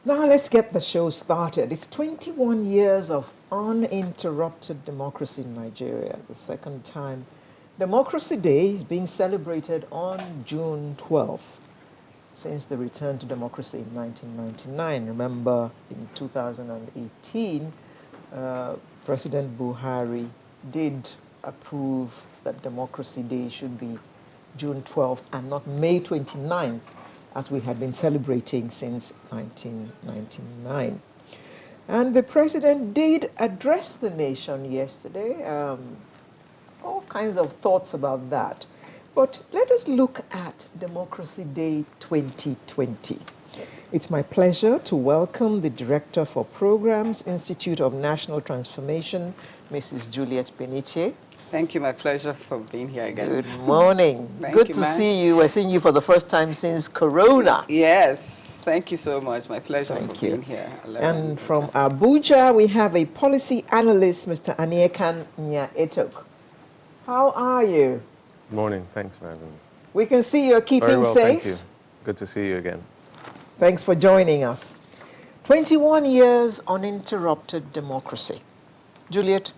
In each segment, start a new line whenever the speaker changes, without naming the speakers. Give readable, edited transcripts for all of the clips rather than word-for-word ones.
Now let's get the show started. It's 21 years of uninterrupted democracy in Nigeria. The second time Democracy Day is being celebrated on June 12th since the return to democracy in 1999. Remember, in 2018, President Buhari did approve that Democracy Day should be June 12th and not May 29th, as we had been celebrating since 1999. And the president did address the nation yesterday. All kinds of thoughts about that. But let us look at Democracy Day 2020. It's my pleasure to welcome the Director for Programs, Institute of National Transformation, Mrs. Juliet Beniche.
Thank you. My pleasure for being here again.
Good morning. Good to see you. We're seeing you for the first time since Corona.
Yes. Thank you so much. My pleasure for being here.
And from Abuja, we have a policy analyst, Mr. Aniekan Nya-Etok. How are you?
Good morning. Thanks for having me.
We can see you're keeping
Very well,
safe.
thank you. Good to see you again.
Thanks for joining us. 21 years uninterrupted democracy. Juliet,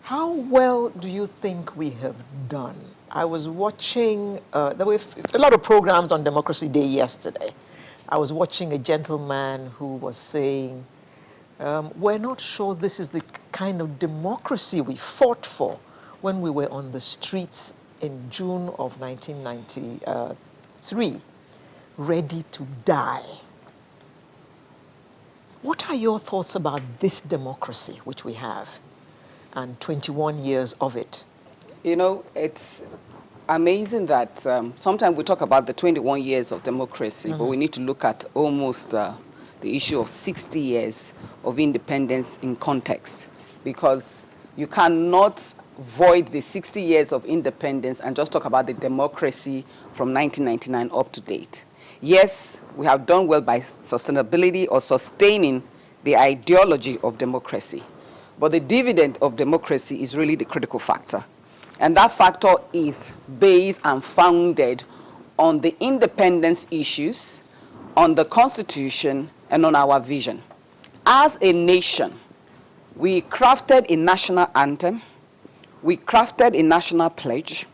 how well do you think we have done? I was watching, there were a lot of programs on Democracy Day yesterday. I was watching a gentleman who was saying, we're not sure this is the kind of democracy we fought for when we were on the streets in June of 1993, ready to die. What are your thoughts about this democracy which we have and 21 years of it?
You know, it's amazing that sometimes we talk about the 21 years of democracy, but we need to look at almost the issue of 60 years of independence in context, because you cannot void the 60 years of independence and just talk about the democracy from 1999 up to date. Yes, we have done well by sustainability or sustaining the ideology of democracy. But the dividend of democracy is really the critical factor. And that factor is based and founded on the independence issues, on the Constitution, and on our vision. As a nation, we crafted a national anthem, we crafted a national pledge,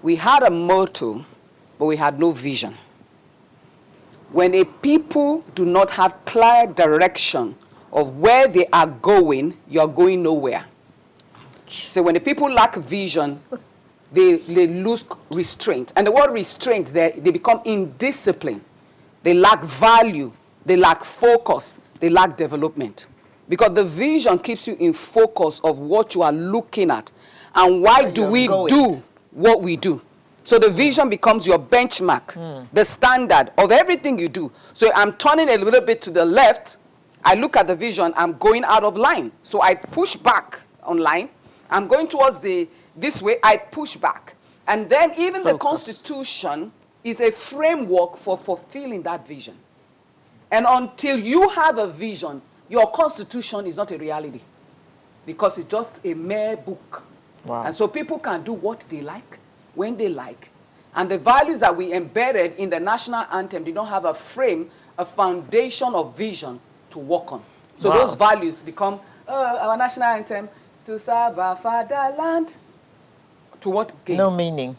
we had a motto, but we had no vision. When a people do not have clear direction of where they are going, you're going nowhere. So when the people lack vision, they lose restraint. And the word restraint, they become indisciplined. They lack value, they lack focus, they lack development. Because the vision keeps you in focus of what you are looking at and why do we do what we do. So the vision becomes your benchmark, the standard of everything you do. So I'm turning a little bit to the left, I look at the vision, I'm going out of line. So I push back on line. I'm going towards this way, I push back. And then even the Constitution is a framework for fulfilling that vision. And until you have a vision, your Constitution is not a reality, because it's just a mere book.
Wow.
And so people can do what they like, when they like. And the values that we embedded in the national anthem did not have a frame, a foundation of vision to work on. So those values become our national anthem, to serve our fatherland. To what gain?
No meaning.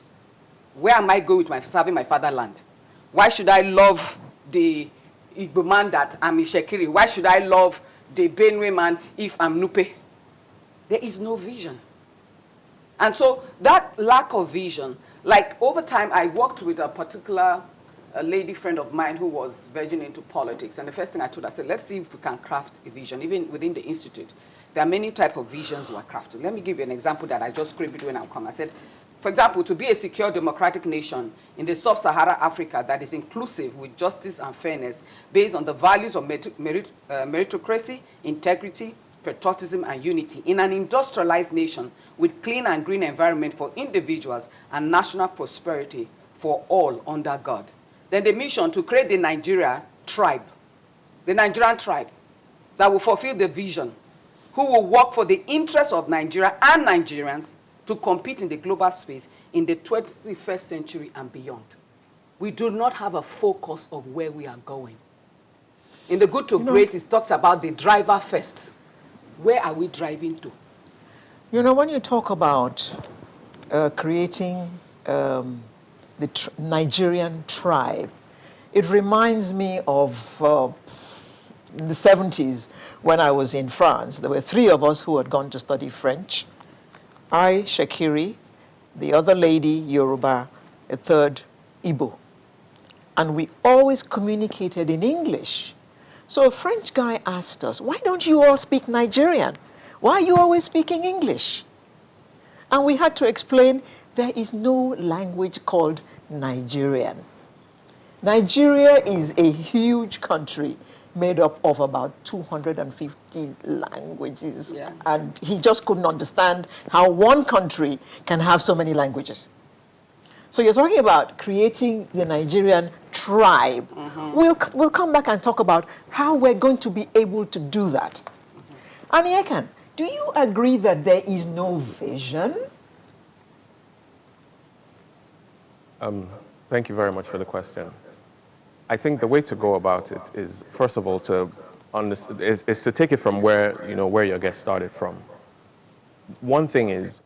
Where am I going with serving my fatherland? Why should I love the Igbo man that I'm Ishekiri? Why should I love the Benue man if I'm Nupe? There is no vision. And so that lack of vision, like over time I worked with a particular lady friend of mine who was verging into politics. And the first thing I told her, I said, let's see if we can craft a vision. Even within the institute, there are many types of visions we're crafting. Let me give you an example that I just scripted when I come. I said, for example, to be a secure democratic nation in the sub-Saharan Africa that is inclusive with justice and fairness based on the values of meritocracy, integrity, patriotism, and unity in an industrialized nation with clean and green environment for individuals and national prosperity for all under God. Then the mission to create the Nigerian tribe that will fulfill the vision, who will work for the interests of Nigeria and Nigerians to compete in the global space in the 21st century and beyond. we do not have a focus of where we are going. In the Good to Great, it talks about the driver first. Where are we driving to?
You know, when you talk about creating the Nigerian tribe, it reminds me of in the 70s when I was in France. There were 3 of us who had gone to study French. I, Shakiri, the other lady, Yoruba, a third, Igbo. And we always communicated in English. So a French guy asked us, why don't you all speak Nigerian? Why are you always speaking English? And we had to explain there is no language called Nigerian. Nigeria is a huge country made up of about 250 languages.
Yeah.
And he just couldn't understand how one country can have so many languages. So you're talking about creating the Nigerian tribe. We'll come back and talk about how we're going to be able to do that. Aniyekan, do you agree that there is no vision?
Thank you very much for the question. I think the way to go about it is, first of all, to take it from where your guest started from. One thing is,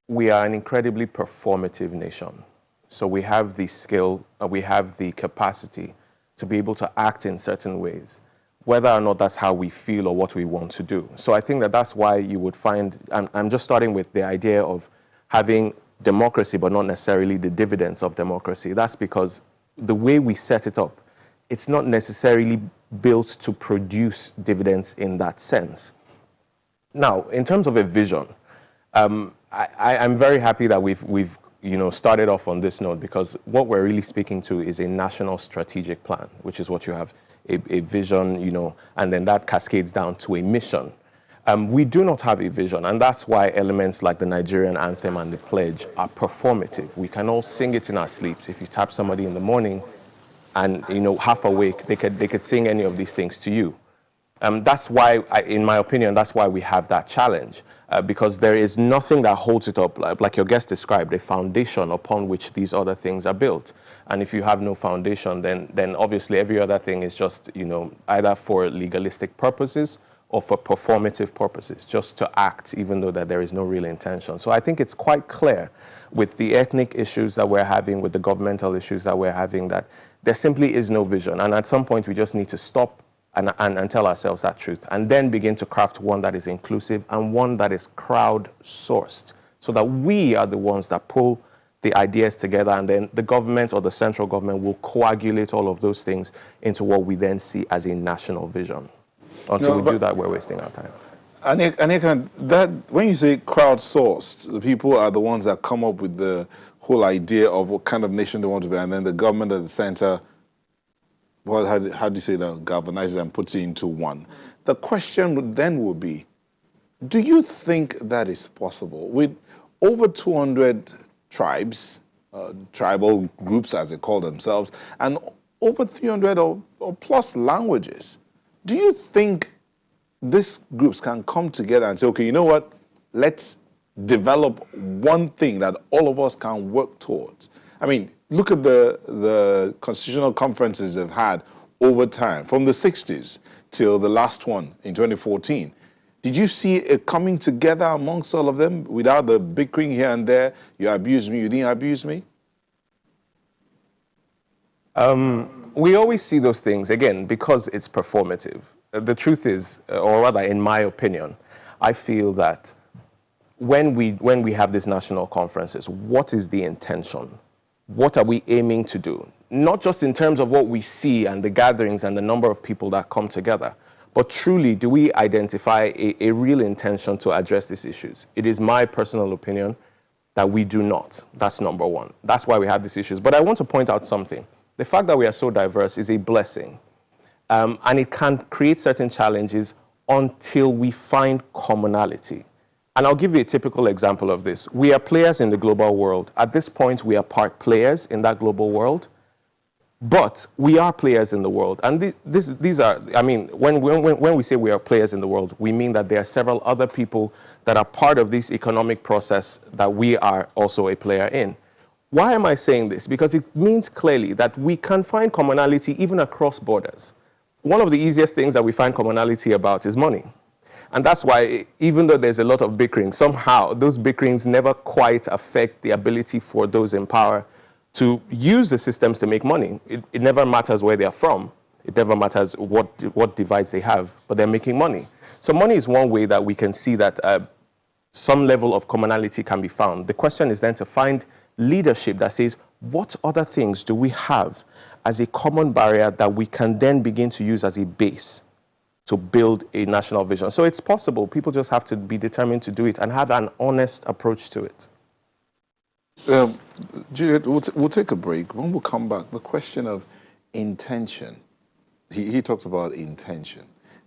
we are an incredibly performative nation. So we have the skill, we have the capacity to be able to act in certain ways, whether or not that's how we feel or what we want to do. So I think that that's why you would find, I'm just starting with the idea of having democracy, but not necessarily the dividends of democracy. That's because the way we set it up, it's not necessarily built to produce dividends in that sense. Now, in terms of a vision, I'm very happy that we've started off on this note, because what we're really speaking to is a national strategic plan, which is what you have, a vision, and then that cascades down to a mission. We do not have a vision, and that's why elements like the Nigerian anthem and the pledge are performative. We can all sing it in our sleeps. If you tap somebody in the morning and, half awake, they could sing any of these things to you. That's why, in my opinion, that's why we have that challenge, because there is nothing that holds it up, like your guest described, a foundation upon which these other things are built. And if you have no foundation, then obviously every other thing is just, either for legalistic purposes or for performative purposes, just to act, even though that there is no real intention. So I think it's quite clear with the ethnic issues that we're having, with the governmental issues that we're having, that there simply is no vision. And at some point, we just need to stop and tell ourselves that truth, and then begin to craft one that is inclusive and one that is crowd-sourced, so that we are the ones that pull the ideas together, and then the government or the central government will coagulate all of those things into what we then see as a national vision. Until we do that, we're wasting our time.
And that when you say crowdsourced, the people are the ones that come up with the whole idea of what kind of nation they want to be, and then the government at the center, well, how do you say that, galvanizes and puts it into one. The question then would be, do you think that is possible? With over 200 tribes, tribal groups as they call themselves, and over 300 or plus languages, do you think these groups can come together and say, okay, you know what, let's develop one thing that all of us can work towards? I mean, look at the constitutional conferences they've had over time, from the 60s till the last one in 2014. Did you see a coming together amongst all of them without the bickering here and there? You abused me, you didn't abuse me?
We always see those things, again, because it's performative. The truth is, or rather, in my opinion, I feel that when we have these national conferences, what is the intention? What are we aiming to do? Not just in terms of what we see and the gatherings and the number of people that come together, but truly, do we identify a real intention to address these issues? It is my personal opinion that we do not. That's number one. That's why we have these issues. But I want to point out something. The fact that we are so diverse is a blessing. And it can create certain challenges until we find commonality. And I'll give you a typical example of this. We are players in the global world. At this point, we are part players in that global world. But we are players in the world. And these are, I mean, when we say we are players in the world, we mean that there are several other people that are part of this economic process that we are also a player in. Why am I saying this? Because it means clearly that we can find commonality even across borders. One of the easiest things that we find commonality about is money. And that's why, even though there's a lot of bickering, somehow those bickerings never quite affect the ability for those in power to use the systems to make money. It never matters where they're from. It never matters what divides they have, but they're making money. So money is one way that we can see that some level of commonality can be found. The question is then to find leadership that says, what other things do we have as a common barrier that we can then begin to use as a base to build a national vision? So it's possible. People just have to be determined to do it and have an honest approach to it.
Juliet, we'll take a break. When we come back, the question of intention. He talks about intention.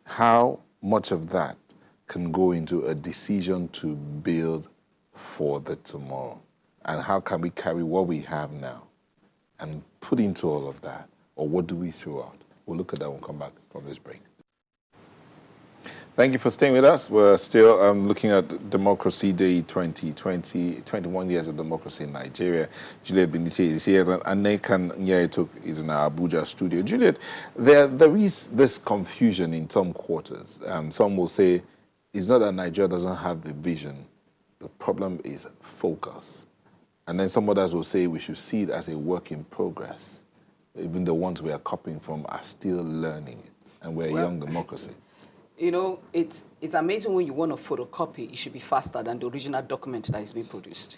How much of that can go into a decision to build for the tomorrow? And how can we carry what we have now and put into all of that? Or what do we throw out? We'll look at that when we come back from this break. Thank you for staying with us. We're still looking at Democracy Day 2020, 21 years of democracy in Nigeria. Juliet Benite is here, and Nekan Nyaetuk is in our Abuja studio. Juliet, there is this confusion in some quarters. Some will say it's not that Nigeria doesn't have the vision. The problem is focus. And then some others will say we should see it as a work in progress. Even the ones we are copying from are still learning it, and we're a young democracy.
You know, it's amazing when you want to photocopy, it should be faster than the original document that is being produced.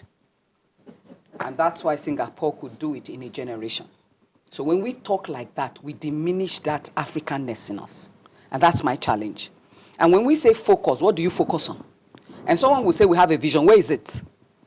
And that's why Singapore could do it in a generation. So when we talk like that, we diminish that Africanness in us. And that's my challenge. And when we say focus, what do you focus on? And someone will say we have a vision. Where is it?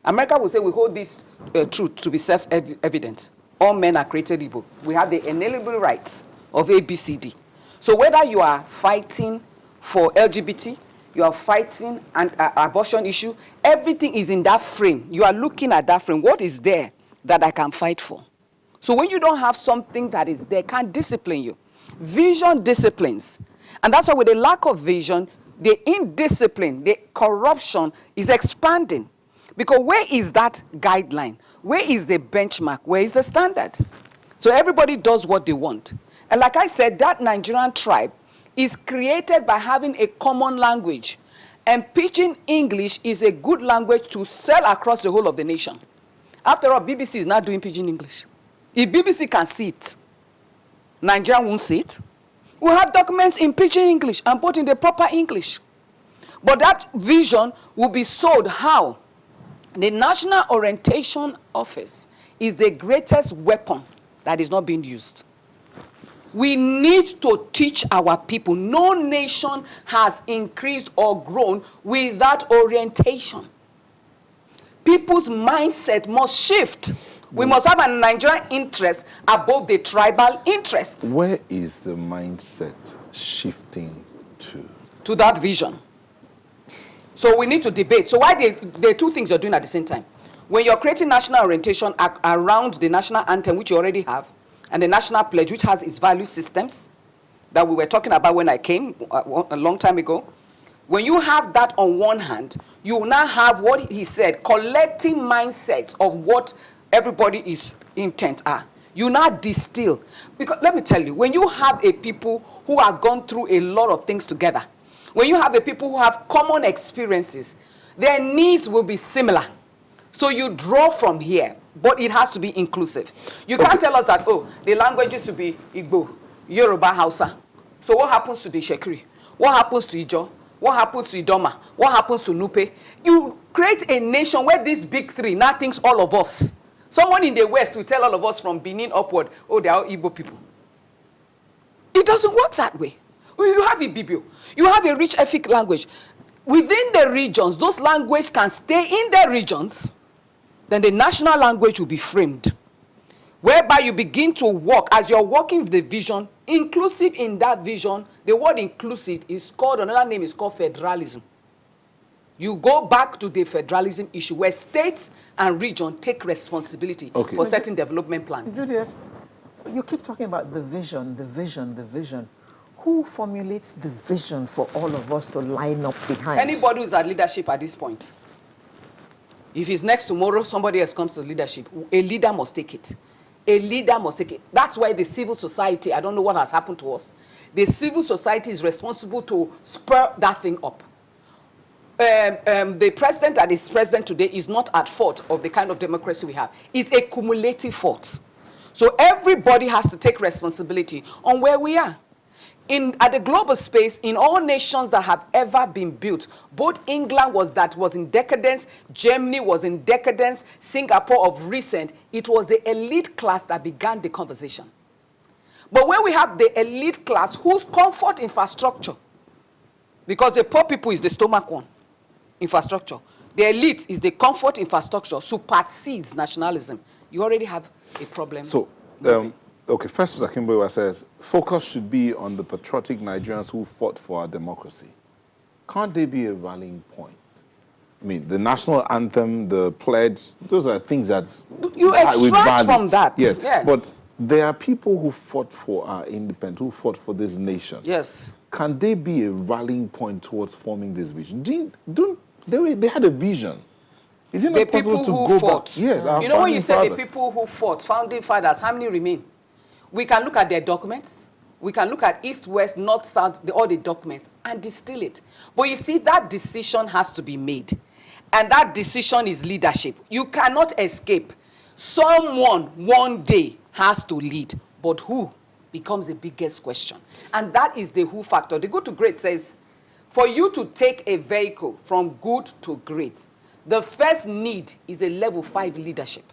America will say we hold this truth to be self-evident. All men are created equal. We have the inalienable rights of ABCD. So whether you are fighting for LGBT, you are fighting an abortion issue, everything is in that frame. You are looking at that frame. What is there that I can fight for? So when you don't have something that is there, can't discipline you. Vision disciplines. And that's why with the lack of vision, the indiscipline, the corruption is expanding. Because where is that guideline? Where is the benchmark? Where is the standard? So everybody does what they want. And like I said, that Nigerian tribe is created by having a common language. And Pidgin English is a good language to sell across the whole of the nation. After all, BBC is not doing Pidgin English. If BBC can see it, Nigeria won't see it. We'll have documents in Pidgin English and put in the proper English. But that vision will be sold how? The National Orientation Office is the greatest weapon that is not being used. We need to teach our people. No nation has increased or grown without orientation. People's mindset must shift. We must have a Nigerian interest above the tribal interests.
Where is the mindset shifting to?
To that vision. So we need to debate. So why the two things you're doing at the same time? When you're creating national orientation around the national anthem, which you already have, and the national pledge, which has its value systems that we were talking about when I came a long time ago, when you have that on one hand, you will now have what he said, collecting mindsets of what everybody's intent are. You now distill. Because let me tell you, when you have a people who have gone through a lot of things together, when you have a people who have common experiences, their needs will be similar. So you draw from here, but it has to be inclusive. You can't tell us that, oh, the language is to be Igbo, Yoruba, Hausa. So what happens to the Shekiri? What happens to Ijo? What happens to Idoma? What happens to Nupe? You create a nation where these big three now thinks all of us. Someone in the West will tell all of us from Benin upward, oh, they are Igbo people. It doesn't work that way. You have Ibibio. You have a rich ethnic language. Within the regions, those languages can stay in their regions. Then the national language will be framed. Whereby you begin to work, as you're working with the vision, inclusive in that vision, the word inclusive is called, another name is called federalism. You go back to the federalism issue where states and region take responsibility for certain development plan.
Juliet, you keep talking about the vision, the vision, the vision. Who formulates the vision for all of us to line up behind?
Anybody who's at leadership at this point. If it's next tomorrow, somebody else comes to leadership. A leader must take it. A leader must take it. That's why the civil society, I don't know what has happened to us. The civil society is responsible to spur that thing up. The president that is president today is not at fault of the kind of democracy we have. It's a cumulative fault. So everybody has to take responsibility on where we are. At the global space, in all nations that have ever been built, both England was in decadence, Germany was in decadence, Singapore of recent, it was the elite class that began the conversation. But when we have the elite class whose comfort infrastructure, because the poor people is the stomach one, infrastructure, the elite is the comfort infrastructure, supersedes nationalism, you already have a problem.
So, okay, Festus Akimbowa says, focus should be on the patriotic Nigerians who fought for our democracy. Can't they be a rallying point? I mean, the national anthem, the pledge, those are things that...
You extract from that.
Yes,
yeah.
But there are people who fought for our independence, who fought for this nation.
Yes.
Can they be a rallying point towards forming this vision? They had a vision. Is it not possible to go back? Yes,
you know when you say the people who fought, founding fathers, how many remain? We can look at their documents. We can look at East, West, North, South, all the documents and distill it. But you see, that decision has to be made. And that decision is leadership. You cannot escape. Someone one day has to lead. But who becomes the biggest question. And that is the who factor. The good to great says, for you to take a vehicle from good to great, the first need is a level 5 leadership.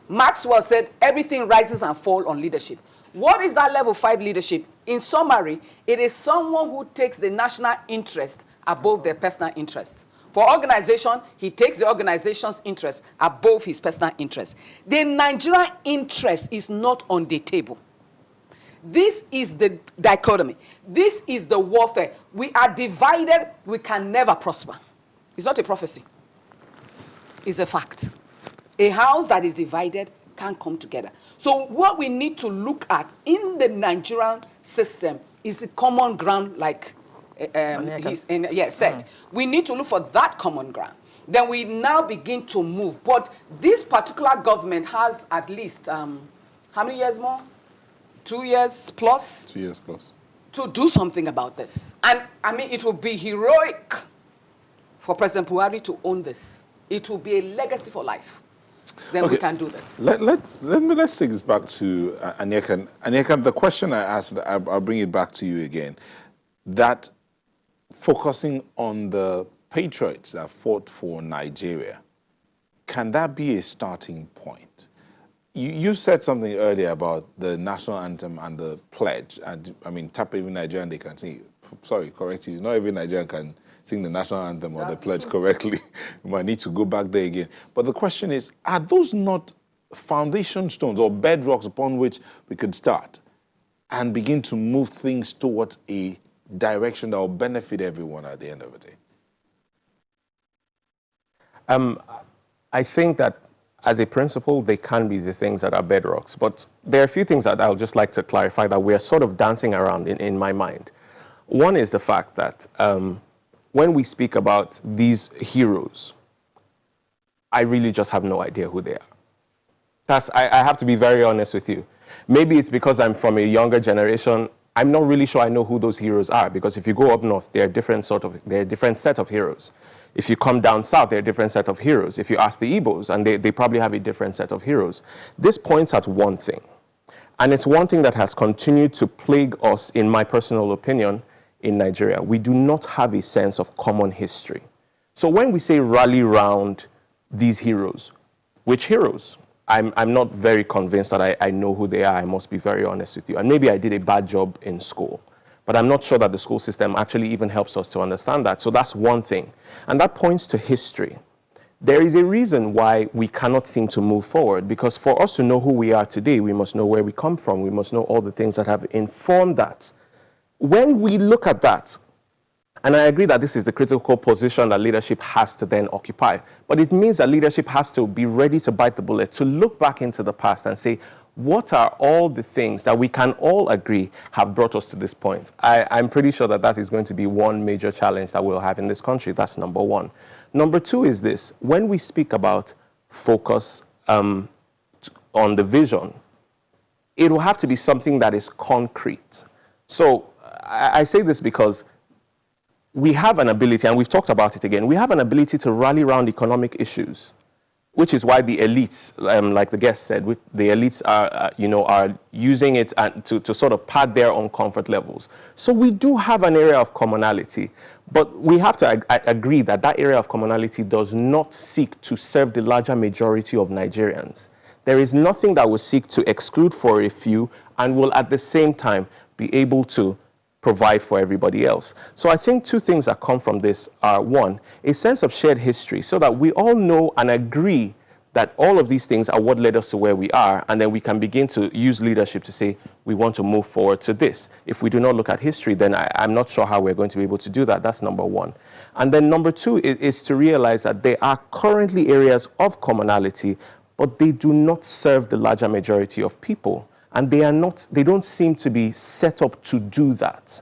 Maxwell said everything rises and falls on leadership. What is that level 5 leadership? In summary, it is someone who takes the national interest above their personal interests. For organization, he takes the organization's interest above his personal interest. The Nigerian interest is not on the table. This is the dichotomy. This is the warfare. We are divided, we can never prosper. It's not a prophecy. It's a fact. A house that is divided can't come together. So what we need to look at in the Nigerian system is the common ground, like said. We need to look for that common ground. Then we now begin to move. But this particular government has at least, how many years more? 2 years plus?
2 years plus.
To do something about this. And I mean, it will be heroic for President Buhari to own this. It will be a legacy for life. Then we can do this.
Let's take this back to Anyekan. Anyekan, the question I asked, I'll bring it back to you again. That focusing on the patriots that fought for Nigeria, can that be a starting point? You said something earlier about the national anthem and the pledge. And I mean, tap every Nigerian they can sing. Sorry, correct you. Not every Nigerian can sing the national anthem or the pledge correctly. We might need to go back there again. But the question is, are those not foundation stones or bedrocks upon which we could start and begin to move things towards a direction that will benefit everyone at the end of the day?
I think that as a principle, they can be the things that are bedrocks. But there are a few things that I'll just like to clarify that we're sort of dancing around in my mind. One is the fact that when we speak about these heroes, I really just have no idea who they are. I have to be very honest with you. Maybe it's because I'm from a younger generation. I'm not really sure I know who those heroes are, because if you go up north, they're a different set of heroes. If you come down south, they're a different set of heroes. If you ask the Igbos, and they probably have a different set of heroes. This points at one thing, and it's one thing that has continued to plague us, in my personal opinion, in Nigeria. We do not have a sense of common history. So when we say rally round these heroes, which heroes? I'm not very convinced that I know who they are, I must be very honest with you. And maybe I did a bad job in school, but I'm not sure that the school system actually even helps us to understand that. So that's one thing. And that points to history. There is a reason why we cannot seem to move forward, because for us to know who we are today, we must know where we come from. We must know all the things that have informed that. When we look at that, and I agree that this is the critical position that leadership has to then occupy, but it means that leadership has to be ready to bite the bullet, to look back into the past and say, what are all the things that we can all agree have brought us to this point? I'm pretty sure that that is going to be one major challenge that we'll have in this country. That's number one. Number two is this. When we speak about focus on the vision, it will have to be something that is concrete. So I say this because we have an ability, and we've talked about it again, we have an ability to rally around economic issues, which is why the elites, like the guest said, the elites are using it to sort of pad their own comfort levels. So we do have an area of commonality, but we have to agree that that area of commonality does not seek to serve the larger majority of Nigerians. There is nothing that will seek to exclude for a few and will at the same time be able to provide for everybody else. So I think two things that come from this are, one, a sense of shared history, so that we all know and agree that all of these things are what led us to where we are, and then we can begin to use leadership to say, we want to move forward to this. If we do not look at history, then I'm not sure how we're going to be able to do that. That's number one. And then number two is to realize that there are currently areas of commonality, but they do not serve the larger majority of people. And they don't seem to be set up to do that.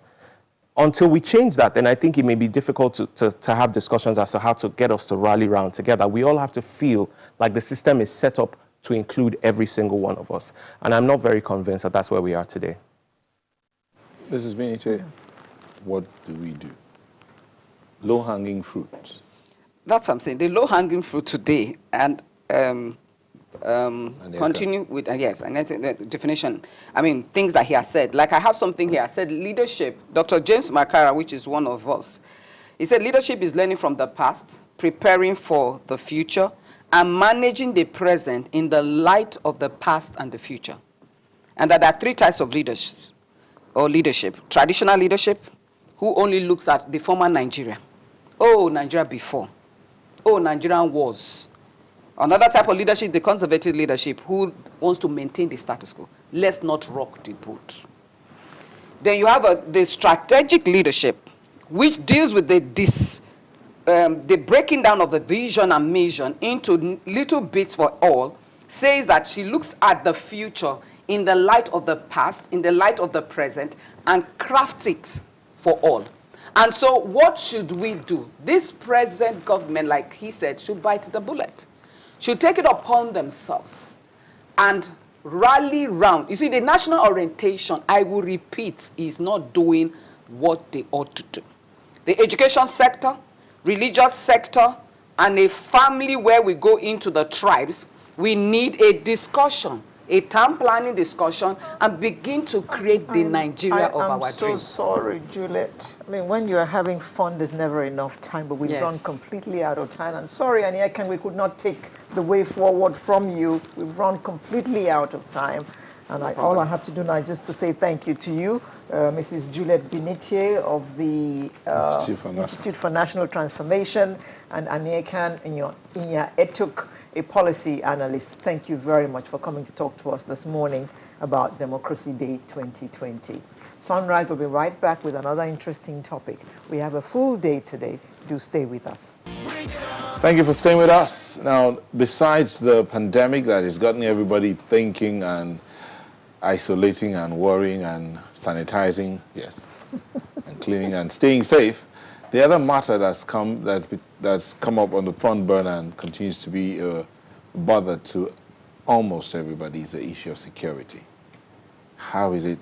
Until we change that, then I think it may be difficult to have discussions as to how to get us to rally around together. We all have to feel like the system is set up to include every single one of us. And I'm not very convinced that that's where we are today.
Mrs. Benite, what do we do? Low-hanging fruit.
That's what I'm saying. The low-hanging fruit today, and continue with, yes, and the definition. I mean, things that he has said. Like I have something here. I said leadership. Dr. James Makara, which is one of us, he said leadership is learning from the past, preparing for the future, and managing the present in the light of the past and the future. And that there are three types of leaders or leadership. Traditional leadership, who only looks at the former Nigeria. Oh, Nigeria before. Oh, Nigerian was. Another type of leadership, the conservative leadership, who wants to maintain the status quo. Let's not rock the boat. Then you have the strategic leadership, which deals with the breaking down of the vision and mission into little bits for all, says that she looks at the future in the light of the past, in the light of the present, and crafts it for all. And so what should we do? This present government, like he said, should bite the bullet. Should take it upon themselves and rally round. You see, the national orientation, I will repeat, is not doing what they ought to do. The education sector, religious sector, and a family where we go into the tribes, we need a discussion, a town planning discussion, and begin to create the Nigeria of our dream.
I'm so sorry, Juliet. I mean, when you're having fun, there's never enough time, but we've run completely out of time. And sorry, Aniakan, we could not take the way forward from you. We've run completely out of time. And all I have to do now is just to say thank you to you, Mrs. Juliet Benitier of the Institute for National Transformation, and Aniakan Inya Etuk, a policy analyst. Thank you very much for coming to talk to us this morning about Democracy Day 2020. Sunrise will be right back with another interesting topic. We have a full day today. Do stay with us.
Thank you for staying with us. Now, besides the pandemic that has gotten everybody thinking and isolating and worrying and sanitizing, yes, and cleaning and staying safe, the other matter that's come up on the front burner and continues to be a bother to almost everybody is the issue of security. How is it?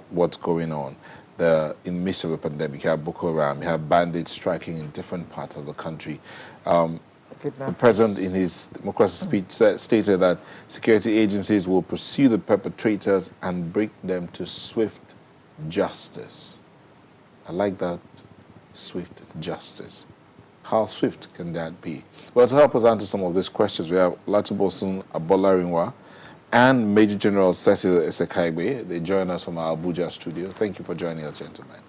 What's going on? In the midst of a pandemic, you have Boko Haram, you have bandits striking in different parts of the country. The president, in his democracy speech, stated that security agencies will pursue the perpetrators and bring them to swift justice. I like that, swift justice. How swift can that be? Well, to help us answer some of these questions, we have Latubosun Abolarinwa and Major General Cecil Esekaigbe. They join us from our Abuja studio. Thank you for joining us, gentlemen.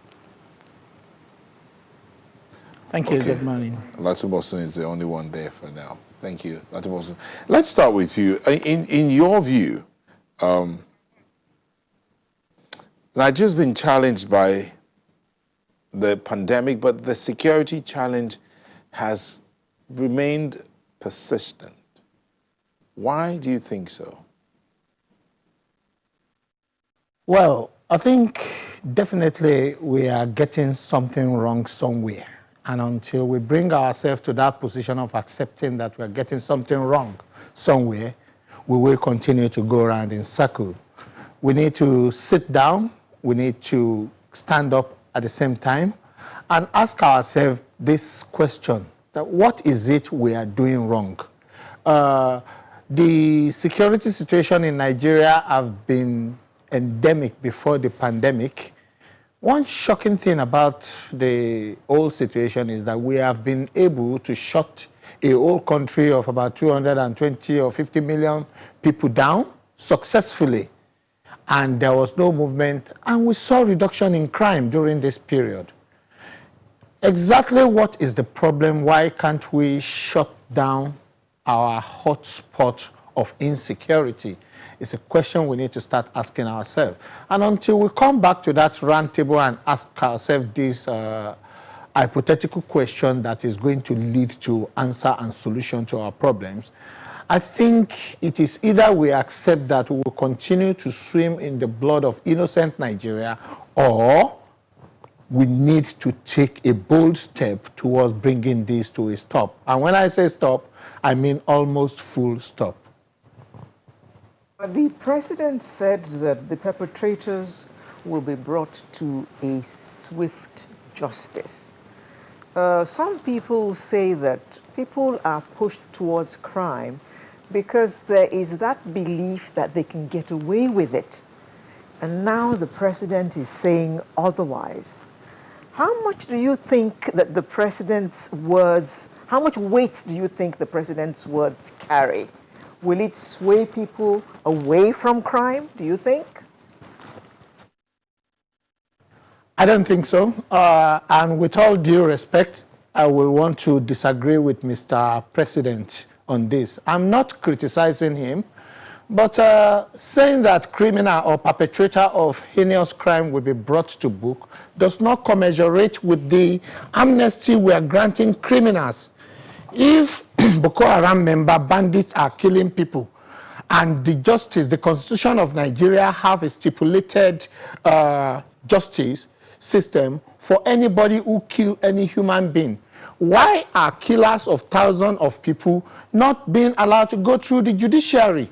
Thank you. Good morning.
Latubosun is the only one there for now. Thank you, Latubosun. Let's start with you. In your view, Nigeria's been challenged by the pandemic, but the security challenge has remained persistent. Why do you think so?
Well, I think definitely we are getting something wrong somewhere. And until we bring ourselves to that position of accepting that we are getting something wrong somewhere, we will continue to go around in circles. We need to sit down, we need to stand up at the same time and ask ourselves this question, that what is it we are doing wrong? The security situation in Nigeria have been endemic before the pandemic. One shocking thing about the whole situation is that we have been able to shut a whole country of about 220 or 50 million people down successfully. And there was no movement, and we saw reduction in crime during this period. Exactly what is the problem? Why can't we shut down our hotspot of insecurity? It's a question we need to start asking ourselves. And until we come back to that round table and ask ourselves this hypothetical question that is going to lead to answer and solution to our problems, I think it is either we accept that we will continue to swim in the blood of innocent Nigeria, or we need to take a bold step towards bringing this to a stop. And when I say stop, I mean almost full stop.
The president said that the perpetrators will be brought to a swift justice. Some people say that people are pushed towards crime because there is that belief that they can get away with it. And now the president is saying otherwise. How much do you think that the president's words, how much weight do you think the president's words carry? Will it sway people away from crime, do you think?
I don't think so. And with all due respect, I will want to disagree with Mr. President on this. I'm not criticizing him, but saying that criminal or perpetrator of heinous crime will be brought to book does not commensurate with the amnesty we are granting criminals. If Boko Haram member bandits are killing people, and the Constitution of Nigeria have a stipulated justice system for anybody who kill any human being, why are killers of thousands of people not being allowed to go through the judiciary?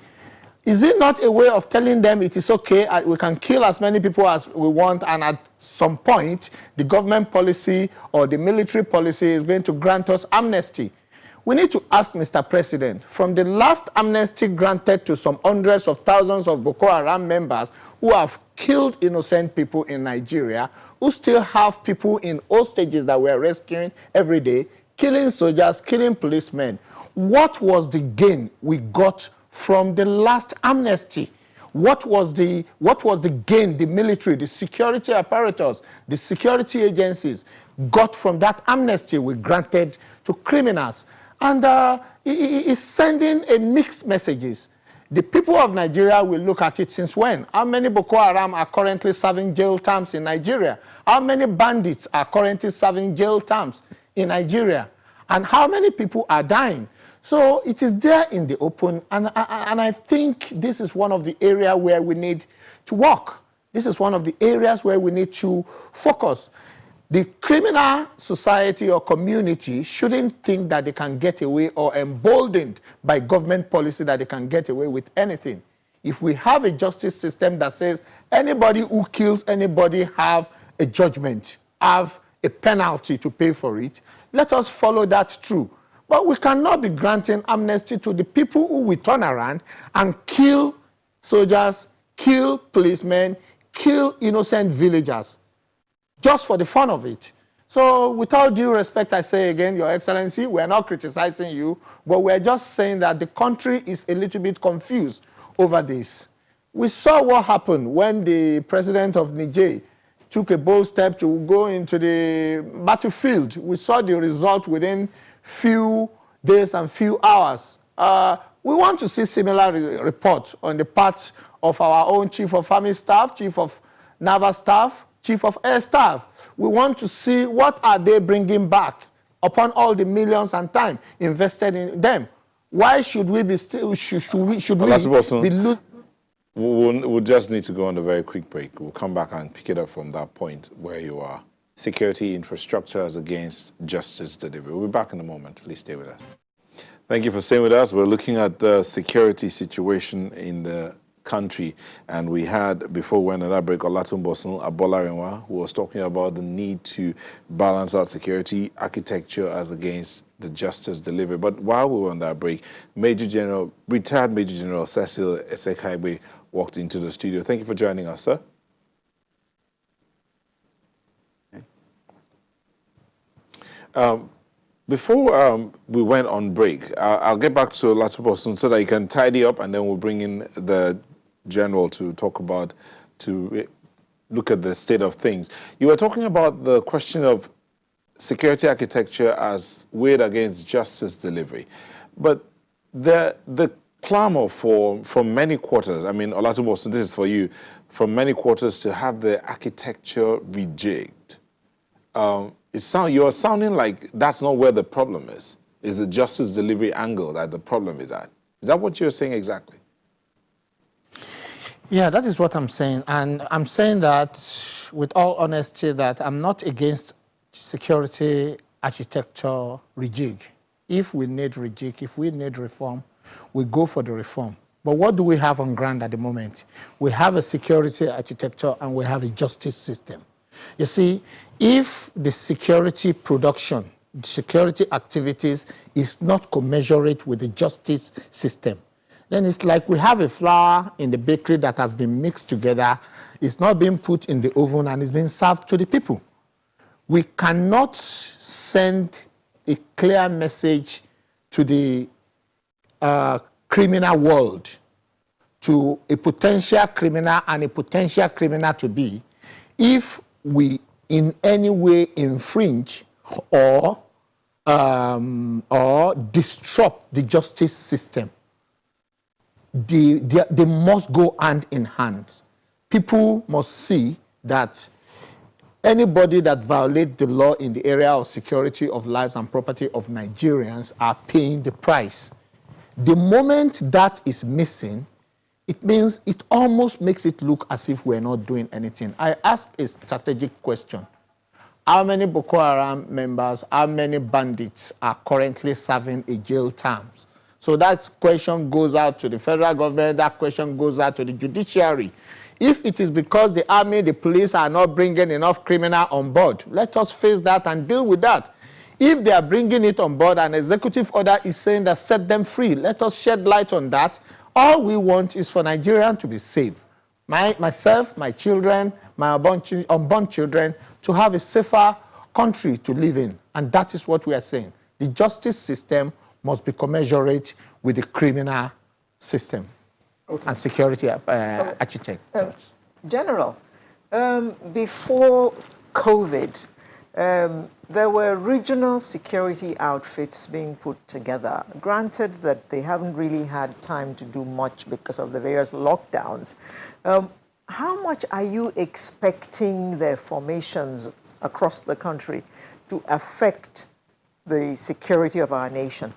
Is it not a way of telling them it is okay, we can kill as many people as we want, and at some point, the government policy or the military policy is going to grant us amnesty? We need to ask Mr. President, from the last amnesty granted to some hundreds of thousands of Boko Haram members who have killed innocent people in Nigeria, who still have people in hostages that we're rescuing every day, killing soldiers, killing policemen, what was the gain we got from the last amnesty? What was the gain the military, the security apparatus, the security agencies got from that amnesty we granted to criminals? And it is sending a mixed messages. The people of Nigeria will look at it since when? How many Boko Haram are currently serving jail terms in Nigeria? How many bandits are currently serving jail terms in Nigeria? And how many people are dying? So it is there in the open, and I think this is one of the areas where we need to work. This is one of the areas where we need to focus. The criminal society or community shouldn't think that they can get away, or emboldened by government policy that they can get away with anything. If we have a justice system that says anybody who kills anybody have a judgment, have a penalty to pay for it, let us follow that through. But we cannot be granting amnesty to the people who will turn around and kill soldiers, kill policemen, kill innocent villagers, just for the fun of it. So with all due respect, I say again, Your Excellency, we are not criticizing you, but we are just saying that the country is a little bit confused over this. We saw what happened when the president of Niger took a bold step to go into the battlefield. We saw the result within few days and few hours. We want to see similar reports on the part of our own Chief of Army Staff, Chief of Naval Staff, Chief of Air Staff. We want to see what are they bringing back upon all the millions and time invested in them. Why should we be still, should we be losing?
We'll just need to go on a very quick break. We'll come back and pick it up from that point where you are. Security infrastructure as against justice delivery. We'll be back in a moment. Please stay with us. Thank you for staying with us. We're looking at the security situation in the country. And we had, before we went on that break, Olatunbosun Abolarinwa, who was talking about the need to balance out security architecture as against the justice delivery. But while we were on that break, retired Major General Cecil Esekaibe walked into the studio. Thank you for joining us, sir. Before we went on break, I'll get back to Olatunbosun so that you can tidy up, and then we'll bring in the general to talk about, to look at the state of things. You were talking about the question of security architecture as weighed against justice delivery. But the clamor from many quarters, I mean, Olatunbosun, this is for you, from many quarters to have the architecture rejigged. You're sounding like that's not where the problem is. It's the justice delivery angle that the problem is at. Is that what you're saying exactly?
Yeah, that is what I'm saying. And I'm saying that with all honesty that I'm not against security architecture rejig. If we need rejig, if we need reform, we go for the reform. But what do we have on ground at the moment? We have a security architecture and we have a justice system. You see, if the security production, the security activities is not commensurate with the justice system, then it's like we have a flour in the bakery that has been mixed together, it's not being put in the oven and it's being served to the people. We cannot send a clear message to the criminal world, to a potential criminal and a potential criminal to be, if we in any way infringe or disrupt the justice system. They must go hand in hand. People must see that anybody that violates the law in the area of security of lives and property of Nigerians are paying the price. The moment that is missing, it means it almost makes it look as if we're not doing anything. I ask a strategic question. How many Boko Haram members, how many bandits are currently serving a jail terms? So that question goes out to the federal government, that question goes out to the judiciary. If it is because the army, the police are not bringing enough criminal on board, let us face that and deal with that. If they are bringing it on board, an executive order is saying that set them free, let us shed light on that. All we want is for Nigerians to be safe. Myself, my children, my unborn children, to have a safer country to live in. And that is what we are saying. The justice system must be commensurate with the criminal system and security architects.
General, before COVID, there were regional security outfits being put together. Granted that they haven't really had time to do much because of the various lockdowns. How much are you expecting their formations across the country to affect the security of our nation?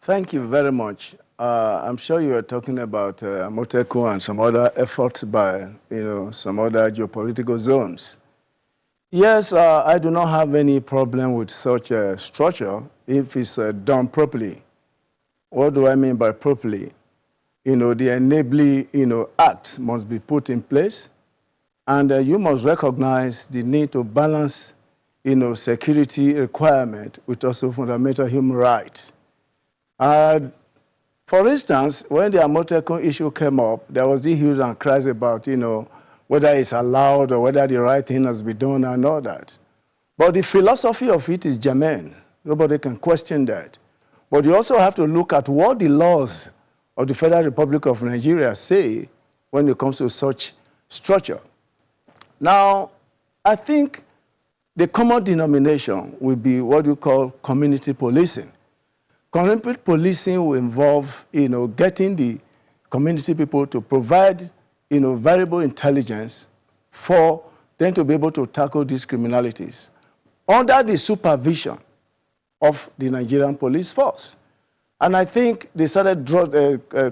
Thank you very much. I'm sure you are talking about Moteco and some other efforts by some other geopolitical zones. Yes, I do not have any problem with such a structure if it's done properly. What do I mean by properly? The enabling act must be put in place, and you must recognize the need to balance security requirement with also fundamental human rights. For instance, when the Amotekun issue came up, there was the huge and cries about, whether it's allowed or whether the right thing has been done and all that. But the philosophy of it is germane. Nobody can question that. But you also have to look at what the laws of the Federal Republic of Nigeria say when it comes to such structure. Now, I think the common denomination will be what we call community policing. Community policing will involve, getting the community people to provide, variable intelligence for them to be able to tackle these criminalities under the supervision of the Nigerian police force. And I think they started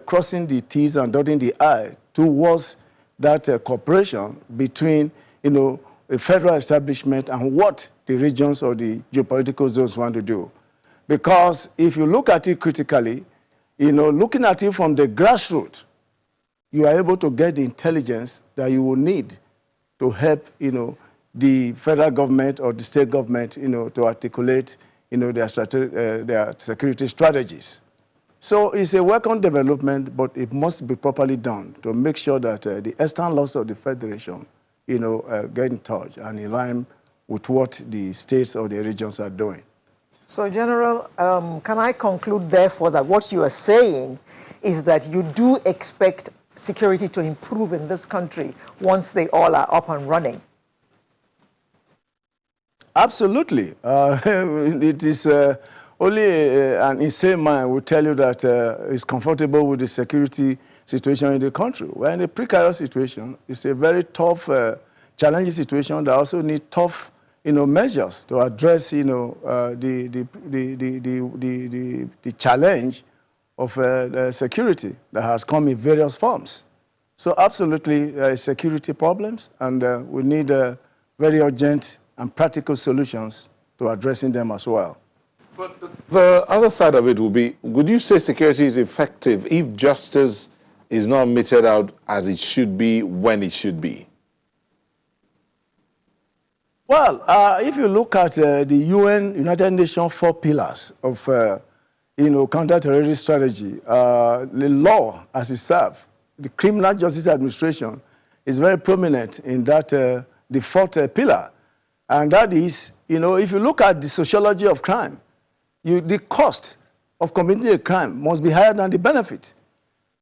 crossing the T's and dotting the I towards that cooperation between, the federal establishment and what the regions or the geopolitical zones want to do. Because if you look at it critically, looking at it from the grassroots, you are able to get the intelligence that you will need to help, the federal government or the state government, to articulate, their security strategies. So it's a welcome development, but it must be properly done to make sure that the external laws of the federation, get in touch and in line with what the states or the regions are doing.
So, General, can I conclude, therefore, that what you are saying is that you do expect security to improve in this country once they all are up and running?
Absolutely. It is only an insane mind will tell you that it's comfortable with the security situation in the country. We're in a precarious situation. It's a very tough, challenging situation that also needs tough, measures to address, the challenge of security that has come in various forms. So absolutely, there are security problems, and we need very urgent and practical solutions to addressing them as well.
But the other side of it will be, would you say security is effective if justice is not meted out as it should be when it should be?
Well, if you look at the United Nations 4 pillars of, counter-terrorism strategy, the law as itself, the criminal justice administration is very prominent in that, the 4th pillar. And that is, if you look at the sociology of crime, the cost of committing a crime must be higher than the benefit.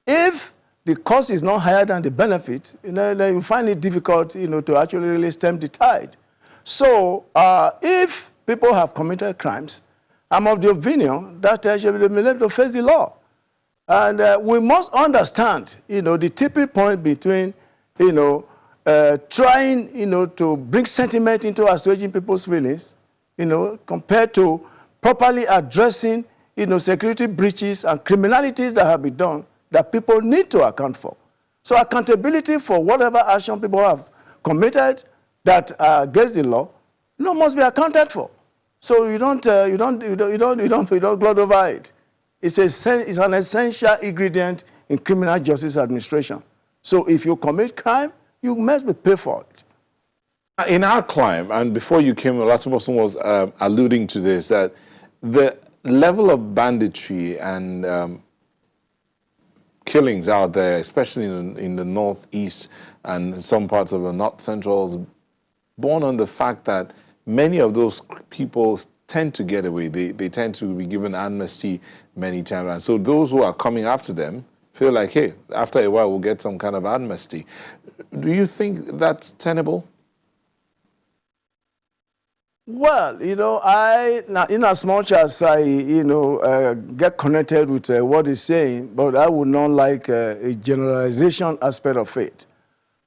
If the cost is not higher than the benefit, then you find it difficult, to actually really stem the tide. So if people have committed crimes, I'm of the opinion that they should be able to face the law. And we must understand, the tipping point between, trying, to bring sentiment into assuaging people's feelings, compared to properly addressing, security breaches and criminalities that have been done that people need to account for. So accountability for whatever action people have committed that are against the law, must be accounted for. So you don't gloat over it. It's an essential ingredient in criminal justice administration. So if you commit crime, you must be paid for it.
In our climb, and before you came, Olatubosun was alluding to this, that the level of banditry and killings out there, especially in the northeast and some parts of the north central, is born on the fact that many of those people tend to get away. They tend to be given amnesty many times. And so those who are coming after them feel like, hey, after a while we'll get some kind of amnesty. Do you think that's tenable?
Well, in as much as I, get connected with what he's saying, but I would not like a generalization aspect of it.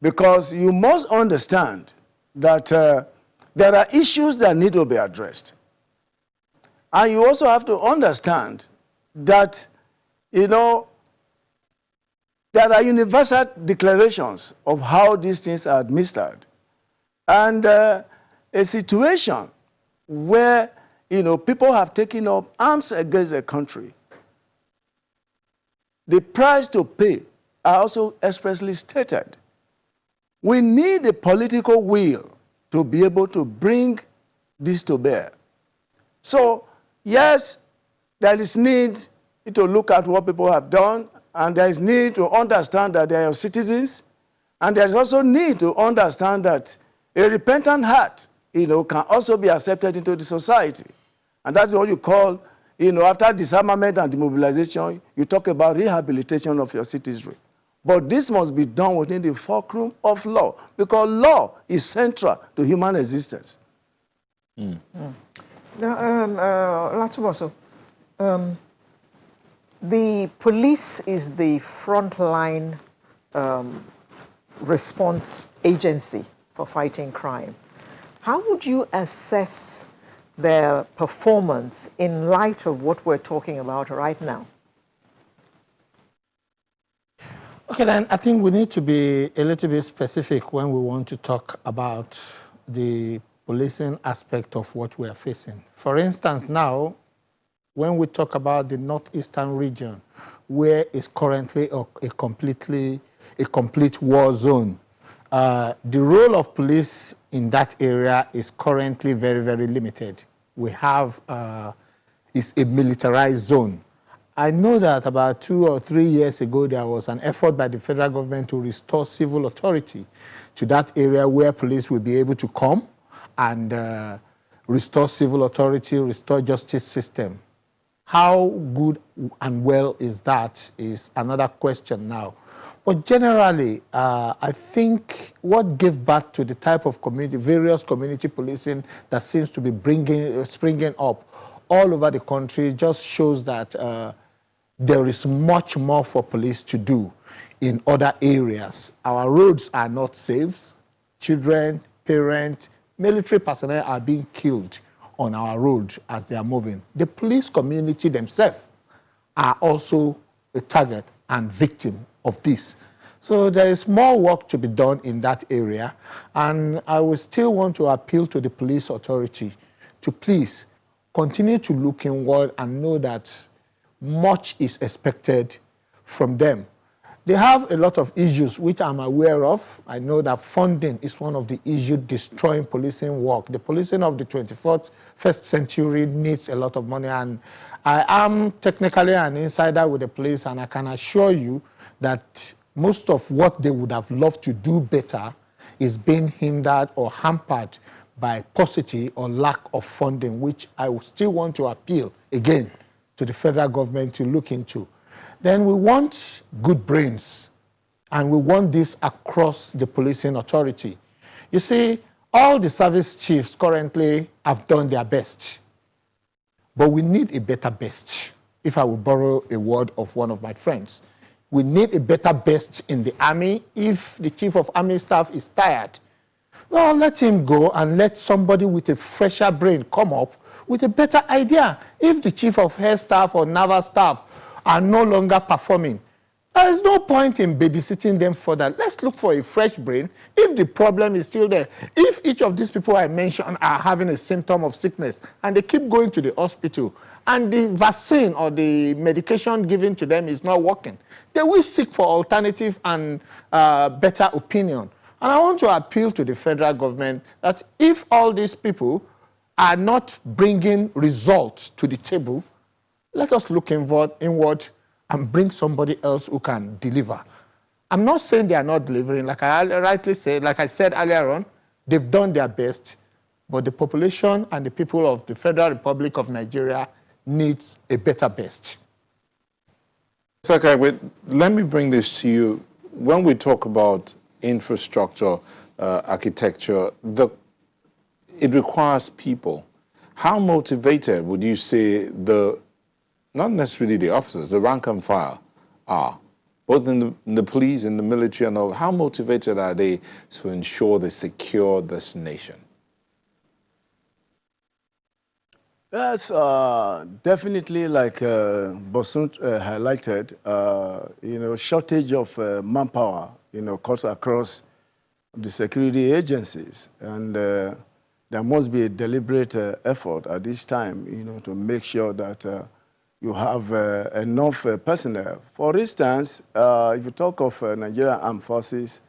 Because you must understand that there are issues that need to be addressed. And you also have to understand that, there are universal declarations of how these things are administered. And a situation where, people have taken up arms against a country, the price to pay are also expressly stated. We need a political will to be able to bring this to bear. So, yes, there is need to look at what people have done, and there is need to understand that they are citizens, and there is also need to understand that a repentant heart, can also be accepted into the society. And that's what you call, after disarmament and demobilization, you talk about rehabilitation of your citizenry. But this must be done within the fulcrum of law, because law is central to human existence.
Now, Olatubosun, the police is the frontline response agency for fighting crime. How would you assess their performance in light of what we're talking about right now?
Okay, then I think we need to be a little bit specific when we want to talk about the policing aspect of what we are facing. For instance, now, when we talk about the northeastern region, where is currently a complete war zone, the role of police in that area is currently very, very limited. We have, it's a militarized zone. I know that about 2 or 3 years ago, there was an effort by the federal government to restore civil authority to that area where police will be able to come and restore civil authority, restore justice system. How good and well is that is another question now. But generally, I think what gave birth to the type of community, various community policing that seems to be springing up all over the country just shows that there is much more for police to do in other areas. Our roads are not safe. Children, parents, military personnel are being killed on our road as they are moving. The police community themselves are also a target and victim of this. So there is more work to be done in that area, and I will still want to appeal to the police authority to please continue to look inward and know that much is expected from them. They have a lot of issues which I'm aware of. I know that funding is one of the issues destroying policing work. The policing of the 21st century needs a lot of money, and I am technically an insider with the police, and I can assure you that most of what they would have loved to do better is being hindered or hampered by paucity or lack of funding, which I would still want to appeal again to the federal government to look into. Then we want good brains, and we want this across the policing authority. You see, all the service chiefs currently have done their best, but we need a better best, if I will borrow a word of one of my friends. We need a better best in the army. If the chief of army staff is tired, well, let him go and let somebody with a fresher brain come up with a better idea. If the chief of air staff or naval staff are no longer performing, there is no point in babysitting them further. Let's look for a fresh brain if the problem is still there. If each of these people I mentioned are having a symptom of sickness and they keep going to the hospital and the vaccine or the medication given to them is not working, they will seek for alternative and better opinion. And I want to appeal to the federal government that if all these people are not bringing results to the table, let us look inward and bring somebody else who can deliver. I'm not saying they are not delivering. Like I rightly said, like I said earlier on, they've done their best, but the population and the people of the Federal Republic of Nigeria needs a better best.
Okay, let me bring this to you. When we talk about infrastructure, architecture, it requires people. How motivated would you say not necessarily the officers, the rank and file are, both in the police, in the military, and all? How motivated are they to ensure they secure this nation?
That's definitely, like Bosun highlighted, shortage of manpower, cuts across the security agencies. And there must be a deliberate effort at this time, to make sure that you have enough personnel. For instance, if you talk of Nigerian Armed Forces,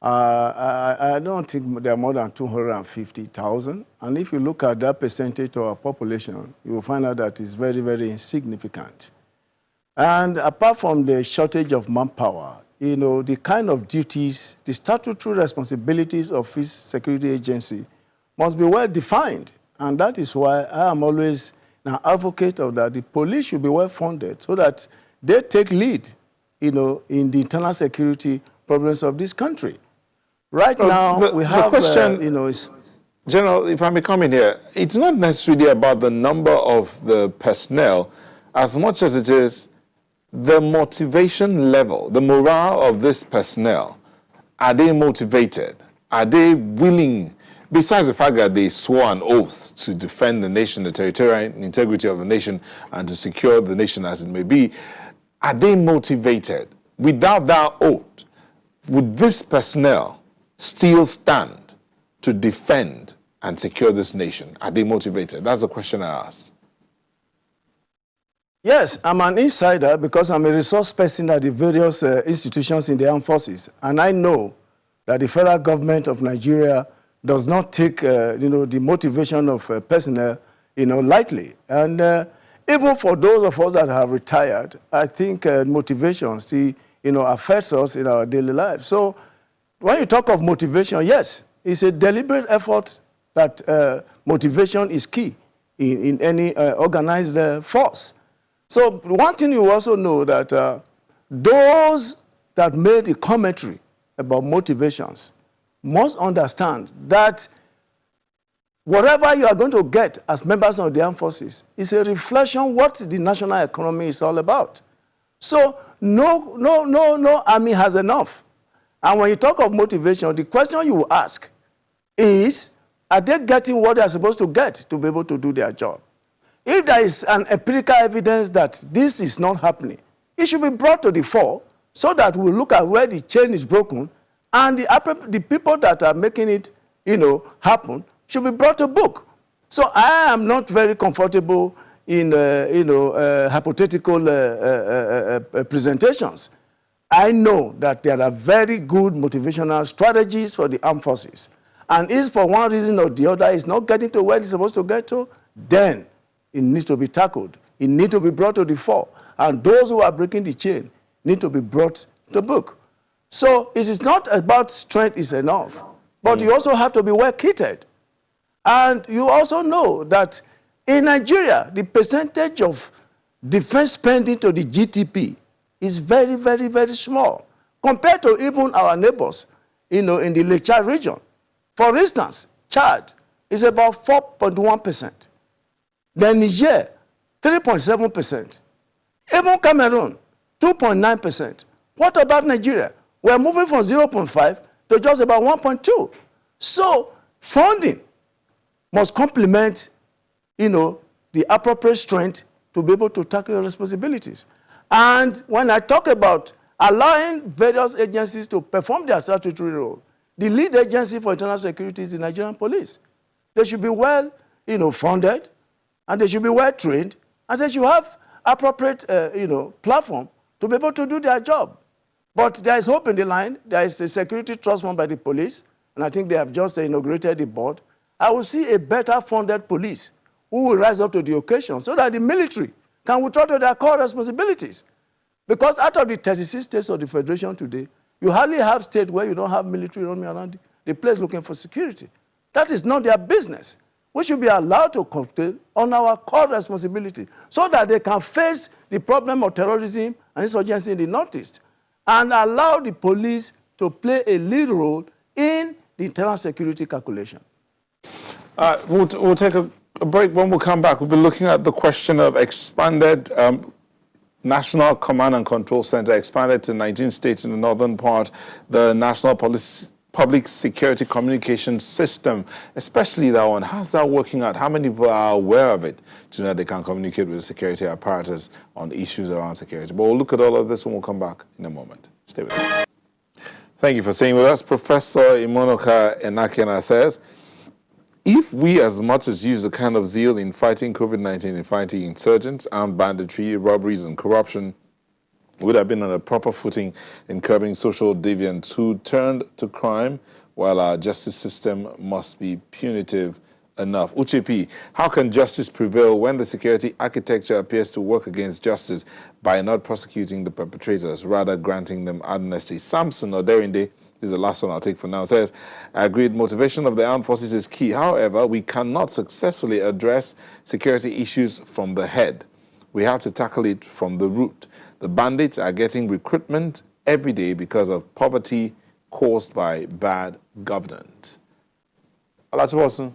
I don't think there are more than 250,000. And if you look at that percentage of our population, you will find out that it's very, very insignificant. And apart from the shortage of manpower, the kind of duties, the statutory responsibilities of this security agency must be well defined. And that is why I am always an advocate of that. The police should be well funded so that they take lead, in the internal security problems of this country. Right now, we have,
the question, General, if I may come in here, it's not necessarily about the number of the personnel as much as it is the motivation level, the morale of this personnel. Are they motivated? Are they willing besides the fact that they swore an oath to defend the nation, the territorial integrity of the nation, and to secure the nation as it may be, are they motivated? Without that oath, would this personnel still stand to defend and secure this nation? Are they motivated? That's the question I asked.
Yes, I'm an insider because I'm a resource person at the various institutions in the armed forces. And I know that the federal government of Nigeria does not take the motivation of personnel lightly. And even for those of us that have retired, I think motivation still affects us in our daily life. So when you talk of motivation, yes, it's a deliberate effort that motivation is key in any organized force. So one thing you also know that those that made the commentary about motivations must understand that whatever you are going to get as members of the armed forces is a reflection what the national economy is all about. So no army has enough. And when you talk of motivation, the question you ask is, are they getting what they are supposed to get to be able to do their job? If there is an empirical evidence that this is not happening, it should be brought to the fore so that we look at where the chain is broken and the people that are making it happen should be brought to book. So I am not very comfortable in hypothetical presentations. I know that there are very good motivational strategies for the armed forces. And if for one reason or the other it's not getting to where it's supposed to get to, then it needs to be tackled. It needs to be brought to the fore. And those who are breaking the chain need to be brought to book. So it is not about strength is enough, but you also have to be well kitted. And you also know that in Nigeria, the percentage of defense spending to the GDP is very, very, very small compared to even our neighbors, in the Lake Chad region. For instance, Chad is about 4.1%. Then Niger, 3.7%. Even Cameroon, 2.9%. What about Nigeria? We're moving from 0.5 to just about 1.2. So funding must complement, the appropriate strength to be able to tackle your responsibilities. And when I talk about allowing various agencies to perform their statutory role, the lead agency for internal security is the Nigerian police. They should be well, funded, and they should be well trained, and they should have appropriate, platform to be able to do their job. But there is hope in the line. There is a security trust fund by the police, and I think they have just inaugurated the board. I will see a better funded police who will rise up to the occasion so that the military can withdraw to their core responsibilities. Because out of the 36 states of the Federation today, you hardly have states where you don't have military roaming around the place looking for security. That is not their business. We should be allowed to concentrate on our core responsibility so that they can face the problem of terrorism and insurgency in the Northeast and allow the police to play a lead role in the internal security calculation.
We'll take a break. When we come back, we'll be looking at the question of expanded National Command and Control Center, expanded to 19 states in the northern part, the National Public Security Communication System, especially that one. How's that working out? How many people are aware of it to know they can communicate with the security apparatus on issues around security? But we'll look at all of this when we'll come back in a moment. Stay with us. Thank you for staying with us. Professor Imonoka Enakena says, if we as much as use the kind of zeal in fighting COVID-19 and fighting insurgents, armed banditry, robberies, and corruption, would have been on a proper footing in curbing social deviants who turned to crime, while our justice system must be punitive enough. Uchepi, how can justice prevail when the security architecture appears to work against justice by not prosecuting the perpetrators, rather granting them amnesty? Samson Oderinde, this is the last one I'll take for now, says, I agreed motivation of the armed forces is key. However, we cannot successfully address security issues from the head. We have to tackle it from the root. The bandits are getting recruitment every day because of poverty caused by bad governance. Alatubosun.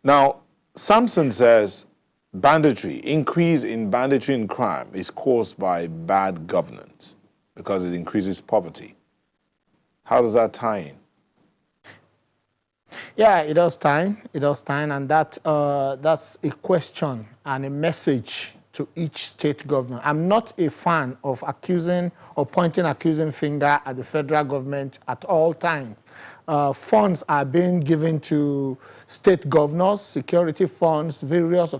Now, Samson says banditry, increase in banditry and crime is caused by bad governance because it increases poverty. How does that tie in?
Yeah, Edo State, and that's a question and a message to each state government. I'm not a fan of accusing or pointing accusing finger at the federal government at all times. Funds are being given to state governors, security funds, various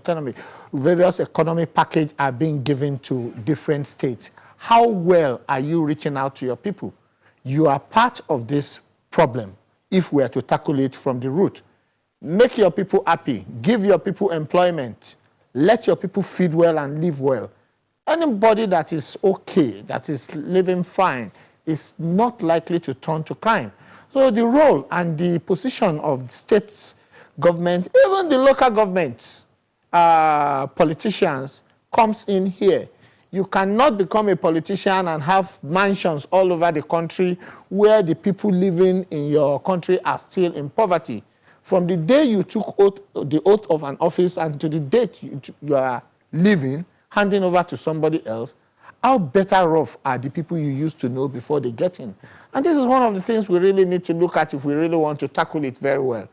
economic package are being given to different states. How well are you reaching out to your people? You are part of this problem if we are to tackle it from the root. Make your people happy, give your people employment, let your people feed well and live well. Anybody that is okay, that is living fine, is not likely to turn to crime. So the role and the position of the state government, even the local government, politicians, comes in here. You cannot become a politician and have mansions all over the country where the people living in your country are still in poverty. From the day you took the oath of an office and to the date you are leaving, handing over to somebody else, how better off are the people you used to know before they get in? And this is one of the things we really need to look at if we really want to tackle it very well.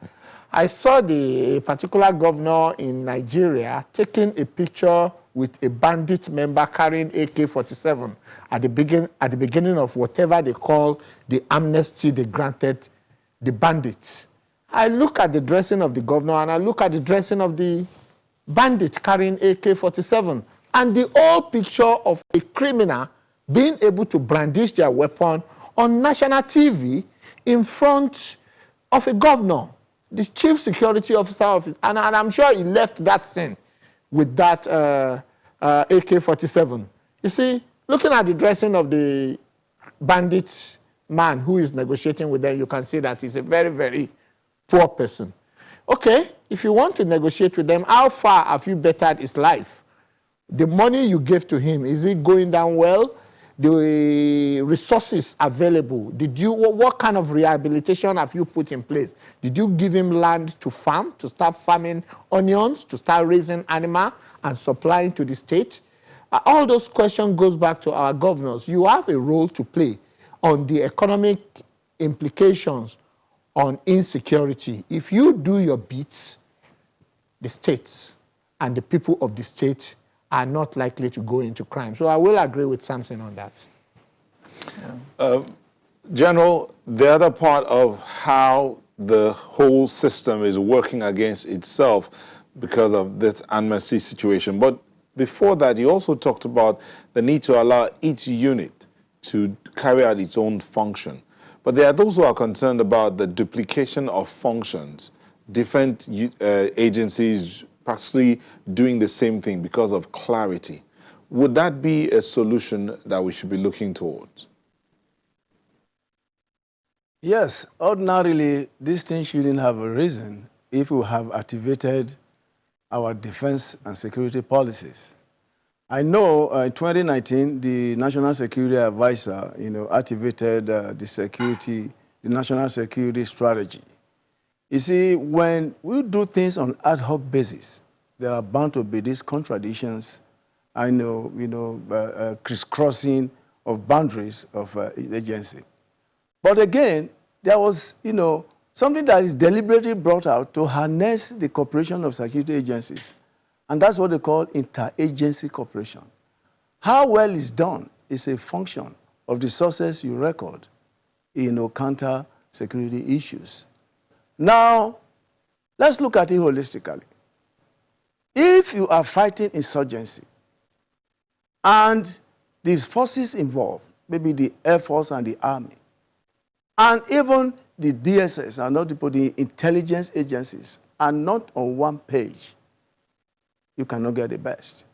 I saw a particular governor in Nigeria taking a picture with a bandit member carrying AK-47 at the beginning of whatever they call the amnesty they granted the bandits. I look at the dressing of the governor and I look at the dressing of the bandit carrying AK-47 and the old picture of a criminal being able to brandish their weapon on national TV in front of a governor, the chief security officer of it, and I'm sure he left that scene with that AK-47. You see, looking at the dressing of the bandit man who is negotiating with them, you can see that he's a very, very poor person. Okay, if you want to negotiate with them, how far have you bettered his life? The money you gave to him, is it going down well? The resources available, what kind of rehabilitation have you put in place? Did you give him land to farm, to start farming onions, to start raising animal and supplying to the state? All those questions goes back to our governors. You have a role to play on the economic implications on insecurity. If you do your bits, the states and the people of the state are not likely to go into crime. So I will agree with Samson on that.
General, the other part of how the whole system is working against itself because of this amnesty situation. But before that, you also talked about the need to allow each unit to carry out its own function. But there are those who are concerned about the duplication of functions, different agencies practically doing the same thing because of clarity. Would that be a solution that we should be looking towards?
Yes, ordinarily, these things shouldn't have arisen if we have activated our defense and security policies. I know in 2019, the National Security Advisor, activated the National Security Strategy. You see, when we do things on ad hoc basis, there are bound to be these contradictions, crisscrossing of boundaries of agency. But again, there was, something that is deliberately brought out to harness the cooperation of security agencies. And that's what they call interagency cooperation. How well it's done is a function of the sources you record, counter security issues. Now, let's look at it holistically. If you are fighting insurgency and the forces involved, maybe the Air Force and the Army, and even the DSS and not the intelligence agencies are not on one page, you cannot get the best.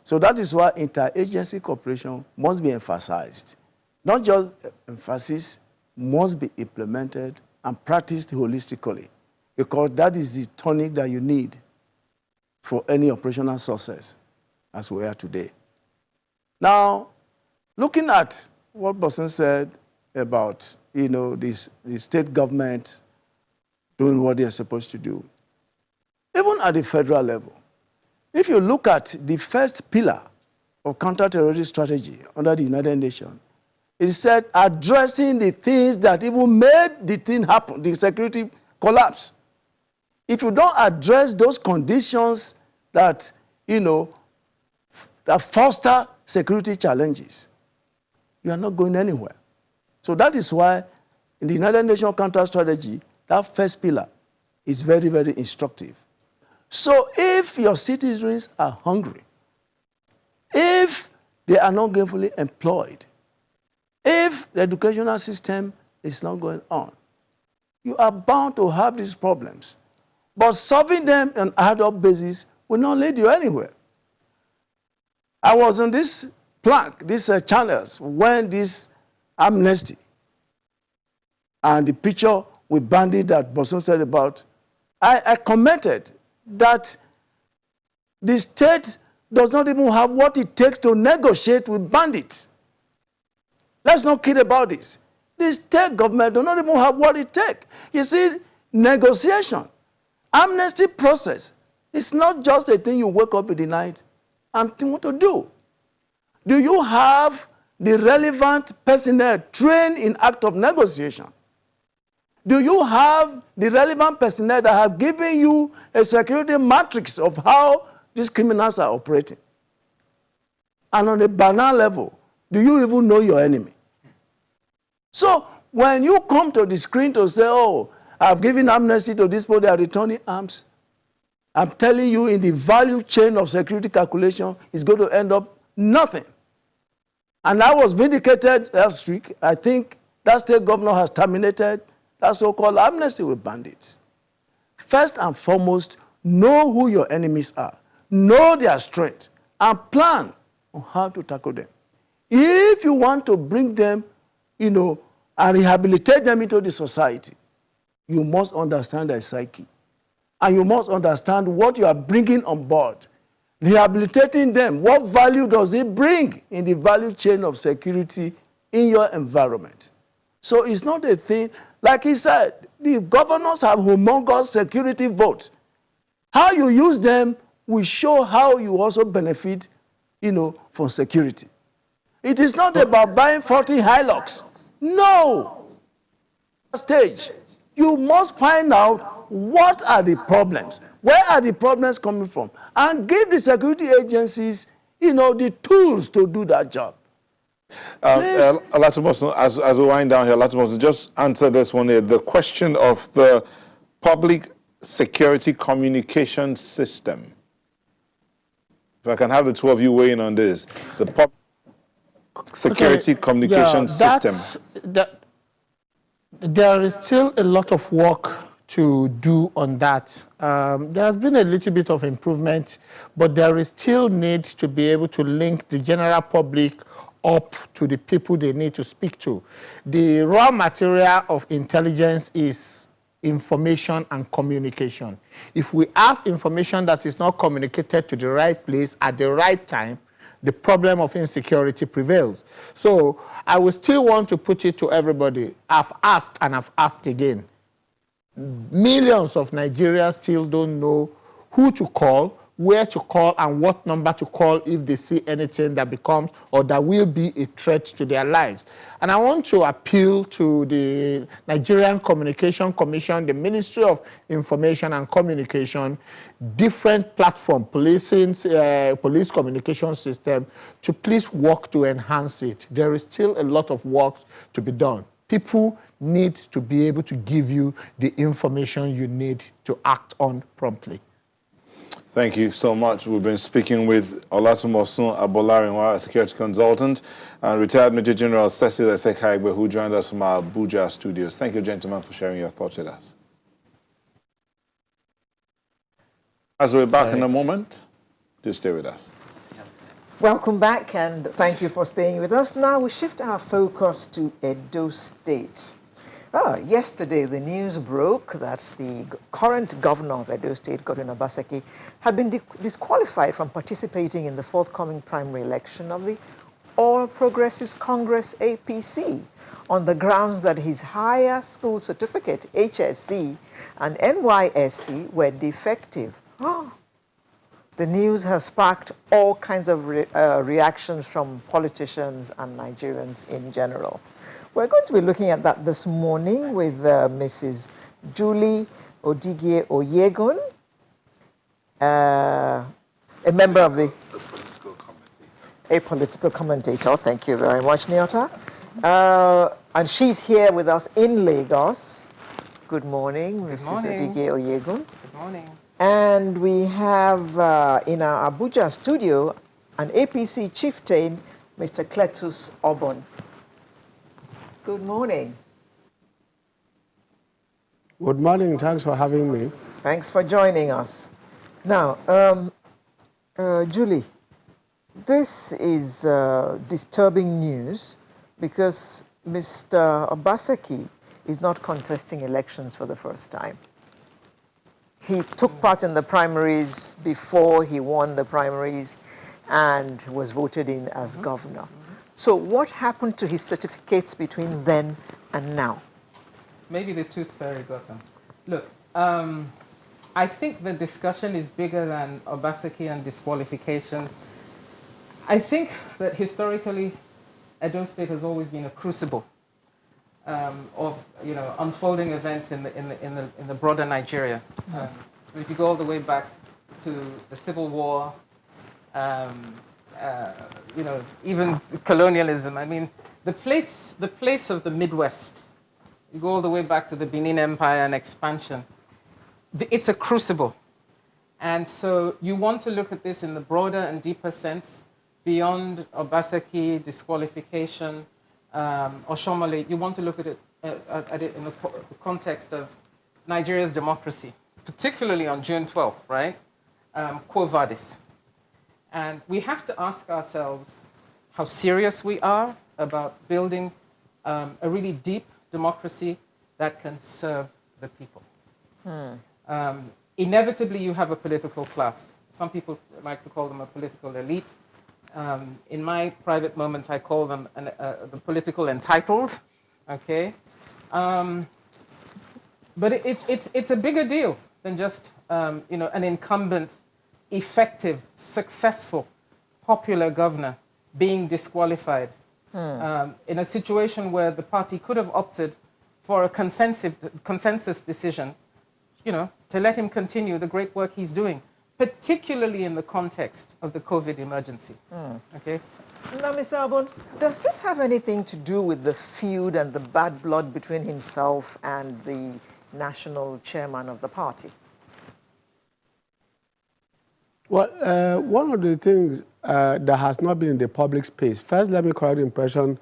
So that is why interagency cooperation must be emphasized. Not just emphasis, must be implemented and practiced holistically, because that is the tonic that you need for any operational success as we are today. Now, looking at what Bosun said about the state government doing what they are supposed to do, even at the federal level, if you look at the first pillar of counter-terrorism strategy under the United Nations, it said addressing the things that even made the thing happen, the security collapse. if you don't address those conditions that, that foster security challenges, you are not going anywhere. So that is why in the United Nations counter strategy, that first pillar is very, very instructive. So if your citizens are hungry, if they are not gainfully employed, if the educational system is not going on, you are bound to have these problems. But solving them on an ad hoc basis will not lead you anywhere. I was on this plank, these channels, when this amnesty and the picture with bandit that Bosun said about, I commented that the state does not even have what it takes to negotiate with bandits. Let's not kid about this. The state government does not even have what it takes. You see, negotiation, amnesty process, it's not just a thing you wake up in the night and think what to do. Do you have the relevant personnel trained in act of negotiation? Do you have the relevant personnel that have given you a security matrix of how these criminals are operating? And on a banal level, do you even know your enemy? So when you come to the screen to say, oh, I've given amnesty to these people, they are returning arms, I'm telling you, in the value chain of security calculation, it's going to end up nothing. And I was vindicated last week. I think that state governor has terminated that so-called amnesty with bandits. First and foremost, know who your enemies are. Know their strength and plan on how to tackle them. If you want to bring them, and rehabilitate them into the society, you must understand their psyche. And you must understand what you are bringing on board. Rehabilitating them, what value does it bring in the value chain of security in your environment? So it's not a thing, like he said, the governors have humongous security votes. How you use them will show how you also benefit, from security. It is not about buying 40 Hilux. No. Stage. You must find out what are the problems. Where are the problems coming from? And give the security agencies, the tools to do that job.
Olatomosun, as we wind down here, Olatomosun, just answer this one here. The question of the public security communication system. If I can have the two of you weigh in on this. The public security communication system.
There is still a lot of work to do on that. There has been a little bit of improvement, but there is still need to be able to link the general public up to the people they need to speak to. The raw material of intelligence is information and communication. If we have information that is not communicated to the right place at the right time, the problem of insecurity prevails. So I will still want to put it to everybody. I've asked and I've asked again. Millions of Nigerians still don't know who to call, where to call, and what number to call if they see anything that becomes or that will be a threat to their lives. And I want to appeal to the Nigerian Communication Commission, the Ministry of Information and Communication, different platform, police communication system, to please work to enhance it. There is still a lot of work to be done. People need to be able to give you the information you need to act on promptly.
Thank you so much. We've been speaking with Olatomosun Abolarinwa, a security consultant, and retired Major General Cecil Esekaigbe, who joined us from our Abuja studios. Thank you, gentlemen, for sharing your thoughts with us. As we're back in a moment, do stay with us.
Welcome back, and thank you for staying with us. Now we shift our focus to Edo State. Yesterday, the news broke that the current governor of Edo State, Godwin Obaseki, had been disqualified from participating in the forthcoming primary election of the All Progressives Congress, APC, on the grounds that his higher school certificate, HSC, and NYSC were defective. The news has sparked all kinds of reactions from politicians and Nigerians in general. We're going to be looking at that this morning with Mrs. Julie Odigye Oyegun, a member of the... A political commentator. Thank you very much, Nyota. And she's here with us in Lagos. Good morning, Mrs. Odigye Oyegun.
Good morning.
And we have in our Abuja studio an APC chieftain, Mr. Cletus Obon. Good morning.
Good morning. Thanks for having me.
Thanks for joining us. Now, Julie, this is disturbing news because Mr. Obaseki is not contesting elections for the first time. He took part in the primaries before he won the primaries and was voted in as governor. So what happened to his certificates between then and now?
Maybe the tooth fairy got them. Look, I think the discussion is bigger than Obaseki and disqualification. I think that historically, Edo State has always been a crucible of unfolding events in the broader Nigeria. If you go all the way back to the Civil War, even colonialism. I mean, the place of the Midwest. You go all the way back to the Benin Empire and expansion. It's a crucible, and so you want to look at this in the broader and deeper sense. Beyond Obaseki, disqualification, or Shomole, you want to look at it in the context of Nigeria's democracy, particularly on June 12th, right? Quo vadis. And we have to ask ourselves how serious we are about building a really deep democracy that can serve the people. Inevitably, you have a political class. Some people like to call them a political elite. In my private moments, I call them the political entitled, okay? But it's a bigger deal than just an incumbent, effective, successful, popular governor being disqualified in a situation where the party could have opted for a consensus decision, to let him continue the great work he's doing, particularly in the context of the COVID emergency. Okay.
Now, Mr. Obon, does this have anything to do with the feud and the bad blood between himself and the national chairman of the party?
Well, one of the things that has not been in the public space, first let me correct the impression,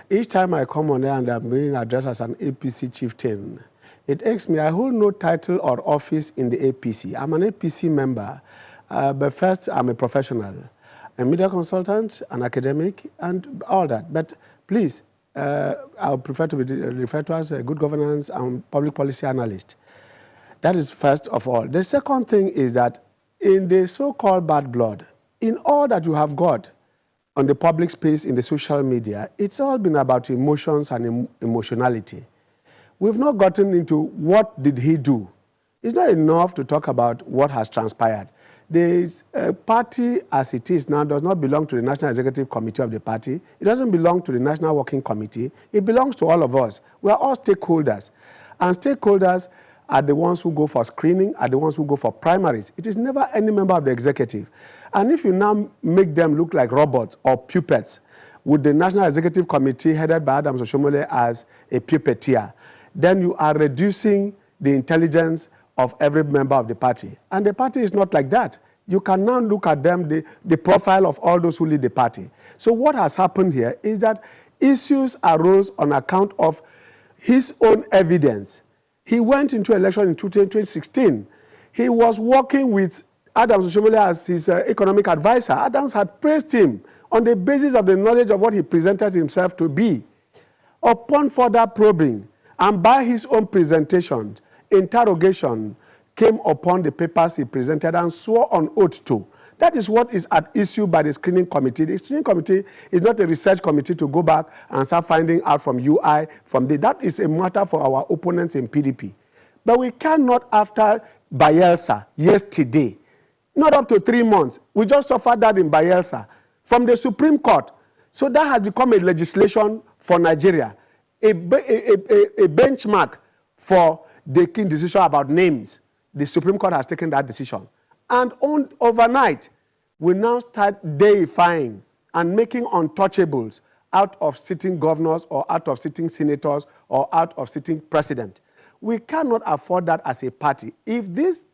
each time I come on there and I'm being addressed as an APC chieftain, it asks me, I hold no title or office in the APC. I'm an APC member, but first I'm a professional, a media consultant, an academic, and all that. But please, I would prefer to be referred to as a good governance and public policy analyst. That is first of all. The second thing is that in the so-called bad blood, in all that you have got on the public space, in the social media, it's all been about emotions and emotionality. We've not gotten into what did he do. It's not enough to talk about what has transpired. The party as it is now does not belong to the National Executive Committee of the party. It doesn't belong to the National Working Committee. It belongs to all of us. We are all stakeholders. And stakeholders are the ones who go for screening, are the ones who go for primaries. It is never any member of the executive. And if you now make them look like robots or puppets, with the National Executive Committee headed by Adams Oshomole as a puppeteer, then you are reducing the intelligence of every member of the party. And the party is not like that. You can now look at them, the profile of all those who lead the party. So what has happened here is that issues arose on account of his own evidence. He went into election in 2016. He was working with Adams Oshomole as his economic advisor. Adams had praised him on the basis of the knowledge of what he presented himself to be. Upon further probing, and by his own presentation, interrogation came upon the papers he presented and swore on oath to. That is what is at issue by the screening committee. The screening committee is not a research committee to go back and start finding out from UI, that is a matter for our opponents in PDP. But we cannot, after Bayelsa yesterday, not up to 3 months, we just suffered that in Bayelsa from the Supreme Court. So that has become a legislation for Nigeria, a benchmark for taking decision about names. The Supreme Court has taken that decision. And overnight, we now start deifying and making untouchables out of sitting governors or out of sitting senators or out of sitting president. We cannot afford that as a party. If this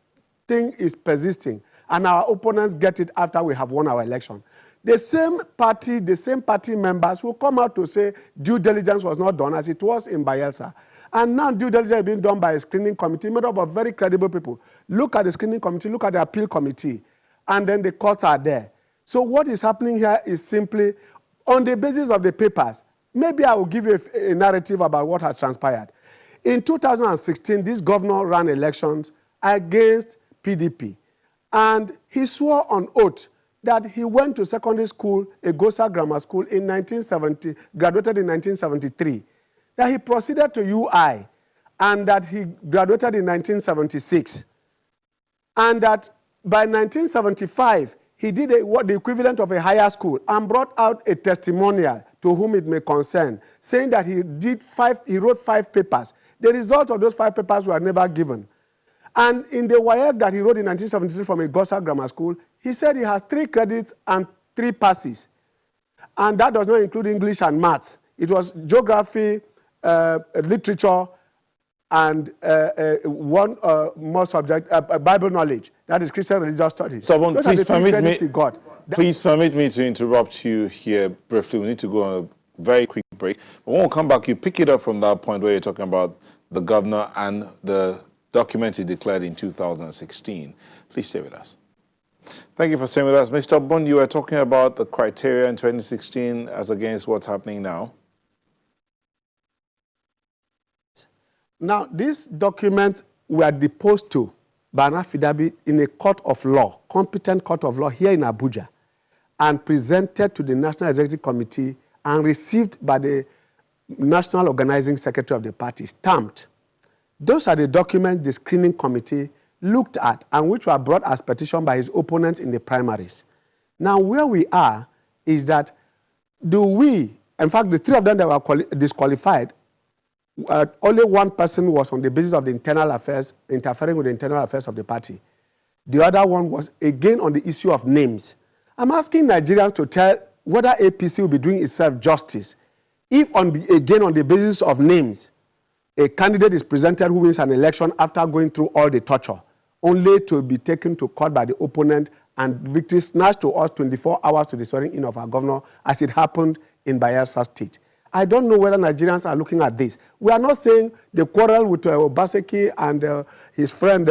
thing is persisting and our opponents get it after we have won our election, the same party members will come out to say due diligence was not done as it was in Bayelsa. And now due diligence is being done by a screening committee made up of very credible people. Look at the screening committee, look at the appeal committee, and then the courts are there. So what is happening here is simply on the basis of the papers. Maybe I will give you a narrative about what has transpired. In 2016, this governor ran elections against PDP, and he swore on oath that he went to secondary school, Egosa Grammar School, in 1970, graduated in 1973, that he proceeded to UI, and that he graduated in 1976, and that by 1975, he did what the equivalent of a higher school and brought out a testimonial to whom it may concern, saying that he wrote 5 papers. The result of those 5 papers were never given. And in the WAEC that he wrote in 1973 from Egosa Grammar School, he said he has 3 credits and 3 passes. And that does not include English and maths. It was geography, literature, and one more subject, Bible knowledge. That is Christian religious studies.
Someone, please permit me to interrupt you here briefly. We need to go on a very quick break. But when we come back, you pick it up from that point where you're talking about the governor and the document he declared in 2016. Please stay with us. Thank you for staying with us. Mr. Bond, you were talking about the criteria in 2016 as against what's happening now.
Now, these documents were deposed to by an affidavit in a court of law, competent court of law here in Abuja, and presented to the National Executive Committee and received by the National Organizing Secretary of the party, stamped. Those are the documents the screening committee looked at and which were brought as petition by his opponents in the primaries. Now, where we are is that in fact, the 3 of them that were disqualified, only one person was on the basis of the internal affairs, interfering with the internal affairs of the party. The other one was, again, on the issue of names. I'm asking Nigerians to tell whether APC will be doing itself justice if, again, on the basis of names, a candidate is presented who wins an election after going through all the torture, only to be taken to court by the opponent and victory snatched to us 24 hours to the swearing in of our governor, as it happened in Bayelsa State. I don't know whether Nigerians are looking at this. We are not saying the quarrel with Obaseki and his friend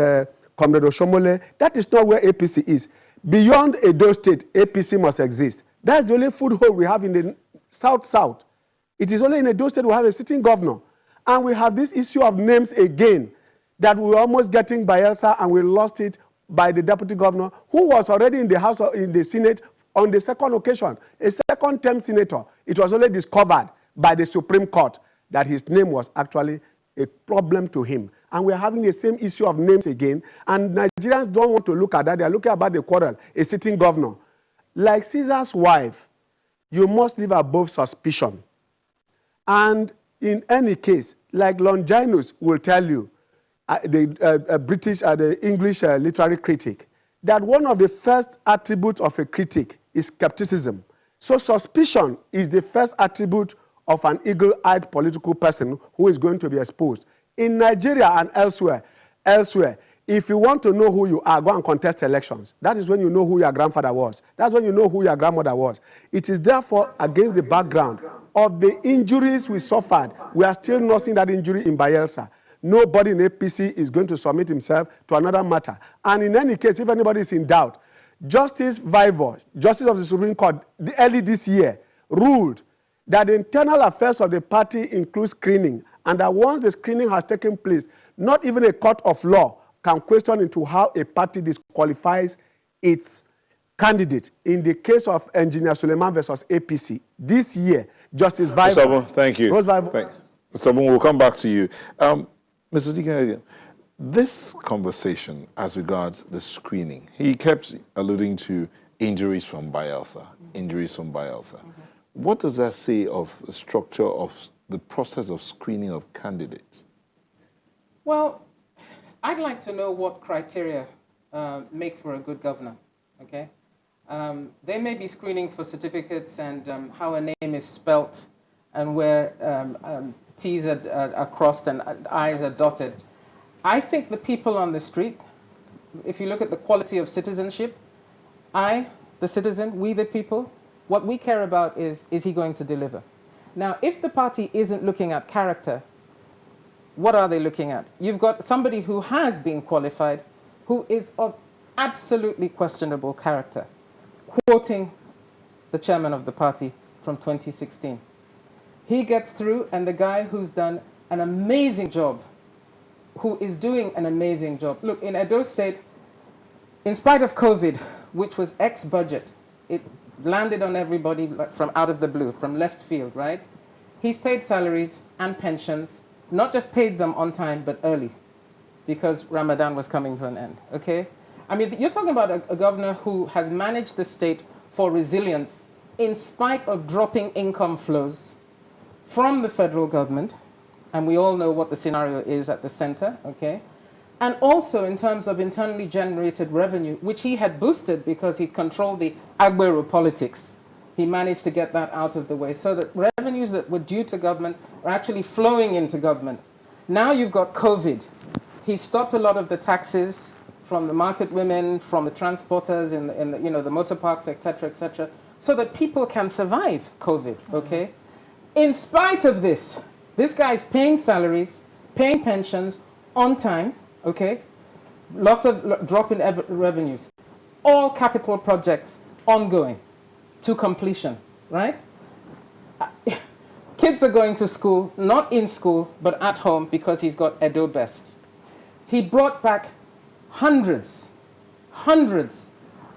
Comrade Oshomole. That is not where APC is. Beyond Edo State, APC must exist. That's the only foothold we have in the South-South. It is only in Edo State we have a sitting governor. And we have this issue of names again, that we were almost getting Bayelsa and we lost it by the deputy governor, who was already in the House, in the Senate on the second occasion, a second-term senator. It was only discovered by the Supreme Court that his name was actually a problem to him. And we're having the same issue of names again. And Nigerians don't want to look at that. They're looking about the quarrel, a sitting governor. Like Caesar's wife, you must live above suspicion. And in any case, like Longinus will tell you, the English literary critic, that one of the first attributes of a critic is skepticism. So suspicion is the first attribute of an eagle-eyed political person who is going to be exposed. In Nigeria and elsewhere, if you want to know who you are, go and contest elections. That is when you know who your grandfather was. That's when you know who your grandmother was. It is therefore against the background of the injuries we suffered. We are still nursing that injury in Bayelsa. Nobody in APC is going to submit himself to another matter. And in any case, if anybody is in doubt, Justice Vivor, Justice of the Supreme Court, early this year, ruled that the internal affairs of the party include screening, and that once the screening has taken place, not even a court of law can question into how a party disqualifies its candidate. In the case of Engineer Suleiman versus APC, this year, Justice Vivor...
Mr. Obon, thank you. Mr. Obon, we'll come back to you. Mr. Deacon, this conversation as regards the screening, he kept alluding to injuries from Bayelsa, What does that say of the structure of the process of screening of candidates?
Well, I'd like to know what criteria make for a good governor, okay? They may be screening for certificates and how a name is spelt and where T's are crossed and I's are dotted. I think the people on the street, if you look at the quality of citizenship, I, the citizen, we the people, what we care about is he going to deliver? Now, if the party isn't looking at character, what are they looking at? You've got somebody who has been qualified, who is of absolutely questionable character, quoting the chairman of the party from 2016. He gets through, and the guy who's done an amazing job, who is doing an amazing job. Look, in Edo State, in spite of COVID, which was ex-budget, it landed on everybody from out of the blue, from left field, right? He's paid salaries and pensions, not just paid them on time, but early, because Ramadan was coming to an end, okay? I mean, you're talking about a governor who has managed the state for resilience in spite of dropping income flows from the federal government, and we all know what the scenario is at the center, okay? And also in terms of internally generated revenue, which he had boosted because he controlled the Agbero politics. He managed to get that out of the way so that revenues that were due to government are actually flowing into government. Now you've got COVID. He stopped a lot of the taxes from the market women, from the transporters in the you know, the motor parks, et cetera, so that people can survive COVID, okay? In spite of this, this guy's paying salaries, paying pensions on time, okay? Drop in revenues. All capital projects ongoing to completion, right? Kids are going to school, not in school, but at home because he's got Edo Best. He brought back hundreds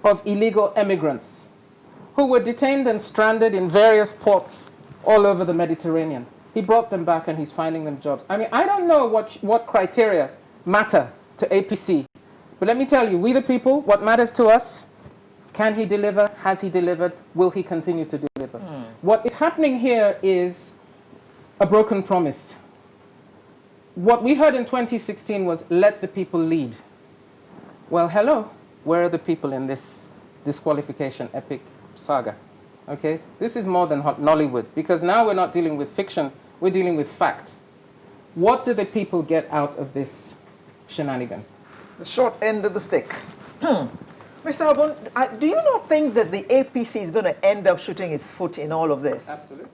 of illegal immigrants who were detained and stranded in various ports all over the Mediterranean. He brought them back and he's finding them jobs. I mean, I don't know what criteria matter to APC, but let me tell you, we the people, what matters to us, can he deliver? Has he delivered? Will he continue to deliver? What is happening here is a broken promise. What we heard in 2016 was, let the people lead. Well, hello, where are the people in this disqualification epic saga? Okay, this is more than Nollywood, because now we're not dealing with fiction, we're dealing with fact. What do the people get out of this shenanigans?
The short end of the stick. Mr. Obun, do you not think that the APC is going to end up shooting its foot in all of this?
Absolutely.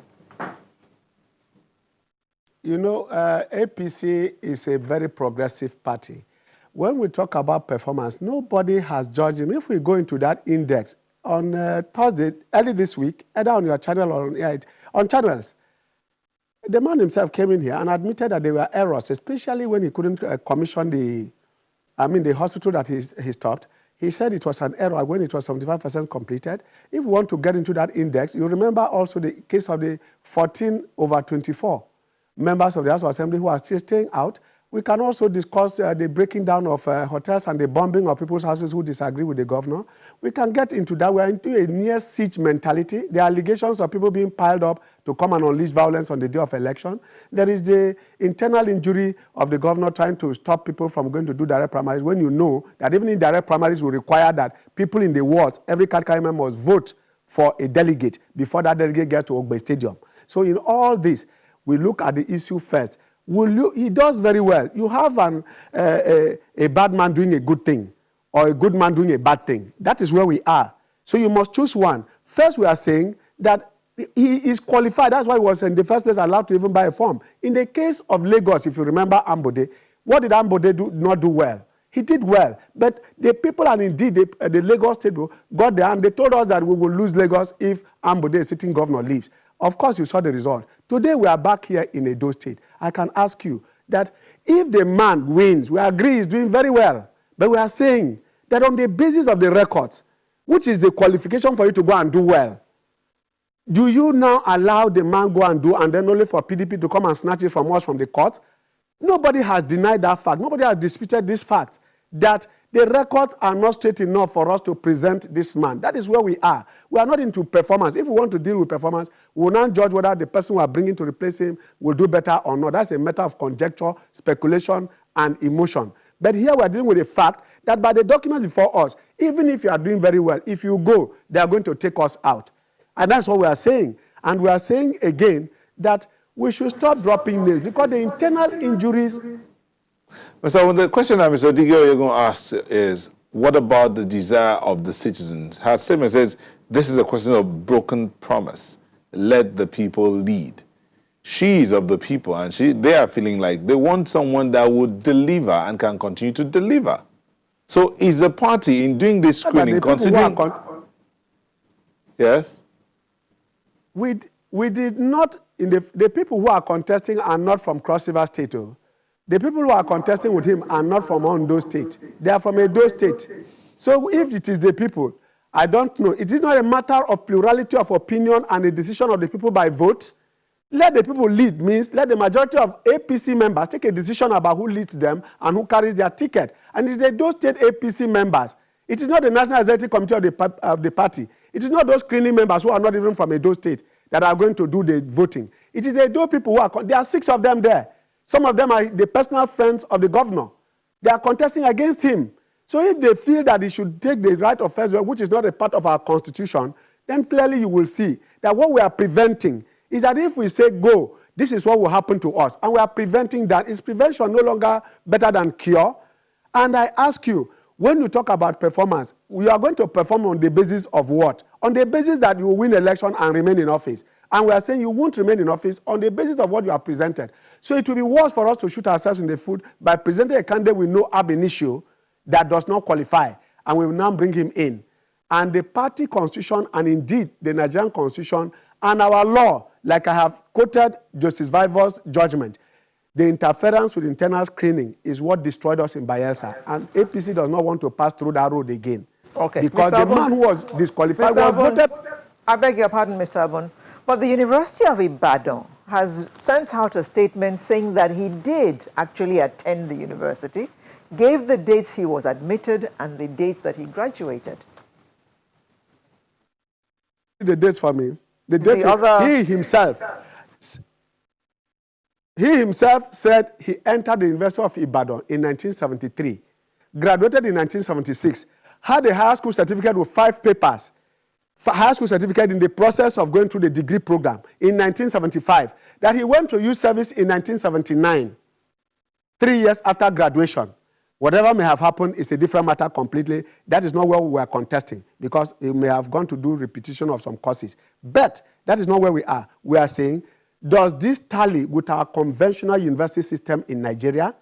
You know, APC is a very progressive party. When we talk about performance, nobody has judged him. If we go into that index, on Thursday, early this week, either on your channel or on channels, the man himself came in here and admitted that there were errors, especially when he couldn't commission the hospital that he stopped. He said it was an error when it was 75% completed. If we want to get into that index, you remember also the case of the 14/24 members of the House of Assembly who are still staying out. We can also discuss the breaking down of hotels and the bombing of people's houses who disagree with the governor. We can get into that. We're into a near siege mentality. The allegations of people being piled up to come and unleash violence on the day of election. There is the internal injury of the governor trying to stop people from going to do direct primaries when you know that even in direct primaries will require that people in the wards, every category member must vote for a delegate before that delegate gets to Ogbe Stadium. So in all this, we look at the issue first. He does very well. You have a bad man doing a good thing or a good man doing a bad thing. That is where we are. So you must choose one. First, we are saying that he is qualified. That's why he was in the first place allowed to even buy a form. In the case of Lagos, if you remember Ambode, what did Ambode not do well? He did well. But the people and indeed the Lagos State got there and they told us that we will lose Lagos if Ambode, a sitting governor, leaves. Of course, you saw the result. Today, we are back here in Edo State. I can ask you that if the man wins, we agree he's doing very well. But we are saying that on the basis of the records, which is the qualification for you to go and do well, do you now allow the man go and do, and then only for PDP to come and snatch it from us from the court? Nobody has denied that fact. Nobody has disputed this fact, that the records are not straight enough for us to present this man. That is where we are. We are not into performance. If we want to deal with performance, we will not judge whether the person we are bringing to replace him will do better or not. That's a matter of conjecture, speculation, and emotion. But here we are dealing with the fact that by the documents before us, even if you are doing very well, if you go, they are going to take us out. And that's what we are saying. And we are saying again that we should stop dropping names because the internal injuries.
So the question that Mr. Odigio you're going to ask is, what about the desire of the citizens? Her statement says, this is a question of broken promise. Let the people lead. She is of the people, and they are feeling like they want someone that would deliver and can continue to deliver. So is the party, in doing this screening, considering... Yes?
We did not, the people who are contesting are not from Cross River State. The people who are contesting with him are not from Ondo State. They are from Edo State. So if it is the people, I don't know. It is not a matter of plurality of opinion and a decision of the people by vote. Let the people lead means let the majority of APC members take a decision about who leads them and who carries their ticket. And it is those state APC members. It is not the National Executive Committee of the party. It is not those screening members who are not even from Edo State that are going to do the voting. It is Edo people who are, there are 6 of them there. Some of them are the personal friends of the governor. They are contesting against him. So if they feel that he should take the right of first, which is not a part of our constitution, then clearly you will see that what we are preventing is that if we say go, this is what will happen to us. And we are preventing that. Is prevention no longer better than cure? And I ask you, when you talk about performance, we are going to perform on the basis of what? On the basis that you will win election and remain in office. And we are saying you won't remain in office on the basis of what you have presented. So it will be worse for us to shoot ourselves in the foot by presenting a candidate with no ab initio that does not qualify, and we will now bring him in. And the party constitution, and indeed the Nigerian constitution, and our law, like I have quoted Justice Vivor's judgment, the interference with internal screening is what destroyed us in Bayelsa. And APC does not want to pass through that road again.
Okay.
Because
Mr.
the man who was disqualified was voted.
I beg your pardon, Mr. Abon, but the University of Ibadan has sent out a statement saying that he did actually attend the university, gave the dates he was admitted and the dates that he graduated.
The dates for me. The dates he himself said he entered the University of Ibadan in 1973, graduated in 1976, had a high school certificate with 5 papers, high school certificate in the process of going through the degree program in 1975, that he went to youth service in 1979, 3 years after graduation. Whatever may have happened is a different matter completely. That is not where we were contesting, because he may have gone to do repetition of some courses. But that is not where we are. We are saying, does this tally with our conventional university system in Nigeria?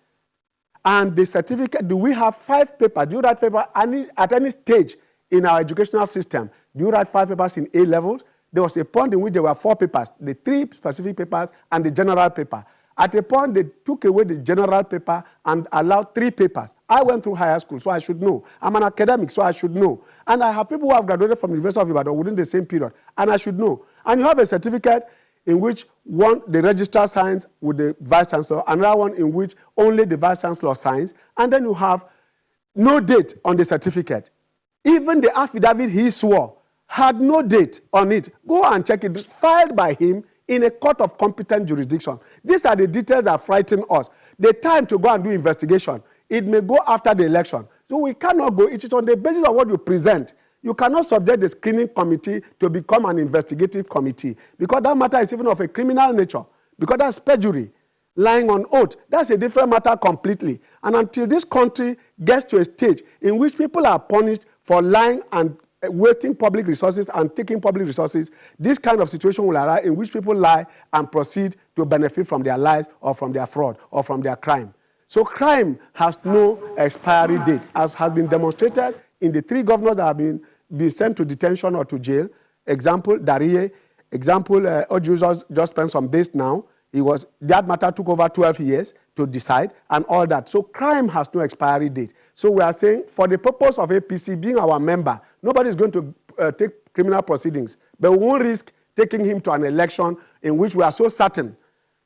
And the certificate, do we have 5 papers? Do you write paper at any stage in our educational system? Do you write 5 papers in A levels? There was a point in which there were 4 papers, the 3 specific papers and the general paper. At a point, they took away the general paper and allowed 3 papers. I went through higher school, so I should know. I'm an academic, so I should know. And I have people who have graduated from the University of Ibadan within the same period, and I should know. And you have a certificate in which one, the registrar signs with the vice chancellor, another one in which only the vice chancellor signs, and then you have no date on the certificate. Even the affidavit he swore had no date on it. Go and check it. It's filed by him in a court of competent jurisdiction. These are the details that frighten us. The time to go and do investigation, it may go after the election. So we cannot go. It is on the basis of what you present. You cannot subject the screening committee to become an investigative committee, because that matter is even of a criminal nature, because that's perjury, lying on oath. That's a different matter completely. And until this country gets to a stage in which people are punished for lying and wasting public resources and taking public resources, this kind of situation will arise in which people lie and proceed to benefit from their lies or from their fraud or from their crime. So crime has no expiry date, as has been demonstrated in the 3 governors that have been sent to detention or to jail. Example, Darie. Example, Oju just spent some days now. That matter took over 12 years to decide and all that. So crime has no expiry date. So we are saying, for the purpose of APC being our member, nobody is going to take criminal proceedings, but we won't risk taking him to an election in which we are so certain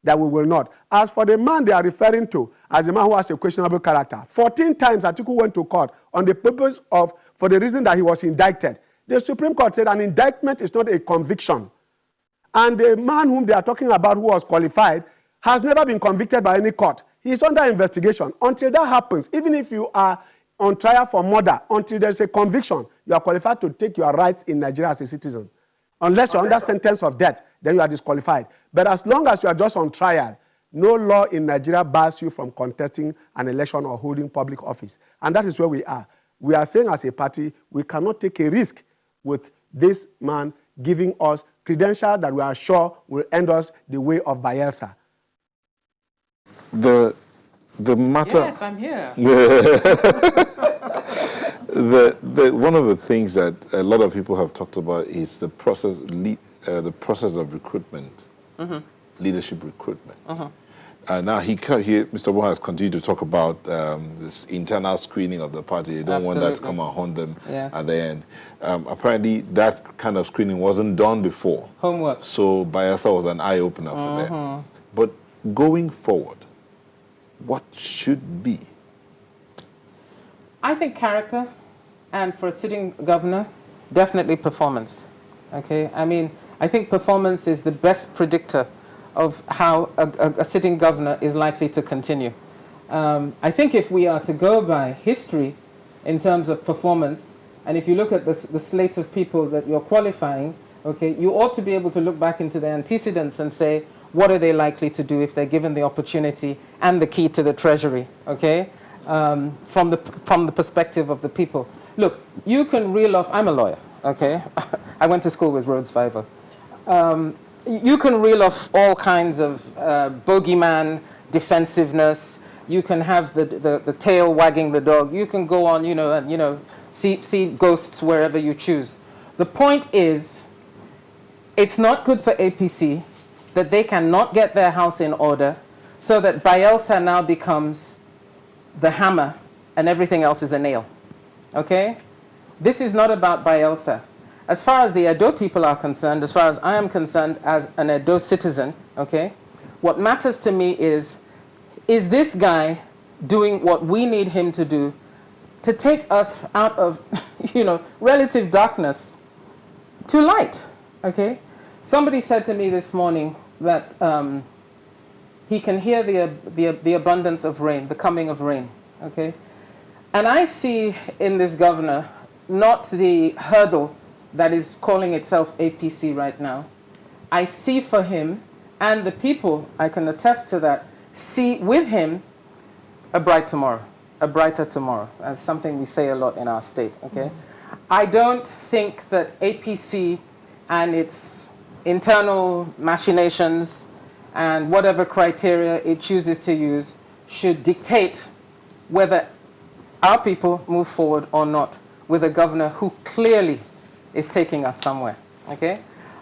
that we will not. As for the man they are referring to as a man who has a questionable character, 14 times Atiku went to court on the purpose of, for the reason that he was indicted. The Supreme Court said an indictment is not a conviction. And the man whom they are talking about who was qualified has never been convicted by any court. He's under investigation. Until that happens, even if you are on trial for murder, until there's a conviction, you are qualified to take your rights in Nigeria as a citizen. Unless you're under sentence of death, then you are disqualified. But as long as you are just on trial, no law in Nigeria bars you from contesting an election or holding public office. And that is where we are. We are saying as a party, we cannot take a risk with this man giving us credentials that we are sure will end us the way of Bielsa.
The matter.
Yes, I'm here.
One of the things that a lot of people have talked about is the process of recruitment, leadership recruitment. Now Mr. Bon has continued to talk about this internal screening of the party. They don't want that to come and haunt them at the end. Apparently, that kind of screening wasn't done before.
Homework.
So Bielsa was an eye-opener for them. But going forward, what should be?
I think character, and for a sitting governor, definitely performance. Okay, I mean, I think performance is the best predictor of how a sitting governor is likely to continue. I think if we are to go by history in terms of performance, and if you look at the slate of people that you're qualifying, okay, you ought to be able to look back into the antecedents and say, what are they likely to do if they're given the opportunity and the key to the treasury, okay, from the perspective of the people. Look, you can reel off, I'm a lawyer, okay? I went to school with Rhodes Fiver. You can reel off all kinds of bogeyman defensiveness. You can have the tail wagging the dog. You can go on, and see ghosts wherever you choose. The point is, it's not good for APC that they cannot get their house in order, so that Bielsa now becomes the hammer and everything else is a nail. Okay? This is not about Bielsa. As far as the Edo people are concerned, as far as I am concerned as an Edo citizen, okay, what matters to me is this guy doing what we need him to do to take us out of, relative darkness to light, okay? Somebody said to me this morning that he can hear the abundance of rain, the coming of rain, okay? And I see in this governor not the hurdle that is calling itself APC right now. I see for him, and the people, I can attest to that, see with him a bright tomorrow, a brighter tomorrow. That's something we say a lot in our state, okay? I don't think that APC and its internal machinations and whatever criteria it chooses to use should dictate whether our people move forward or not with a governor who clearly is taking us somewhere, okay?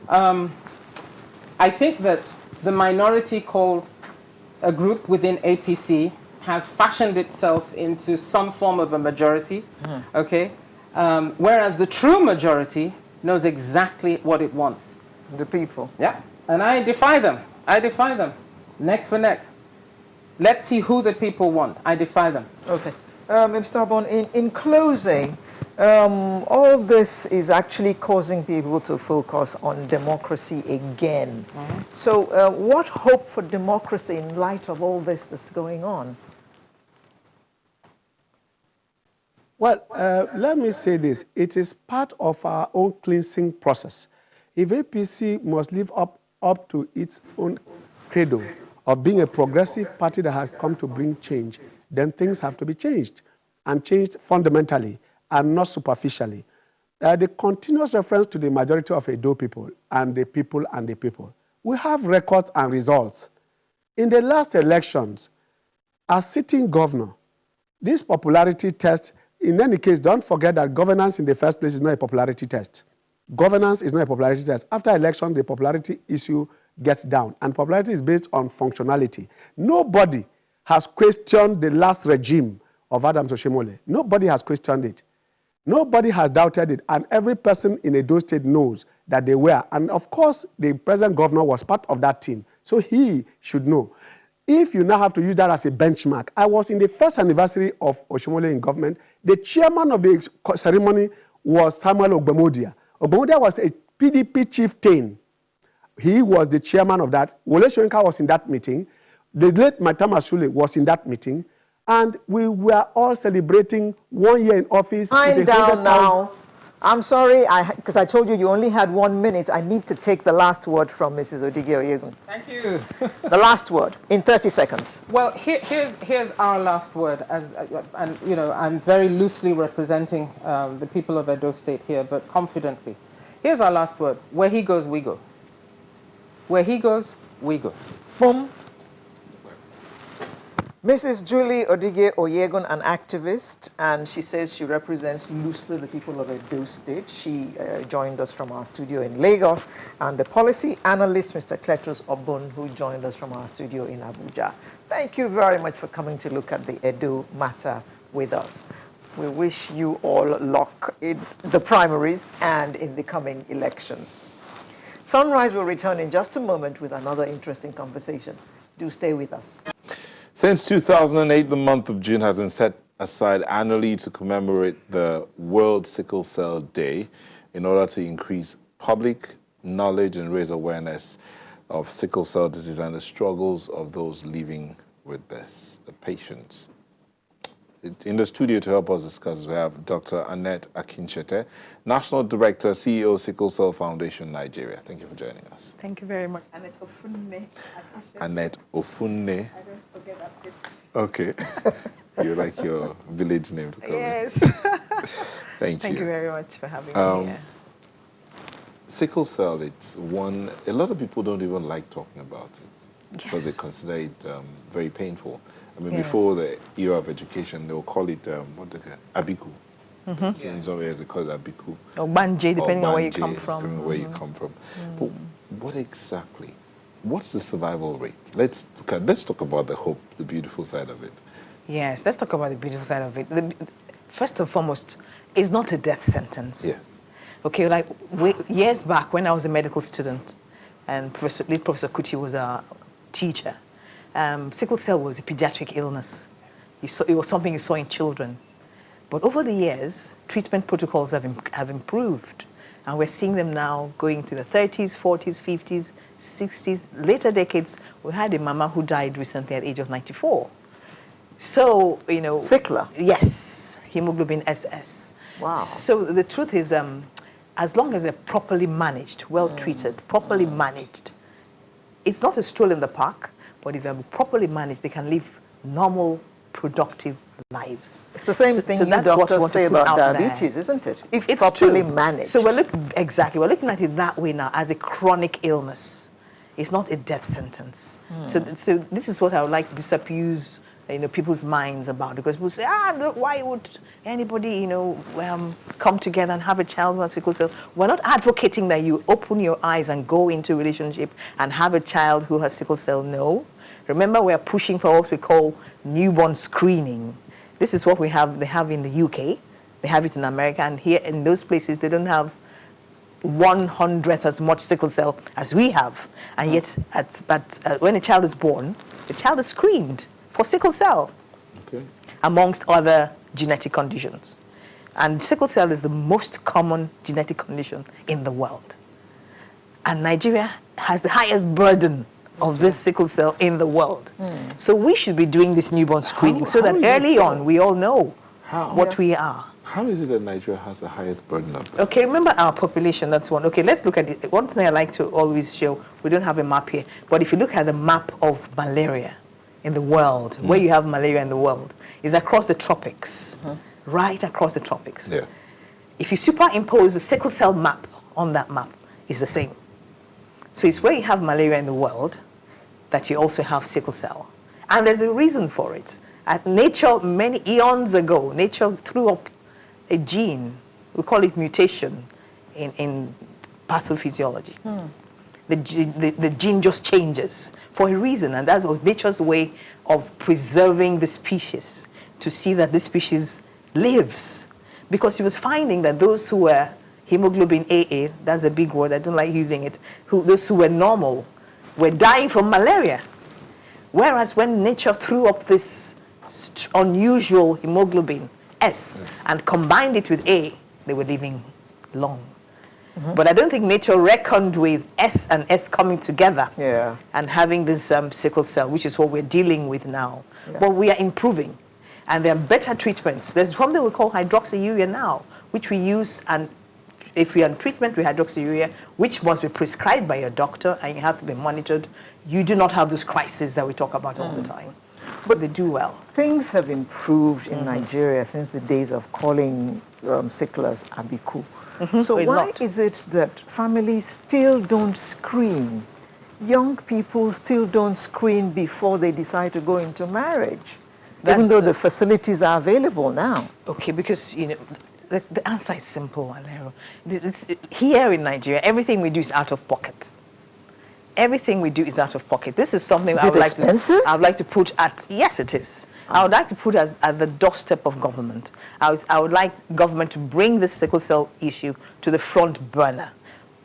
I think that the minority called a group within APC has fashioned itself into some form of a majority, okay? Whereas the true majority knows exactly what it wants.
The people.
Yeah, and I defy them. I defy them, neck for neck. Let's see who the people want. I defy them.
Okay. Mr. Bon, in closing, all this is actually causing people to focus on democracy again. So what hope for democracy in light of all this that's going on?
Well, let me say this. It is part of our own cleansing process. If APC must live up to its own credo of being a progressive party that has come to bring change, then things have to be changed, and changed fundamentally and not superficially. The continuous reference to the majority of Edo people and the people and the people. We have records and results. In the last elections, as sitting governor, this popularity test, in any case, don't forget that governance in the first place is not a popularity test. Governance is not a popularity test. After election, the popularity issue gets down, and popularity is based on functionality. Nobody has questioned the last regime of Adams Oshimole. Nobody has questioned it. Nobody has doubted it, and every person in Edo State knows that they were. And of course, the present governor was part of that team, so he should know. If you now have to use that as a benchmark, I was in the first anniversary of Oshimole in government. The chairman of the ceremony was Samuel Ogbemodia. Ogbemodia was a PDP chieftain. He was the chairman of that. Wole Soyinka was in that meeting.
The late Matama Sule was in that meeting, and we were all celebrating 1 year in office.
Wind down now. I'm sorry, because I told you you only had 1 minute. I need to take the last word from Mrs. Odige-Oyegun.
Thank you.
The last word in 30 seconds.
Well, here's our last word, and you know, I'm very loosely representing the people of Edo State here, but confidently. Here's our last word. Where he goes, we go. Where he goes, we go.
Boom. Mrs. Julie Odige-Oyegun, an activist, and she says she represents loosely the people of Edo State. She joined us from our studio in Lagos, and the policy analyst, Mr. Cletus Obun, who joined us from our studio in Abuja. Thank you very much for coming to look at the Edo matter with us. We wish you all luck in the primaries and in the coming elections. Sunrise will return in just a moment with another interesting conversation. Do stay with us.
Since 2008, the month of June has been set aside annually to commemorate the World Sickle Cell Day in order to increase public knowledge and raise awareness of sickle cell disease and the struggles of those living with this, the patients. In the studio to help us discuss, we have Dr. Annette Akinchete, National Director, CEO, Sickle Cell Foundation, Nigeria. Thank you for joining us.
Thank you very much. Annette Ofunne.
Annette Ofunne.
I don't forget that bit.
Okay. You like your village name to call
Yes.
Thank you.
Thank you very much for having me here.
Sickle cell, it's one, a lot of people don't even like talking about it because they consider it very painful. I mean, before the era of education, they'll call it, Abiku. In some areas, they call it Abiku.
Or Banje, depending on where you come from.
Depending on where you come from. But what exactly, what's the survival rate? Let's talk about the hope, the beautiful side of it.
Yes, let's talk about the beautiful side of it. First and foremost, it's not a death sentence.
Yeah.
Okay, like years back when I was a medical student and Professor Kuti was our teacher, sickle cell was a pediatric illness. It was something you saw in children. But over the years, treatment protocols have improved. And we're seeing them now going to the 30s, 40s, 50s, 60s, later decades. We had a mama who died recently at the age of 94. So, you know.
Sickler?
Yes, hemoglobin SS.
Wow.
So the truth is, as long as they're properly managed, well treated, properly managed, it's not a stroll in the park, but if they're properly managed, they can live normal, productive lives.
It's the same thing you doctors say about diabetes, isn't it? If it's properly managed.
So we're looking at it that way now, as a chronic illness. It's not a death sentence. So this is what I would like to disabuse people's minds about, because people say, why would anybody, come together and have a child with sickle cell? We're not advocating that you open your eyes and go into a relationship and have a child who has sickle cell. No. Remember, we're pushing for what we call newborn screening. This is what they have in the UK, they have it in America, and here in those places they don't have 1/100th as much sickle cell as we have. And yet, when a child is born, the child is screened for sickle cell, amongst other genetic conditions. And sickle cell is the most common genetic condition in the world. And Nigeria has the highest burden of this sickle cell in the world. So we should be doing this newborn screening so that early on we all know what we are.
How is it that Nigeria has the highest burden of that?
Okay, remember our population, that's one. Okay, let's look at it. One thing I like to always show, we don't have a map here, but if you look at the map of malaria in the world, where you have malaria in the world, is across the tropics, right across the tropics.
Yeah.
If you superimpose the sickle cell map on that map, it's the same. So it's where you have malaria in the world that you also have sickle cell. And there's a reason for it. Nature, many eons ago, nature threw up a gene, we call it mutation in pathophysiology. The gene just changes for a reason, and that was nature's way of preserving the species, to see that this species lives. Because he was finding that those who were hemoglobin AA, that's a big word, I don't like using it, those who were normal were dying from malaria. Whereas when nature threw up this unusual hemoglobin S and combined it with A, they were living long. But I don't think nature reckoned with S and S coming together and having this sickle cell, which is what we're dealing with now. But we are improving, and there are better treatments. There's something we call hydroxyurea now, which we use, and if we are on treatment with hydroxyurea, which must be prescribed by your doctor and you have to be monitored, you do not have those crises that we talk about all the time. So they do well.
Things have improved in Nigeria since the days of calling sicklers abiku. So why is it that families still don't screen? Young people still don't screen before they decide to go into marriage, even though the facilities are available now?
Okay, because, you know, the answer is simple, Alero. Here in Nigeria, everything we do is out of pocket. Everything we do is out of pocket. This is something I would like to put at, yes, it is. I would like to put as at the doorstep of government. I would like government to bring this sickle cell issue to the front burner,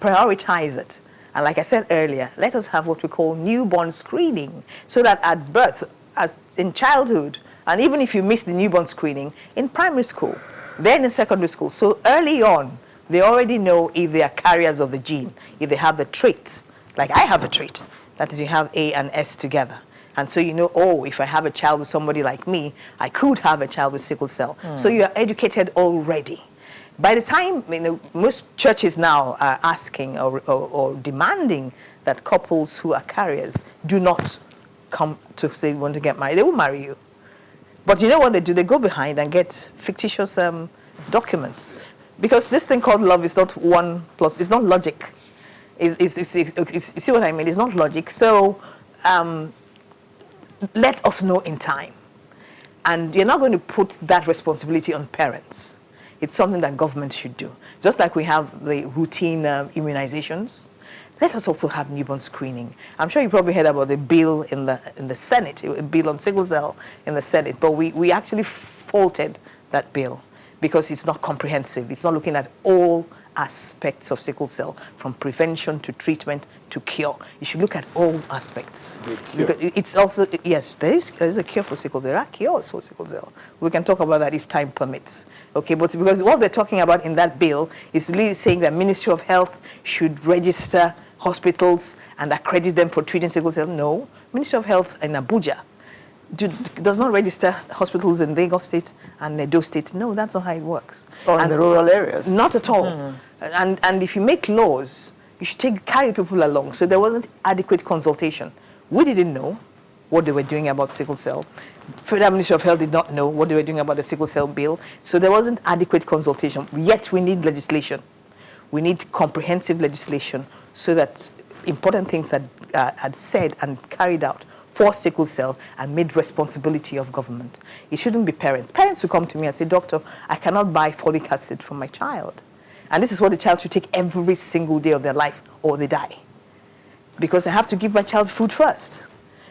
prioritize it. And like I said earlier, let us have what we call newborn screening, so that at birth, as in childhood, and even if you miss the newborn screening, in primary school, then in secondary school, so early on, they already know if they are carriers of the gene, if they have the trait. Like I have a trait, that is, you have A and S together. And so you know, oh, if I have a child with somebody like me, I could have a child with sickle cell. So you are educated already. By the time, you know, most churches now are asking or demanding that couples who are carriers do not come to say they want to get married. They will marry you. But you know what they do? They go behind and get fictitious documents. Because this thing called love is not one plus, it's not logic. You see what I mean? It's not logic. So let us know in time. And you're not going to put that responsibility on parents. It's something that government should do. Just like we have the routine immunizations, let us also have newborn screening. I'm sure you probably heard about the bill in the Senate, a bill on sickle cell in the Senate, but we actually faulted that bill because it's not comprehensive. It's not looking at all aspects of sickle cell, from prevention to treatment to cure. You should look at all aspects. Because it's also, yes, there is a cure for sickle cell. There are cures for sickle cell. We can talk about that if time permits. Okay, but because what they're talking about in that bill is really saying that Ministry of Health should register hospitals and accredit them for treating sickle cell. No, Ministry of Health in Abuja does not register hospitals in Lagos State and Edo State. No, that's not how it works.
Or in the rural areas.
Not at all. And if you make laws, you should carry people along. So there wasn't adequate consultation. We didn't know what they were doing about sickle cell. Federal Ministry of Health did not know what they were doing about the sickle cell bill. So there wasn't adequate consultation. Yet we need legislation. We need comprehensive legislation so that important things are said and carried out for sickle cell and made responsibility of government. It shouldn't be parents. Parents who come to me and say, doctor, I cannot buy folic acid for my child. And this is what the child should take every single day of their life or they die. Because I have to give my child food first.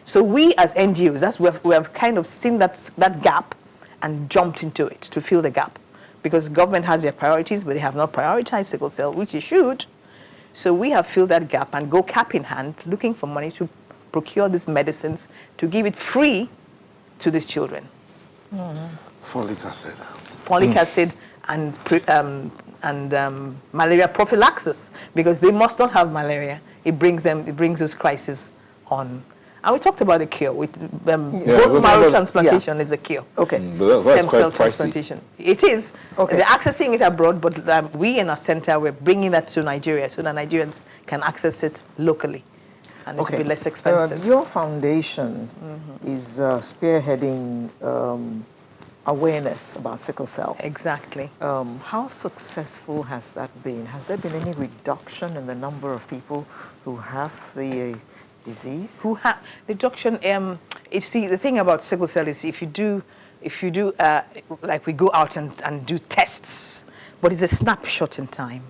So we as NGOs, we have kind of seen that gap and jumped into it to fill the gap. Because government has their priorities, but they have not prioritized sickle cell, which it should. So we have filled that gap and go cap in hand, looking for money to procure these medicines, to give it free to these children.
Folic acid.
Folic acid and malaria prophylaxis, because they must not have malaria. It brings those crises on. And we talked about the cure. Bone marrow transplantation is a cure.
Okay.
Stem cell transplantation. It is. Okay. They're accessing it abroad, but we in our center, we're bringing that to Nigeria so that Nigerians can access it locally. And it will be less expensive.
Your foundation is spearheading awareness about sickle cell. Exactly. How successful has that been? Has there been any reduction in the number of people who have the disease?
Who have reduction? You see, the thing about sickle cell is if you do, like we go out and do tests, but it's a snapshot in time.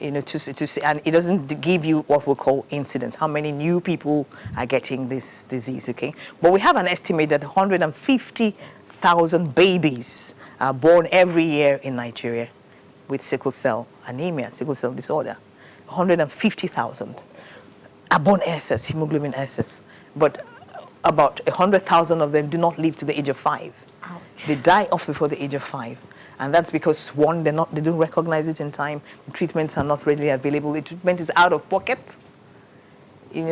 You know, to see, and it doesn't give you what we call incidence, how many new people are getting this disease, okay? But we have an estimate that 150,000 babies are born every year in Nigeria with sickle cell anemia, sickle cell disorder. 150,000 are born SS, hemoglobin SS. But about 100,000 of them do not live to the age of 5. Ouch. They die off before the age of 5. And that's because, one, they don't recognize it in time. The treatments are not readily available. The treatment is out of pocket.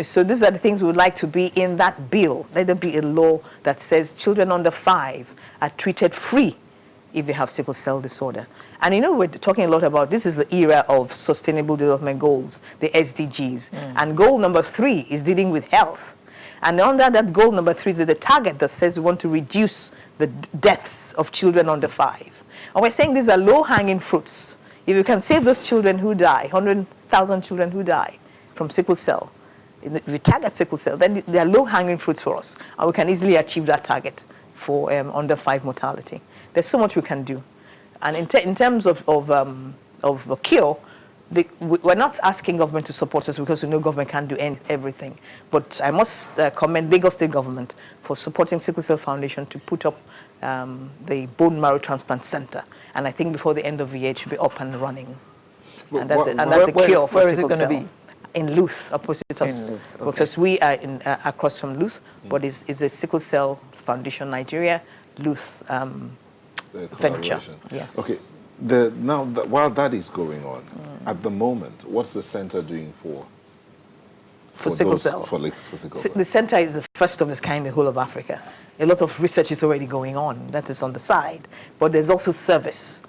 So these are the things we would like to be in that bill. Let there be a law that says children under 5 are treated free if they have sickle cell disorder. And we're talking a lot about, this is the era of Sustainable Development Goals, the SDGs. And goal number 3 is dealing with health. And under that goal number 3 is the target that says we want to reduce the deaths of children under 5. And we're saying these are low-hanging fruits. If you can save those children who die, 100,000 children who die from sickle cell, if we target sickle cell, then they are low-hanging fruits for us. And we can easily achieve that target for under 5 mortality. There's so much we can do. And in terms of a cure, we're not asking government to support us because we know government can't do everything. But I must commend Edo State government for supporting Sickle Cell Foundation to put up the bone marrow transplant center. And I think before the end of the year, it should be up and running. And that's a cure for sickle cell. Where is it going to be? In Luth, opposite us. Okay. Because we are across from Luth, but it's a Sickle Cell Foundation Nigeria, Luth venture. Yes.
Okay. While that is going on, at the moment, what's the center doing for
sickle cell?
For sickle cell.
The center is the first of its kind in the whole of Africa. A lot of research is already going on. That is on the side. But there's also service.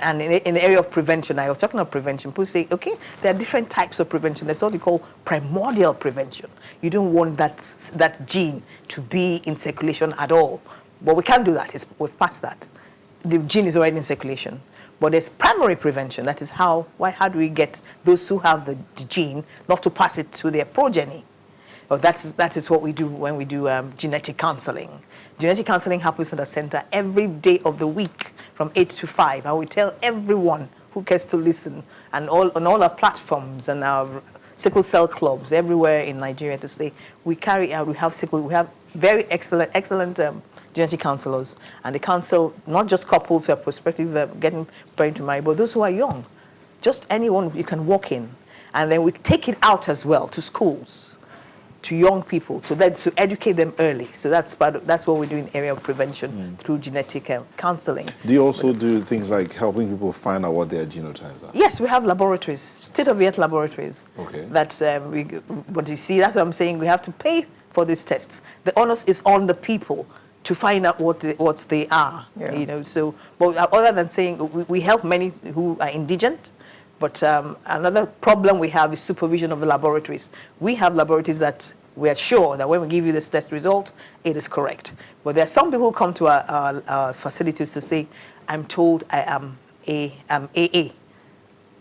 And in the area of prevention, I was talking about prevention. People say, okay, there are different types of prevention. There's what we call primordial prevention. You don't want that gene to be in circulation at all. But we can't do that. We've passed that. The gene is already in circulation. But there's primary prevention. That is how do we get those who have the gene not to pass it to their progeny? Well, that is what we do when we do genetic counseling. Genetic counseling happens at the center every day of the week from 8 to 5. And we tell everyone who cares to listen and on all our platforms and our sickle cell clubs everywhere in Nigeria to say we have very excellent genetic counselors, and they counsel not just couples who are prospective getting preparing to marry, but those who are young. Just anyone you can walk in, and then we take it out as well to schools, to young people, to educate them early. So that's what we do in the area of prevention through genetic counseling.
Do you also do things like helping people find out what their genotypes are?
Yes, we have laboratories, state-of-the-art laboratories.
Okay.
But you see, that's what I'm saying. We have to pay for these tests. The onus is on the people to find out what they are. Yeah. So, but other than saying we help many who are indigent. But another problem we have is supervision of the laboratories. We have laboratories that we are sure that when we give you this test result, it is correct. But there are some people who come to our facilities to say, I'm told I am AA.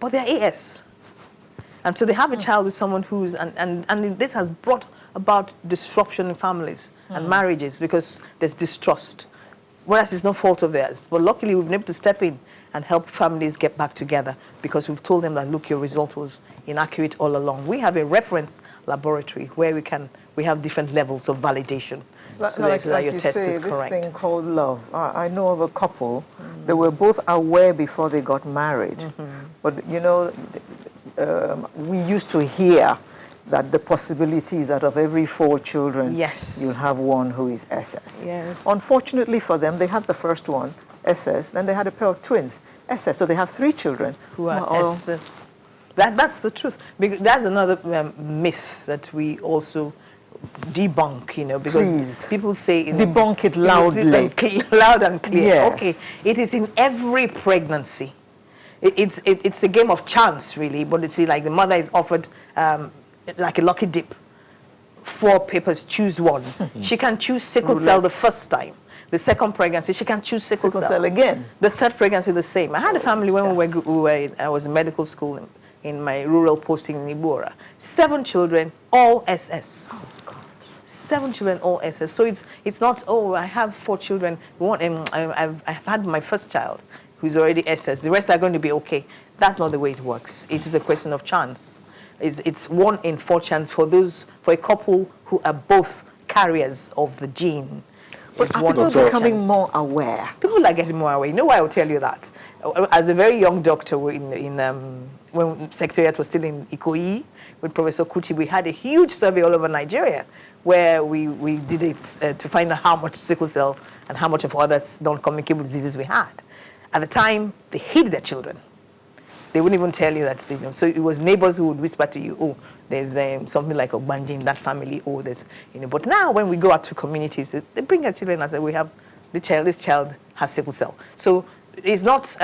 But they're AS. And so they have a child with someone who's, and this has brought about disruption in families and marriages because there's distrust. Whereas it's no fault of theirs. But luckily we've been able to step in and help families get back together because we've told them that, look, your result was inaccurate all along. We have a reference laboratory where we have different levels of validation so that your test is correct.
This thing called love. I know of a couple, they were both aware before they got married. But, we used to hear that the possibility is that of every 4 children, you'll have one who is SS.
Yes.
Unfortunately for them, they had the first one, SS, then they had a pair of twins, SS, so they have 3 children.
Who are SS. That's the truth. Because that's another myth that we also debunk, because people say...
Debunk it loudly.
Loud and clear.
Yes.
Okay, it is in every pregnancy. It's a game of chance, really, but it's like the mother is offered like a lucky dip. 4 papers, choose one. She can choose sickle cell the first time. The second pregnancy, she can choose sickle cell
again.
The third pregnancy, the same. I had a family when I was in medical school in my rural posting in Ibora. 7 children, all SS. Oh, God. 7 children, all SS. So it's not, I have 4 children. I've had my first child, who's already SS. The rest are going to be okay. That's not the way it works. It is a question of chance. It's 1 in 4 chance for a couple who are both carriers of the gene.
But are people becoming more aware?
People are getting more aware. You know why I will tell you that? As a very young doctor when Secretariat was still in Ikoyi, with Professor Kuti, we had a huge survey all over Nigeria where we did it to find out how much sickle cell and how much of other non-communicable diseases we had. At the time, they hid their children. They wouldn't even tell you that, you know. So it was neighbors who would whisper to you, oh, there's something like a banji in that family, oh, there's, you know. But now when we go out to communities, they bring their children and say, we have this child has sickle cell. So it's not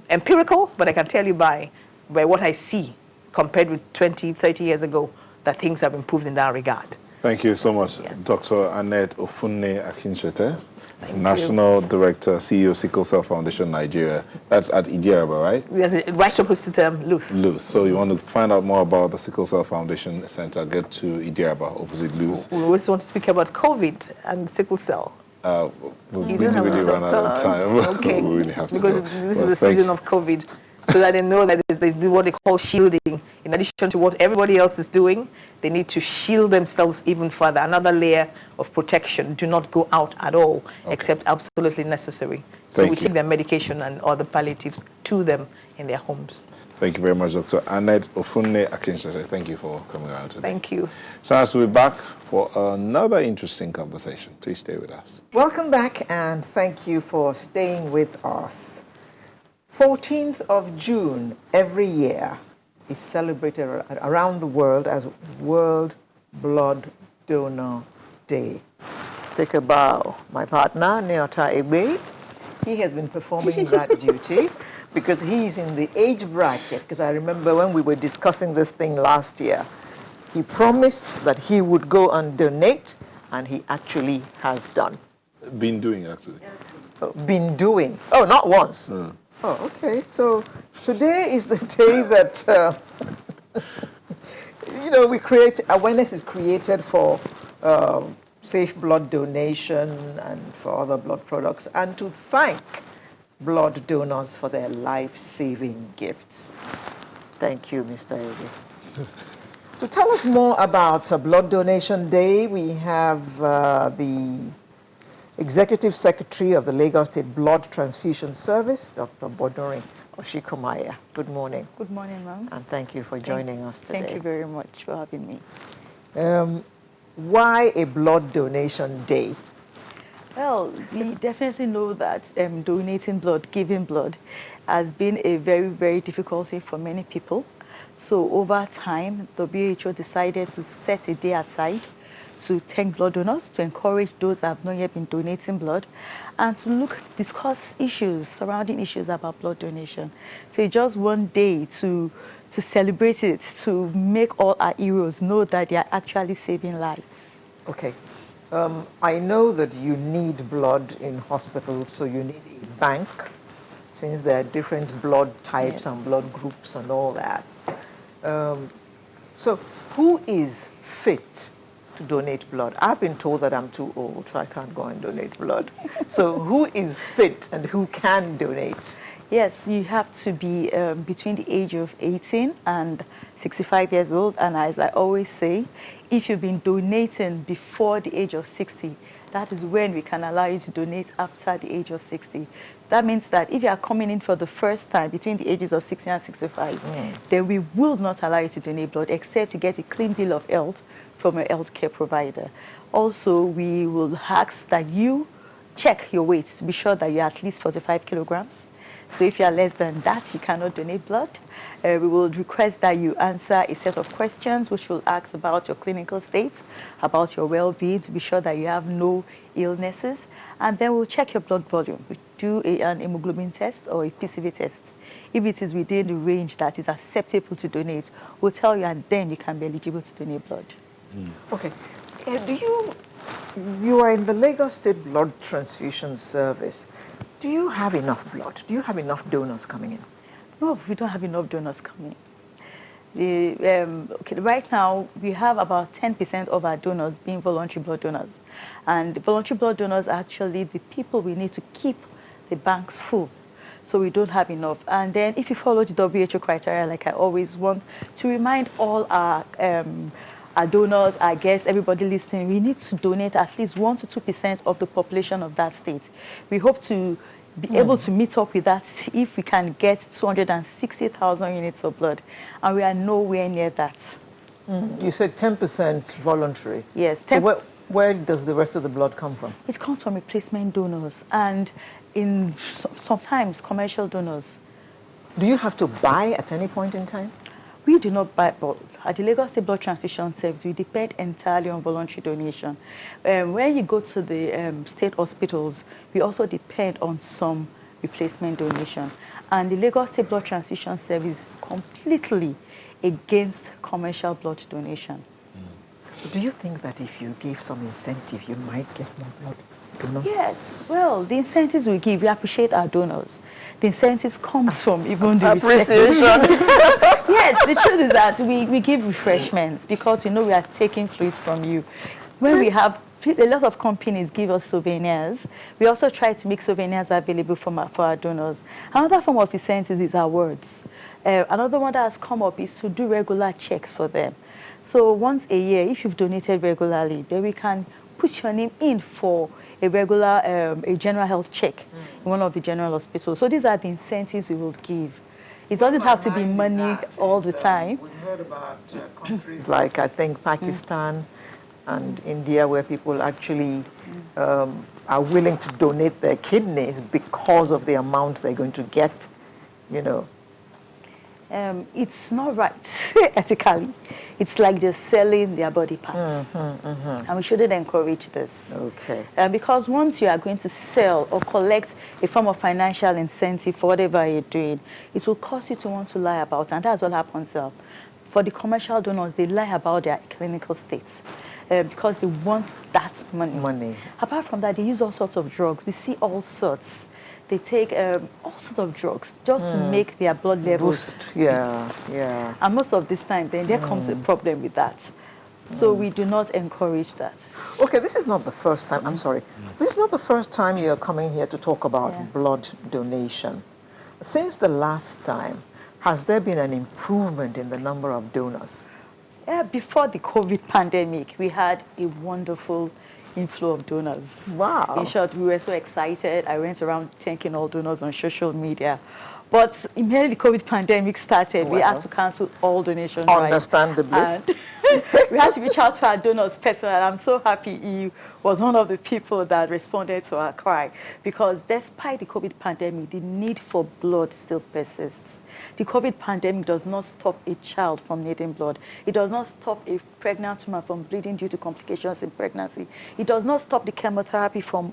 empirical, but I can tell you by what I see compared with 20, 30 years ago, that things have improved in that regard.
Thank you so much,
Yes.
Dr. Annette Ofunne Akinshete,
Thank
National Director, CEO, Sickle Cell Foundation, Nigeria. That's at Idiaraba, right?
Yes, right opposite Luth.
Luth. So you want to find out more about the Sickle Cell Foundation Center, get to Idiaraba, opposite Luth.
We also want to speak about COVID and sickle cell.
We
You
really,
don't have
really
enough
run out of time.
Okay.
We really have to
because
go.
this
Well,
is the
thank
season of COVID, so that they know that there's what they call shielding. In addition to what everybody else is doing, they need to shield themselves even further. Another layer of protection. Do not go out at all, except absolutely necessary. So
Thank
we
you.
take their medication and other palliatives to them in their homes.
Thank you very much, Dr. Annette Ofunne Akinshete. Thank you for coming around today.
Thank you.
So as we'll be back for another interesting conversation. Please stay with us.
Welcome back, and thank you for staying with us. 14th of June every year is celebrated around the world as World Blood Donor Day. Take a bow. My partner, Neota Egbe, he has been performing that duty because he's in the age bracket, because I remember when we were discussing this thing last year, he promised that he would go and donate, and he actually has done.
Been doing, actually.
Been doing. Oh, not once. Oh, okay. So today is the day that, you know, awareness is created for safe blood donation and for other blood products, and to thank blood donors for their life-saving gifts. Thank you, Mr. Ege. To tell us more about Blood Donation Day, we have the Executive Secretary of the Lagos State Blood Transfusion Service, Dr. Bodori Oshikomaya. Good morning.
Good morning, ma'am.
And thank you for joining us today.
Thank you very much for having me.
Why a Blood Donation Day?
Well, we definitely know that donating blood, giving blood, has been a very, very difficult thing for many people. So over time, the WHO decided to set a day aside to thank blood donors, to encourage those that have not yet been donating blood, and to discuss issues, surrounding issues about blood donation. So just one day to celebrate it, to make all our heroes know that they are actually saving lives.
Okay. I know that you need blood in hospitals, so you need a bank, since there are different blood types
Yes.
and blood groups and all that. So who is fit to donate blood? I've been told that I'm too old, so I can't go and donate blood. So who is fit and who can donate?
Yes, you have to be between the age of 18 and 65 years old. And as I always say, if you've been donating before the age of 60, that is when we can allow you to donate after the age of 60. That means that if you are coming in for the first time between the ages of 60 and 65, then we will not allow you to donate blood except to get a clean bill of health from a healthcare provider. Also, we will ask that you check your weight to be sure that you're at least 45 kilograms. So if you are less than that, you cannot donate blood. We will request that you answer a set of questions which will ask about your clinical state, about your well-being, to be sure that you have no illnesses. And then we'll check your blood volume. We do an hemoglobin test or a PCV test. If it is within the range that is acceptable to donate, we'll tell you, and then you can be eligible to donate blood.
Okay. You are in the Lagos State Blood Transfusion Service. Do you have enough blood? Do you have enough donors coming in?
No, we don't have enough donors coming. Right now, we have about 10% of our donors being voluntary blood donors. And voluntary blood donors are actually the people we need to keep the banks full. So we don't have enough. And then if you follow the WHO criteria, like I always want to remind all our donors, our guests, everybody listening, we need to donate at least 1 to 2% of the population of that state. We hope to be able to meet up with that if we can get 260,000 units of blood, and we are nowhere near that.
You said 10% voluntary.
Yes.
So Where does the rest of the blood come from?
It comes from replacement donors and sometimes commercial donors.
Do you have to buy at any point in time?
We do not buy blood. At the Lagos State Blood Transfusion Service, we depend entirely on voluntary donation. When you go to the state hospitals, we also depend on some replacement donation. And the Lagos State Blood Transfusion Service is completely against commercial blood donation.
Do you think that if you give some incentive, you might get more blood donors?
Yes. Well, the incentives we give, we appreciate our donors. The incentives comes from even the
Appreciation.
Yes, the truth is that we give refreshments because, we are taking fluids from you. When we have, a lot of companies give us souvenirs. We also try to make souvenirs available for our donors. Another form of incentives is awards. Another one that has come up is to do regular checks for them. So once a year, if you've donated regularly, then we can put your name in for a regular, a general health check in one of the general hospitals. So these are the incentives we will give. It doesn't have to be money all the time.
We've heard about countries like, I think, Pakistan and India, where people actually are willing to donate their kidneys because of the amount they're going to get,
It's not right ethically. It's like they're selling their body parts. And we shouldn't encourage this.
Okay.
Because once you are going to sell or collect a form of financial incentive for whatever you're doing, it will cause you to want to lie about it. And that's what happens. For the commercial donors, they lie about their clinical states because they want that money. Apart from that, they use all sorts of drugs. We see all sorts. They take all sorts of drugs just to make their blood levels
boost. Yeah.
And most of this time, then there comes a problem with that. So we do not encourage that.
Okay, this is not the first time. I'm sorry. This is not the first time you're coming here to talk about blood donation. Since the last time, has there been an improvement in the number of donors?
Before the COVID pandemic, we had a wonderful inflow of donors.
Wow.
In short, we were so excited. I went around thanking all donors on social media. But immediately the COVID pandemic started, we had to cancel all donations.
Understandably.
And we had to reach out to our donors personally. I'm so happy he was one of the people that responded to our cry, because despite the COVID pandemic, the need for blood still persists. The COVID pandemic does not stop a child from needing blood. It does not stop a pregnant woman from bleeding due to complications in pregnancy. It does not stop the chemotherapy from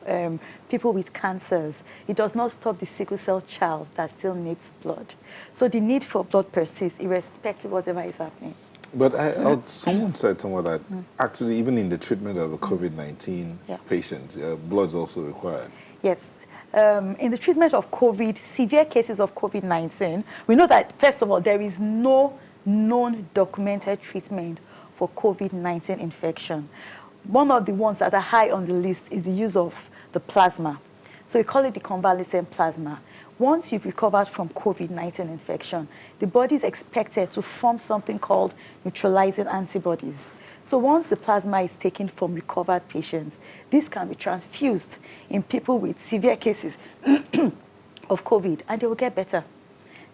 people with cancers. It does not stop the sickle cell child that still needs blood. So the need for blood persists irrespective of whatever is happening.
But someone said somewhere that actually even in the treatment of the COVID-19 patients, blood is also required.
Yes. In the treatment of COVID, severe cases of COVID-19, we know that, first of all, there is no known documented treatment for COVID-19 infection. One of the ones that are high on the list is the use of the plasma. So we call it the convalescent plasma. Once you've recovered from COVID-19 infection, the body is expected to form something called neutralizing antibodies. So once the plasma is taken from recovered patients, this can be transfused in people with severe cases of COVID, and they will get better.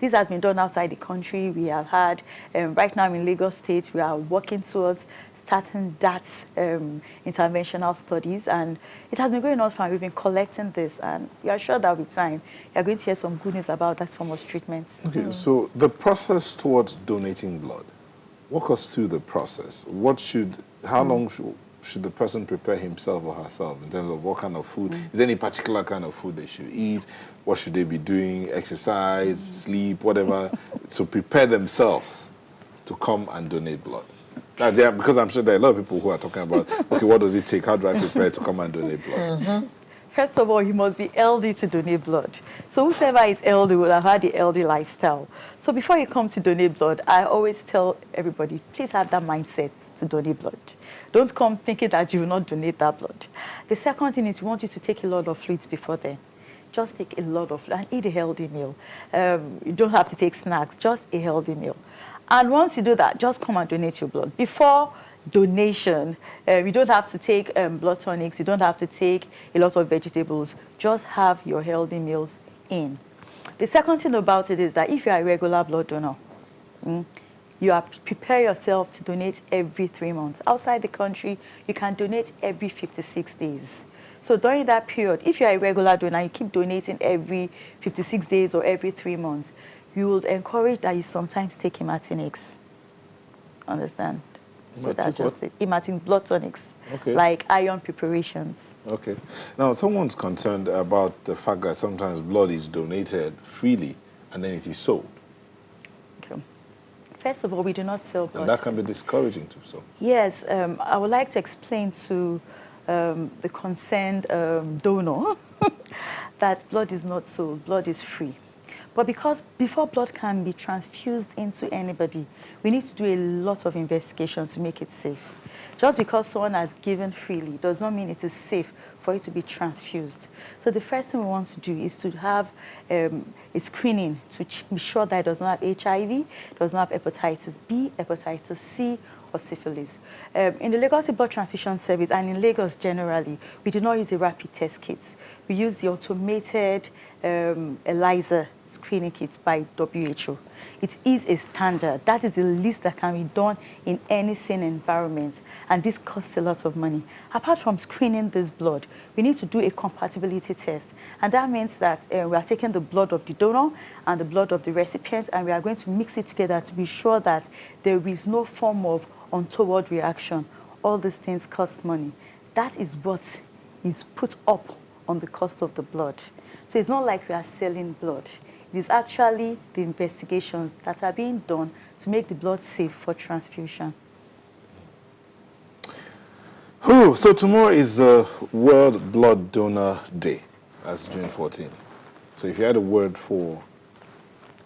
This has been done outside the country. We have had, right now in Lagos State, we are working towards starting that interventional studies, and it has been going on fine. We've been collecting this, and we are sure that with time, you're going to hear some good news about that form of treatment.
Okay, so the process towards donating blood, walk us through the process. How long should the person prepare himself or herself in terms of what kind of food? Is there any particular kind of food they should eat? What should they be doing? Exercise, sleep, whatever, to prepare themselves to come and donate blood? Because I'm sure there are a lot of people who are talking about, okay, what does it take? How do I prepare to come and donate blood?
First of all, you must be healthy to donate blood. So whoever is healthy will have had the healthy lifestyle. So before you come to donate blood, I always tell everybody, please have that mindset to donate blood. Don't come thinking that you will not donate that blood. The second thing is we want you to take a lot of fluids before then. Just take a lot of fluids and eat a healthy meal. You don't have to take snacks, just a healthy meal. And once you do that, just come and donate your blood. Before donation, you don't have to take blood tonics, you don't have to take a lot of vegetables, just have your healthy meals in. The second thing about it is that if you are a regular blood donor, prepare yourself to donate every 3 months. Outside the country, you can donate every 56 days. So during that period, if you're a regular donor, you keep donating every 56 days or every 3 months, you will encourage that you sometimes take hematinics. Understand? So that's just it. Hematinic blood tonics, like iron preparations.
Okay. Now, someone's concerned about the fact that sometimes blood is donated freely and then it is sold.
Okay. First of all, we do not sell blood.
And that can be discouraging too. So.
Yes, I would like to explain to the concerned donor that blood is not sold, blood is free. But because before blood can be transfused into anybody, we need to do a lot of investigations to make it safe. Just because someone has given freely does not mean it is safe for it to be transfused. So the first thing we want to do is to have a screening to be sure that it does not have HIV, does not have hepatitis B, hepatitis C, or syphilis. In the Lagos Blood Transfusion Service and in Lagos generally, we do not use the rapid test kits. We use the automated ELISA screening kits by WHO. It is a standard. That is the least that can be done in any sane environment, and this costs a lot of money. Apart from screening this blood, we need to do a compatibility test, and that means that we are taking the blood of the donor and the blood of the recipient, and we are going to mix it together to be sure that there is no form of untoward reaction. All these things cost money. That is what is put up on the cost of the blood. So it's not like we are selling blood. It is actually the investigations that are being done to make the blood safe for transfusion.
So tomorrow is World Blood Donor Day. That's June 14th. So if you had a word for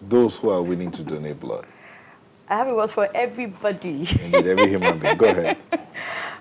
those who are willing to donate blood.
I have a word for everybody.
Indeed, every human being. Go ahead.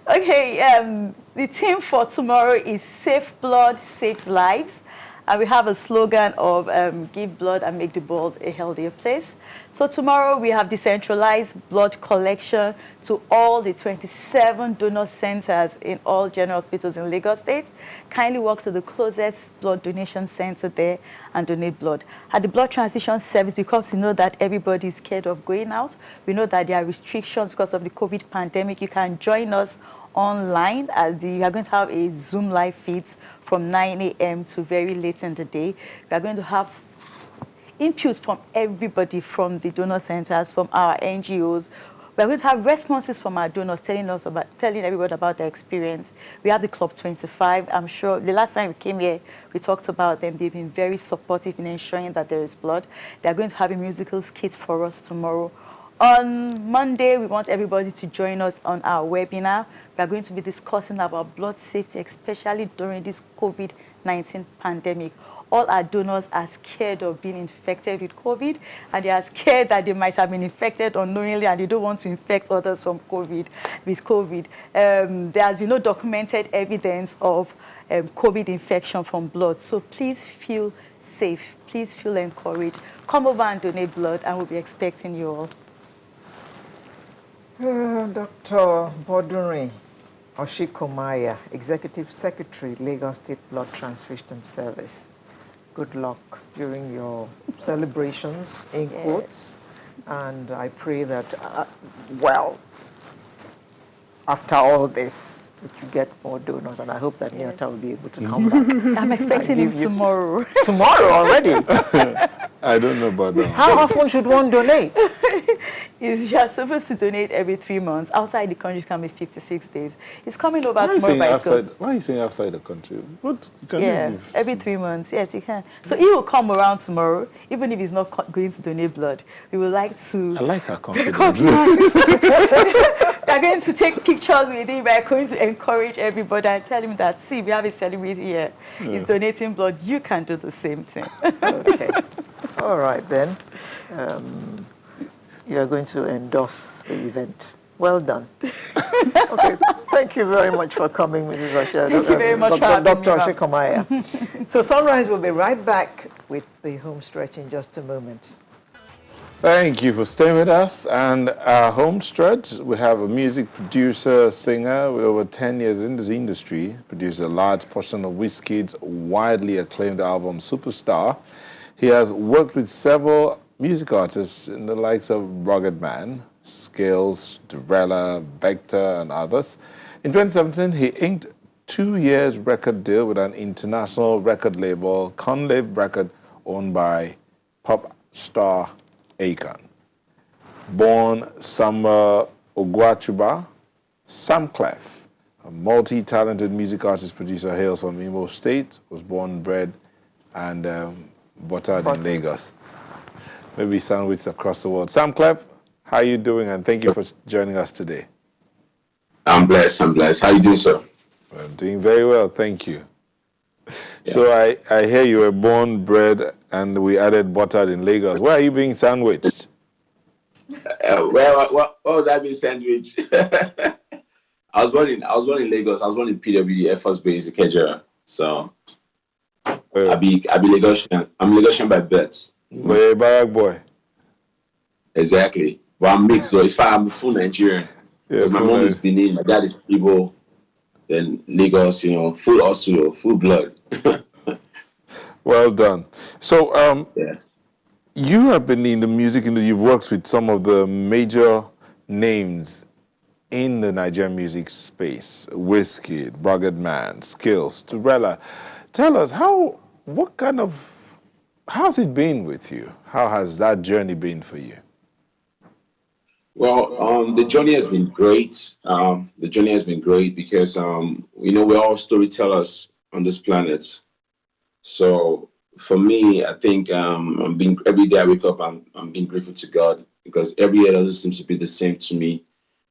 Okay, the theme for tomorrow is Safe Blood Saves Lives. And we have a slogan of give blood and make the world a healthier place. So tomorrow we have decentralized blood collection to all the 27 donor centers in all general hospitals in Lagos State. Kindly walk to the closest blood donation center there and donate blood. At the blood transfusion service, because we know that everybody is scared of going out, we know that there are restrictions because of the COVID pandemic. You can join us online. We are going to have a Zoom live feeds from 9 a.m. to very late in the day. We are going to have inputs from everybody, from the donor centers, from our NGOs. We are going to have responses from our donors telling everybody about their experience. We have the Club 25. I'm sure the last time we came here, we talked about them. They've been very supportive in ensuring that there is blood. They are going to have a musical skit for us tomorrow. On Monday, we want everybody to join us on our webinar. We are going to be discussing about blood safety, especially during this COVID-19 pandemic. All our donors are scared of being infected with COVID, and they are scared that they might have been infected unknowingly, and they don't want to infect others from COVID. There has been no documented evidence of COVID infection from blood. So please feel safe. Please feel encouraged. Come over and donate blood, and we'll be expecting you all.
Dr. Bodunrin Oshikomaya, Executive Secretary, Lagos State Blood Transfusion Service. Good luck during your celebrations, in quotes, and I pray that, after all this, that you get more donors, and I hope that Nyota will be able to come back.
I'm expecting him tomorrow.
Tomorrow already?
I don't know about that.
How often should one donate?
You are supposed to donate every 3 months. Outside the country, it can be 56 days. It's coming over tomorrow by
Why are you saying outside the country? What?
Every 3 months. Yes, you can. So he will come around tomorrow, even if he's not going to donate blood. We would like to...
I like her confidence.
We are going to take pictures with him. We are going to encourage everybody and tell him that, see, we have a celebrity here. He's donating blood. You can do the same thing.
Okay. All right, then. You are going to endorse the event. Well done. Okay. Thank you very much for coming, Mrs. Osha.
Thank you very much for having me.
Dr. Oshikomaya. So Sunrise will be right back with the home stretch in just a moment.
Thank you for staying with us. And our home stretch, we have a music producer, singer with over 10 years in this industry, produced a large portion of Wizkid's widely acclaimed album, Superstar. He has worked with several music artists in the likes of Rugged Man, Skills, Durella, Vector, and others. In 2017, he inked 2 years record deal with an international record label, Conlive Record, owned by pop star Akon. Born Summer Ogwachuba, Sam Clef, a multi-talented music artist producer, hails from Edo State, was born, bred, and buttered in Lagos. Maybe sandwiched across the world. Sam Clef, how are you doing? And thank you for joining us today.
I'm blessed. How you doing, sir?
I'm doing very well, thank you. Yeah. So I hear you were born, bred, and we added buttered in Lagos. Where are you being sandwiched?
What was I being sandwiched? I was born in Lagos. I was born in PWD Air Force Base, Ikeja. So I be Lagosian. I'm Lagosian by birth.
But you're a Barak boy.
Exactly. But I'm mixed. So I'm full Nigerian. Because my mom is Benin, my dad is Igbo. Then Lagos, full Oslo, full blood.
Well done. So you have been in the music industry. You've worked with some of the major names in the Nigerian music space. Wizkid, Rugged Man, Skills, Durella. Tell us, how's it been with you? How has that journey been for you?
Well, the journey has been great. The journey has been great because, we're all storytellers on this planet. So for me, I think every day I wake up, I'm being grateful to God because every year doesn't seem to be the same to me.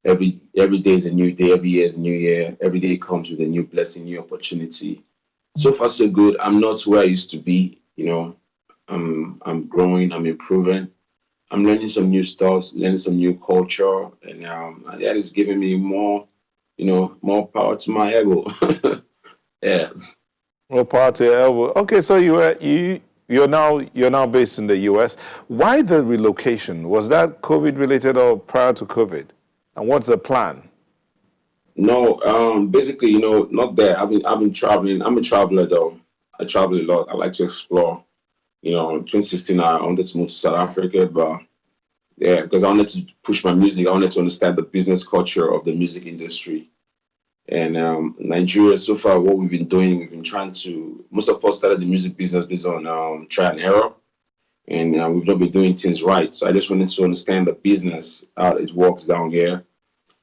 Every day is a new day. Every year is a new year. Every day comes with a new blessing, new opportunity. So far, so good. I'm not where I used to be. I'm growing. I'm improving. I'm learning some new stuff, learning some new culture, and that is giving me more more power to my ego. Yeah.
More power to your elbow. Okay, so you're now based in the U.S. Why the relocation? Was that COVID related or prior to COVID? And what's the plan?
No, basically, not there. I've been traveling. I'm a traveler though. I travel a lot. I like to explore. In 2016, I wanted to move to South Africa, but yeah, because I wanted to push my music. I wanted to understand the business culture of the music industry. And Nigeria, so far, what we've been doing, we've been trying to, most of us started the music business based on try and error. And we've not been doing things right. So I just wanted to understand the business, how it works down here,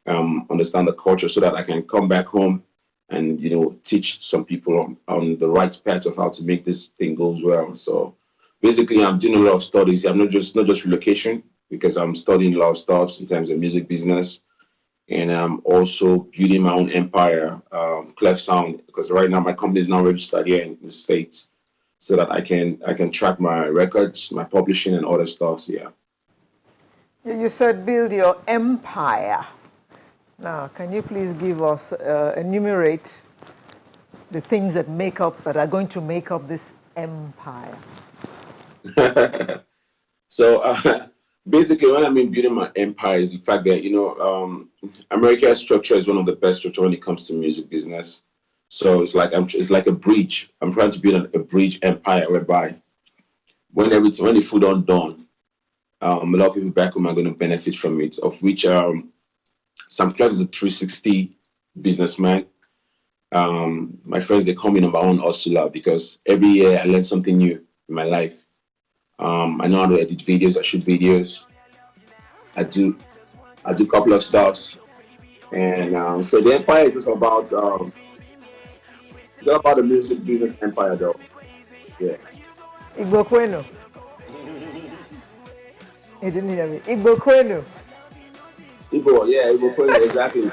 understand the culture so that I can come back home and, teach some people on the right path of how to make this thing goes well. So basically, I'm doing a lot of studies. I'm not just relocation, because I'm studying a lot of stuff in terms of music business. And I'm also building my own empire, Clef Sound, because right now my company is now registered here in the States, so that I can track my records, my publishing, and other stuff. Yeah.
You said build your empire. Now, can you please give us enumerate the things that are going to make up this empire?
So basically, what I mean building my empire is the fact that America's structure is one of the best structure when it comes to music business. So it's like a bridge. I'm trying to build a bridge empire whereby when the food is done, a lot of people back home are going to benefit from it. Of which Sam Clef is a 360 businessman. My friends, they call me number one hustler because every year I learn something new in my life. I know how to edit videos. I shoot videos. I do a couple of stuffs, and so the empire is just about it's all about the music business empire, though. Yeah.
Igbo Kwenu. You didn't hear me. Igbo Kwenu.
Igbo Kwenu, exactly.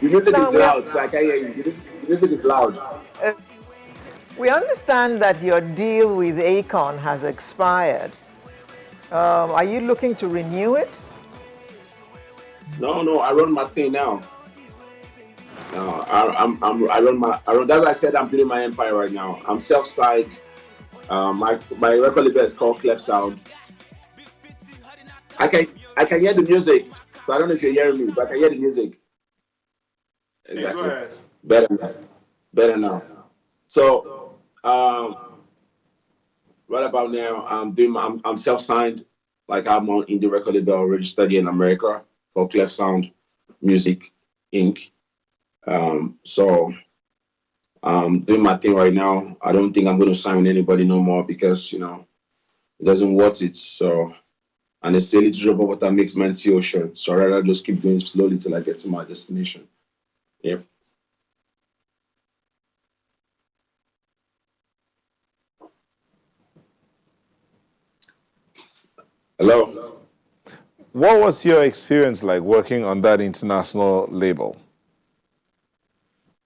The music is loud, so I can't hear you. The music is loud.
We understand that your deal with Akon has expired. Are you looking to renew it?
No, I run my thing now. I run. That's why I said I'm building my empire right now. I'm self-signed. My record label is called Clef Sound. I can hear the music, so I don't know if you're hearing me, but I can hear the music. Exactly. Better now. So right about now, I'm self-signed. Like I'm on indie record label registered here in America for Clef Sound Music Inc. So doing my thing right now. I don't think I'm going to sign with anybody no more because, you know, it doesn't worth it. So, and they say little drop of water makes mighty ocean. So I'd rather just keep going slowly till I get to my destination. Yeah. Hello.
What was your experience like working on that international label?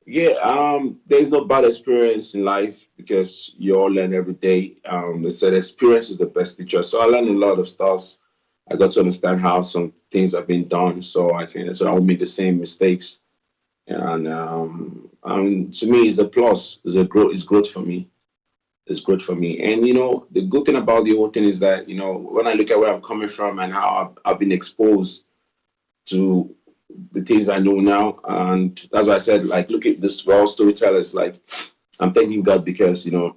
Yeah, there's no bad experience in life because you all learn every day. They said experience is the best teacher. So I learned a lot of stuff. I got to understand how some things have been done, so I won't make the same mistakes. And to me, it's a plus. It's growth for me. It's growth for me. And you know, the good thing about the whole thing is that, you know, when I look at where I'm coming from and how I've been exposed to the things I know now, and that's why I said, like, look at this. We're all storytellers. Like, I'm thanking God because, you know,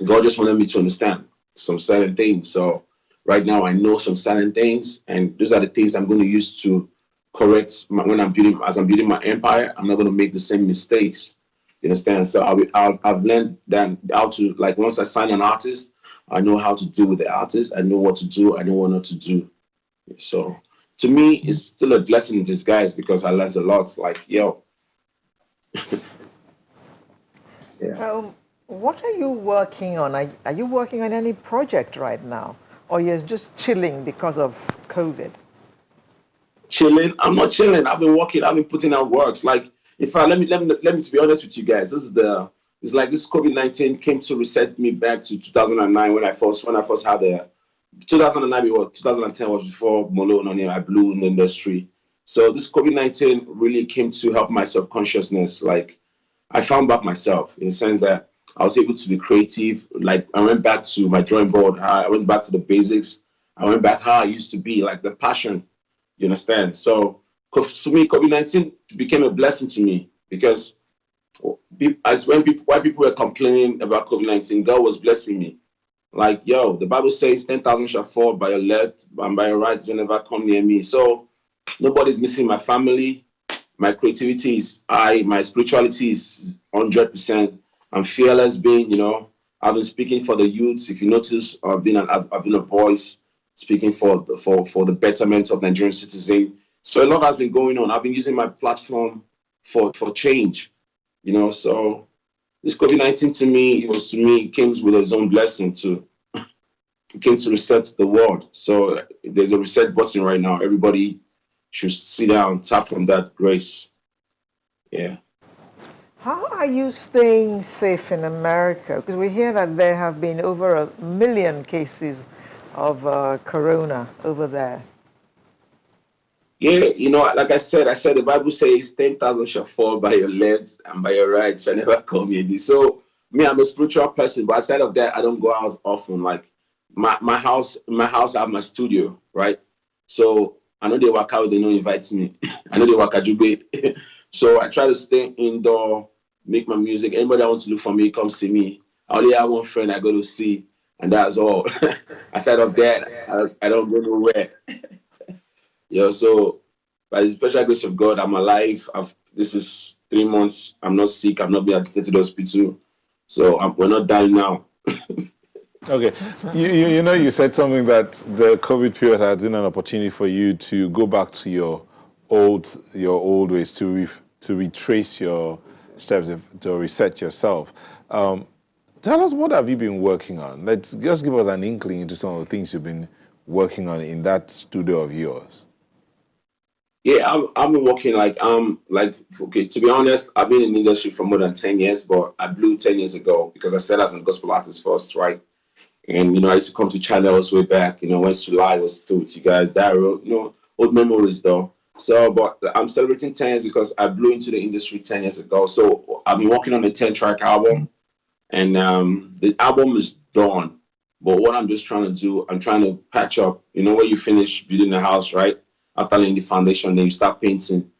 God just wanted me to understand some certain things. So right now I know some certain things, and those are the things I'm going to use to correct when I'm building my empire. I'm not going to make the same mistakes. You understand? So I've learned that how to, like, once I sign an artist, I know how to deal with the artist. I know what to do. I know what not to do. So to me, it's still a blessing in disguise because I learned a lot. Like, yo. Yeah.
What are you working on? Are you working on any project right now? Or you're just chilling because of COVID?
Chilling. I'm not chilling. I've been working. I've been putting out works. Like, in fact, let me to be honest with you guys. It's like this COVID-19 came to reset me back to 2009 when I first had the 2009 or 2010 was before Malone on I blew in the industry. So this COVID-19 really came to help my subconsciousness. Like, I found back myself in the sense that I was able to be creative. Like, I went back to my drawing board. I went back to the basics. I went back how I used to be, like the passion. You understand? So for me, COVID-19 became a blessing to me because while people were complaining about COVID-19, God was blessing me. Like, yo, the Bible says 10,000 shall fall by your left and by your right shall never come near me. So nobody's missing my family. My creativity is high. My spirituality is 100%. I'm fearless being, you know, I've been speaking for the youth. If you notice, I've been a voice speaking for the betterment of Nigerian citizens. So a lot has been going on. I've been using my platform for change, you know. So this COVID-19 it came with its own blessing too. It came to reset the world. So there's a reset button right now. Everybody should sit down, tap from that grace. Yeah.
How are you staying safe in America? Because we hear that there have been over 1 million cases of corona over there.
Yeah, you know, like I said the Bible says 10,000 shall fall by your left and by your right shall never come near thee. So me, I'm a spiritual person, but aside of that, I don't go out often. Like my house, I have my studio, right? So I know they work out, they don't invite me. I know they work at Jube. So I try to stay indoor, make my music. Anybody that wants to look for me, come see me. I only have one friend I go to see, and that's all. Aside of that, I don't go nowhere. Yeah, so by the special grace of God, I'm alive. This is 3 months. I'm not sick. I've not been admitted to the hospital. So we're not dying now.
Okay. You know, you said something that the COVID period has been an opportunity for you to go back to your old ways, to retrace your steps, to reset yourself. Tell us, what have you been working on? Let's just give us an inkling into some of the things you've been working on in that studio of yours.
Yeah, I've been working okay, to be honest, I've been in the industry for more than 10 years, but I blew 10 years ago because I started as a gospel artist first, right? And, you know, I used to come to channels way back, you know, when July was still with you guys. That, you know, old memories though. So, but I'm celebrating 10 years because I blew into the industry 10 years ago. So I've been working on a 10-track album, and the album is done. But what I'm just trying to do, I'm trying to patch up, you know, when you finish building the house, right? After laying the foundation, then you start painting.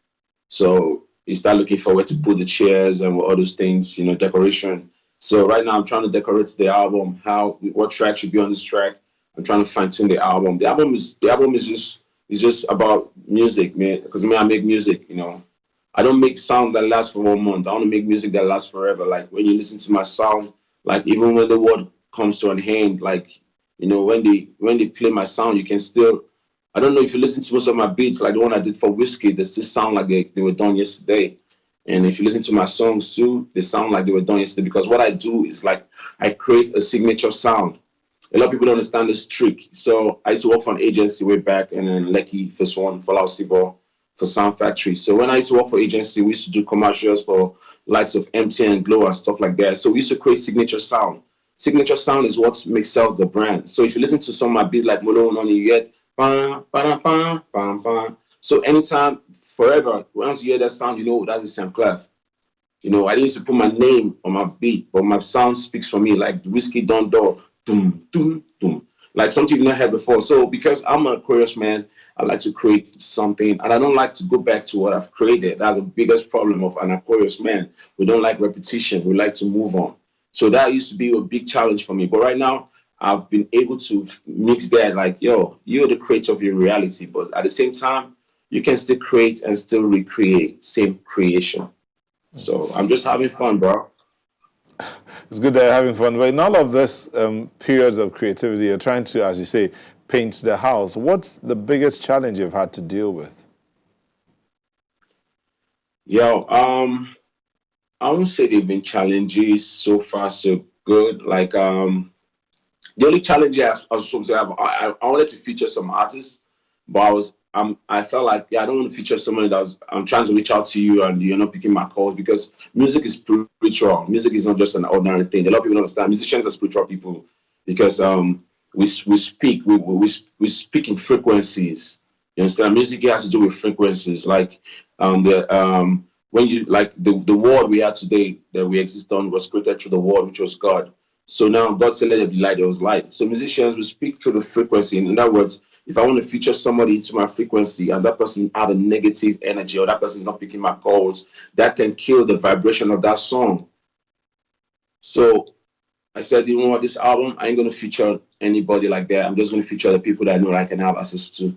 So you start looking for where to put the chairs and all those things, you know, decoration. So right now I'm trying to decorate the album, what track should be on this track. I'm trying to fine tune the album. The album is just about music, man. Because I make music, you know. I don't make sound that lasts for 1 month. I want to make music that lasts forever. Like when you listen to my sound, like even when the word comes to an end, like you know, when they play my sound, you can still. I don't know if you listen to most of my beats, like the one I did for Whiskey, they still sound like they were done yesterday. And if you listen to my songs too, they sound like they were done yesterday. Because what I do is like I create a signature sound. A lot of people don't understand this trick. So I used to work for an agency way back, and then Lekki, first one, Fallout Sibo, for Sound Factory. So when I used to work for agency, we used to do commercials for likes of MTN and Glow and stuff like that. So we used to create signature sound. Signature sound is what makes self the brand. So if you listen to some of my beat like Molo Noni, you get bam, bam, bam, bam, bam. So anytime, forever, once you hear that sound, you know that's the Sam Clef. You know, I didn't used to put my name on my beat, but my sound speaks for me, like Whiskey Don Door, doom, doom, doom. Like something you've not heard before. So because I'm an Aquarius man, I like to create something, and I don't like to go back to what I've created. That's the biggest problem of an Aquarius man. We don't like repetition. We like to move on. So that used to be a big challenge for me. But right now, I've been able to mix that. Like, yo, you're the creator of your reality, but at the same time, you can still create and still recreate same creation. So I'm just having fun, bro.
It's good that you're having fun. But in all of this periods of creativity, you're trying to, as you say, paint the house. What's the biggest challenge you've had to deal with?
Yo, I won't say they've been challenges so far, so good. Like, the only challenge I wanted to feature some artists, but I felt like, yeah, I don't want to feature somebody I'm trying to reach out to you and you're not picking my calls, because music is spiritual. Music is not just an ordinary thing. A lot of people don't understand. Musicians are spiritual people because we speak in frequencies. You understand? Music has to do with frequencies. Like when you like the world we had today that we exist on was created through the word, which was God. So now God said, let there be light, there was light. So musicians will speak through the frequency. In other words, if I want to feature somebody into my frequency and that person have a negative energy or that person is not picking my calls, that can kill the vibration of that song. So I said, you know what, this album, I ain't going to feature anybody like that. I'm just going to feature the people that I know I can have access to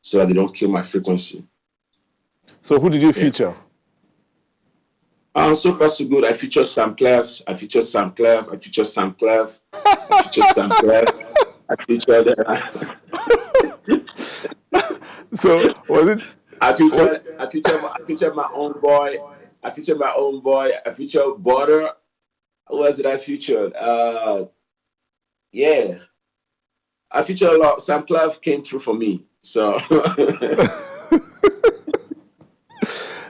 so that they don't kill my frequency.
So who did you feature?
So far, so good. I featured Sam Clef. I featured Sam Clef. I featured Sam Clef. I featured Sam Clef. I featured.
So was it?
I featured my own boy. I featured my own boy. I featured Butter. Who else did I feature? Yeah, I featured a lot. Sam Clef came through for me. So.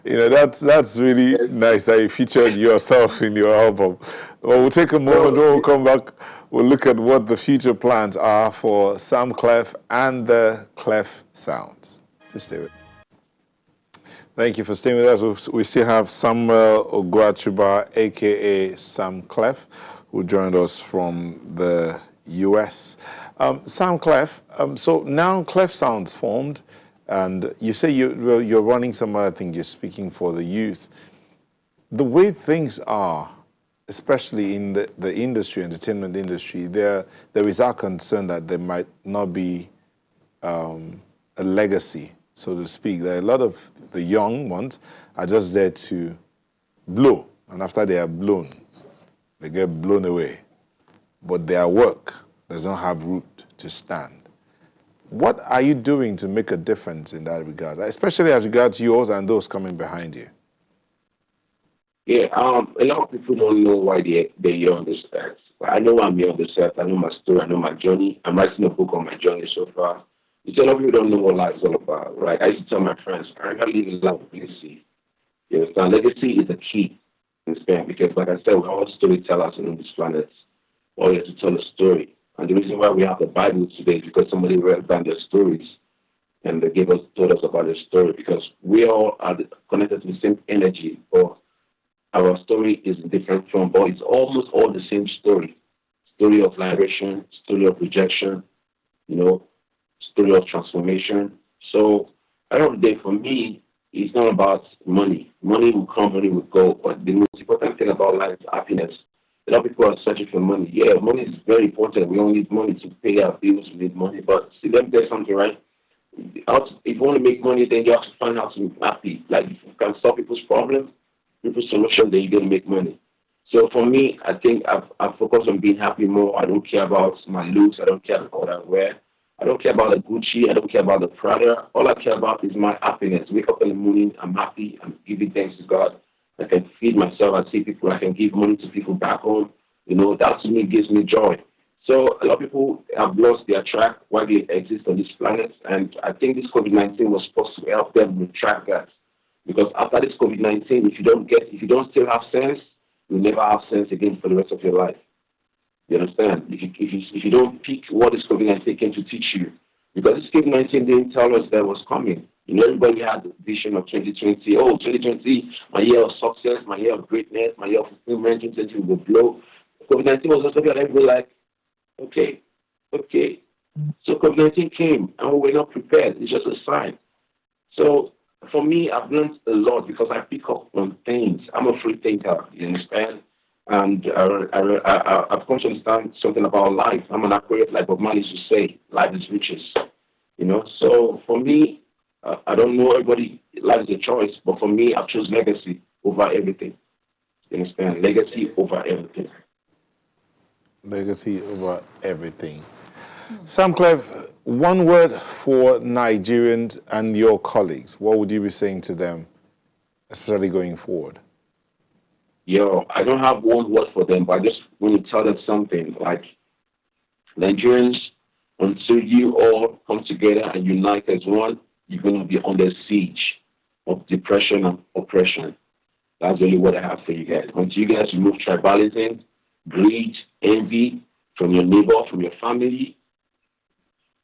You know, that's really nice that you featured yourself in your album. Well, we'll take a moment, when we'll come back, we'll look at what the future plans are for Sam Clef and the Clef Sounds. Please stay with me. Thank you for staying with us. We still have Samuel Ogwachuba, a.k.a. Sam Clef, who joined us from the U.S. Sam Clef, so now Clef Sounds formed. And you say you're running some other things, you're speaking for the youth. The way things are, especially in the industry, entertainment industry, there is our concern that there might not be a legacy, so to speak. There are a lot of the young ones are just there to blow, and after they are blown, they get blown away. But their work does not have root to stand. What are you doing to make a difference in that regard, especially as regards yours and those coming behind you?
Yeah, a lot of people don't know why they're here on this earth. But I know I'm here on this earth. I know my story. I know my journey. I'm writing a book on my journey so far. A lot of people don't know what life is all about, right? I used to tell my friends, I never live a life of legacy. You understand? Legacy is the key in Spain because, like I said, we're all storytellers on this planet. All you have to tell a story. And the reason why we have the Bible today is because somebody wrote down their stories and they told us about their story, because we all are connected to the same energy, but our story is different from, but it's almost all the same story. Story of liberation, story of rejection, story of transformation. So at the end of the day, for me, it's not about money. Money will come, money will go, but the most important thing about life is happiness. A lot of people are searching for money. Yeah, money is very important. We all need money to pay our bills. We need money. But see, let me tell you something, right? If you want to make money, then you have to find out to be happy. Like, if you can solve people's problems, people's solutions, then you're going to make money. So for me, I think I've focused on being happy more. I don't care about my looks. I don't care about what I wear. I don't care about the Gucci. I don't care about the Prada. All I care about is my happiness. Wake up in the morning, I'm happy. I'm giving thanks to God. I can feed myself. I see people. I can give money to people back home. You know, that to me gives me joy. So a lot of people have lost their track while they exist on this planet. And I think this COVID-19 was supposed to help them retract that. Because after this COVID-19, if you don't still have sense, you'll never have sense again for the rest of your life. You understand? If you don't pick what this COVID-19 came to teach you, because this COVID-19 didn't tell us that was coming. You know, everybody had the vision of 2020. Oh, 2020, my year of success, my year of greatness, my year of fulfillment, 2020 will blow. COVID-19 was also something that everybody like, okay. So COVID-19 came and we were not prepared. It's just a sign. So for me, I've learned a lot because I pick up on things. I'm a free thinker, you understand? And I've come to understand something about life. I'm an aquarius, like Bob Marley used to say, life is riches. You know, so for me, I don't know everybody, life is a choice, but for me, I chose legacy over everything. You understand? Legacy over everything.
Legacy over everything. Sam Clef, one word for Nigerians and your colleagues. What would you be saying to them, especially going forward?
Yo, I don't have one word for them, but I just want to tell them something. Like, Nigerians, until you all come together and unite as one, you're going to be under siege of depression and oppression. That's really what I have for you guys. Until you guys remove tribalism, greed, envy from your neighbor, from your family,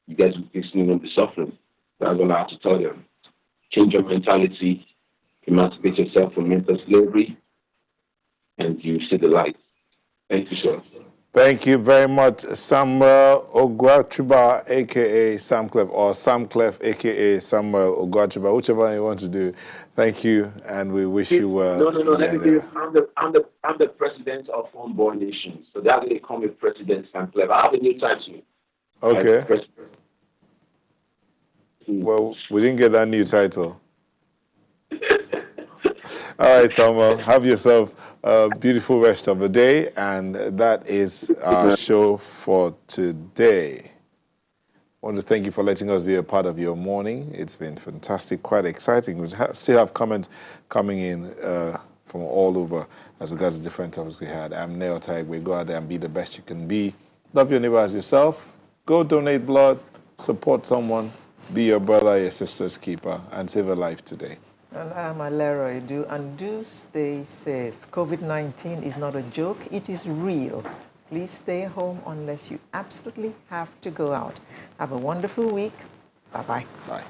you guys will continue to be suffering. That's all I have to tell them. Change your mentality, emancipate yourself from mental slavery, and you see the light. Thank you, sir.
Thank you very much, Samuel Ogwachuba, a.k.a. Sam Clef, or Sam Clef, a.k.a. Samuel Ogwachuba, whichever you want to do. Thank you, and we wish you well.
No. Let me tell you, I'm the president of Homeboy Nation. So that's why they call me President Sam Clef. I have a new title.
Okay. Well, we didn't get that new title. All right, Samuel, have yourself a beautiful rest of the day, and that is our show for today. I want to thank you for letting us be a part of your morning. It's been fantastic, quite exciting. We still have comments coming in from all over as regards to different topics we had. I'm Neo Taigwe. Go out there and be the best you can be. Love your neighbor as yourself. Go donate blood, support someone, be your brother, your sister's keeper, and save a life today.
And I'm Malaria, and do stay safe. COVID-19 is not a joke, it is real. Please stay home unless you absolutely have to go out. Have a wonderful week. Bye-bye.
Bye.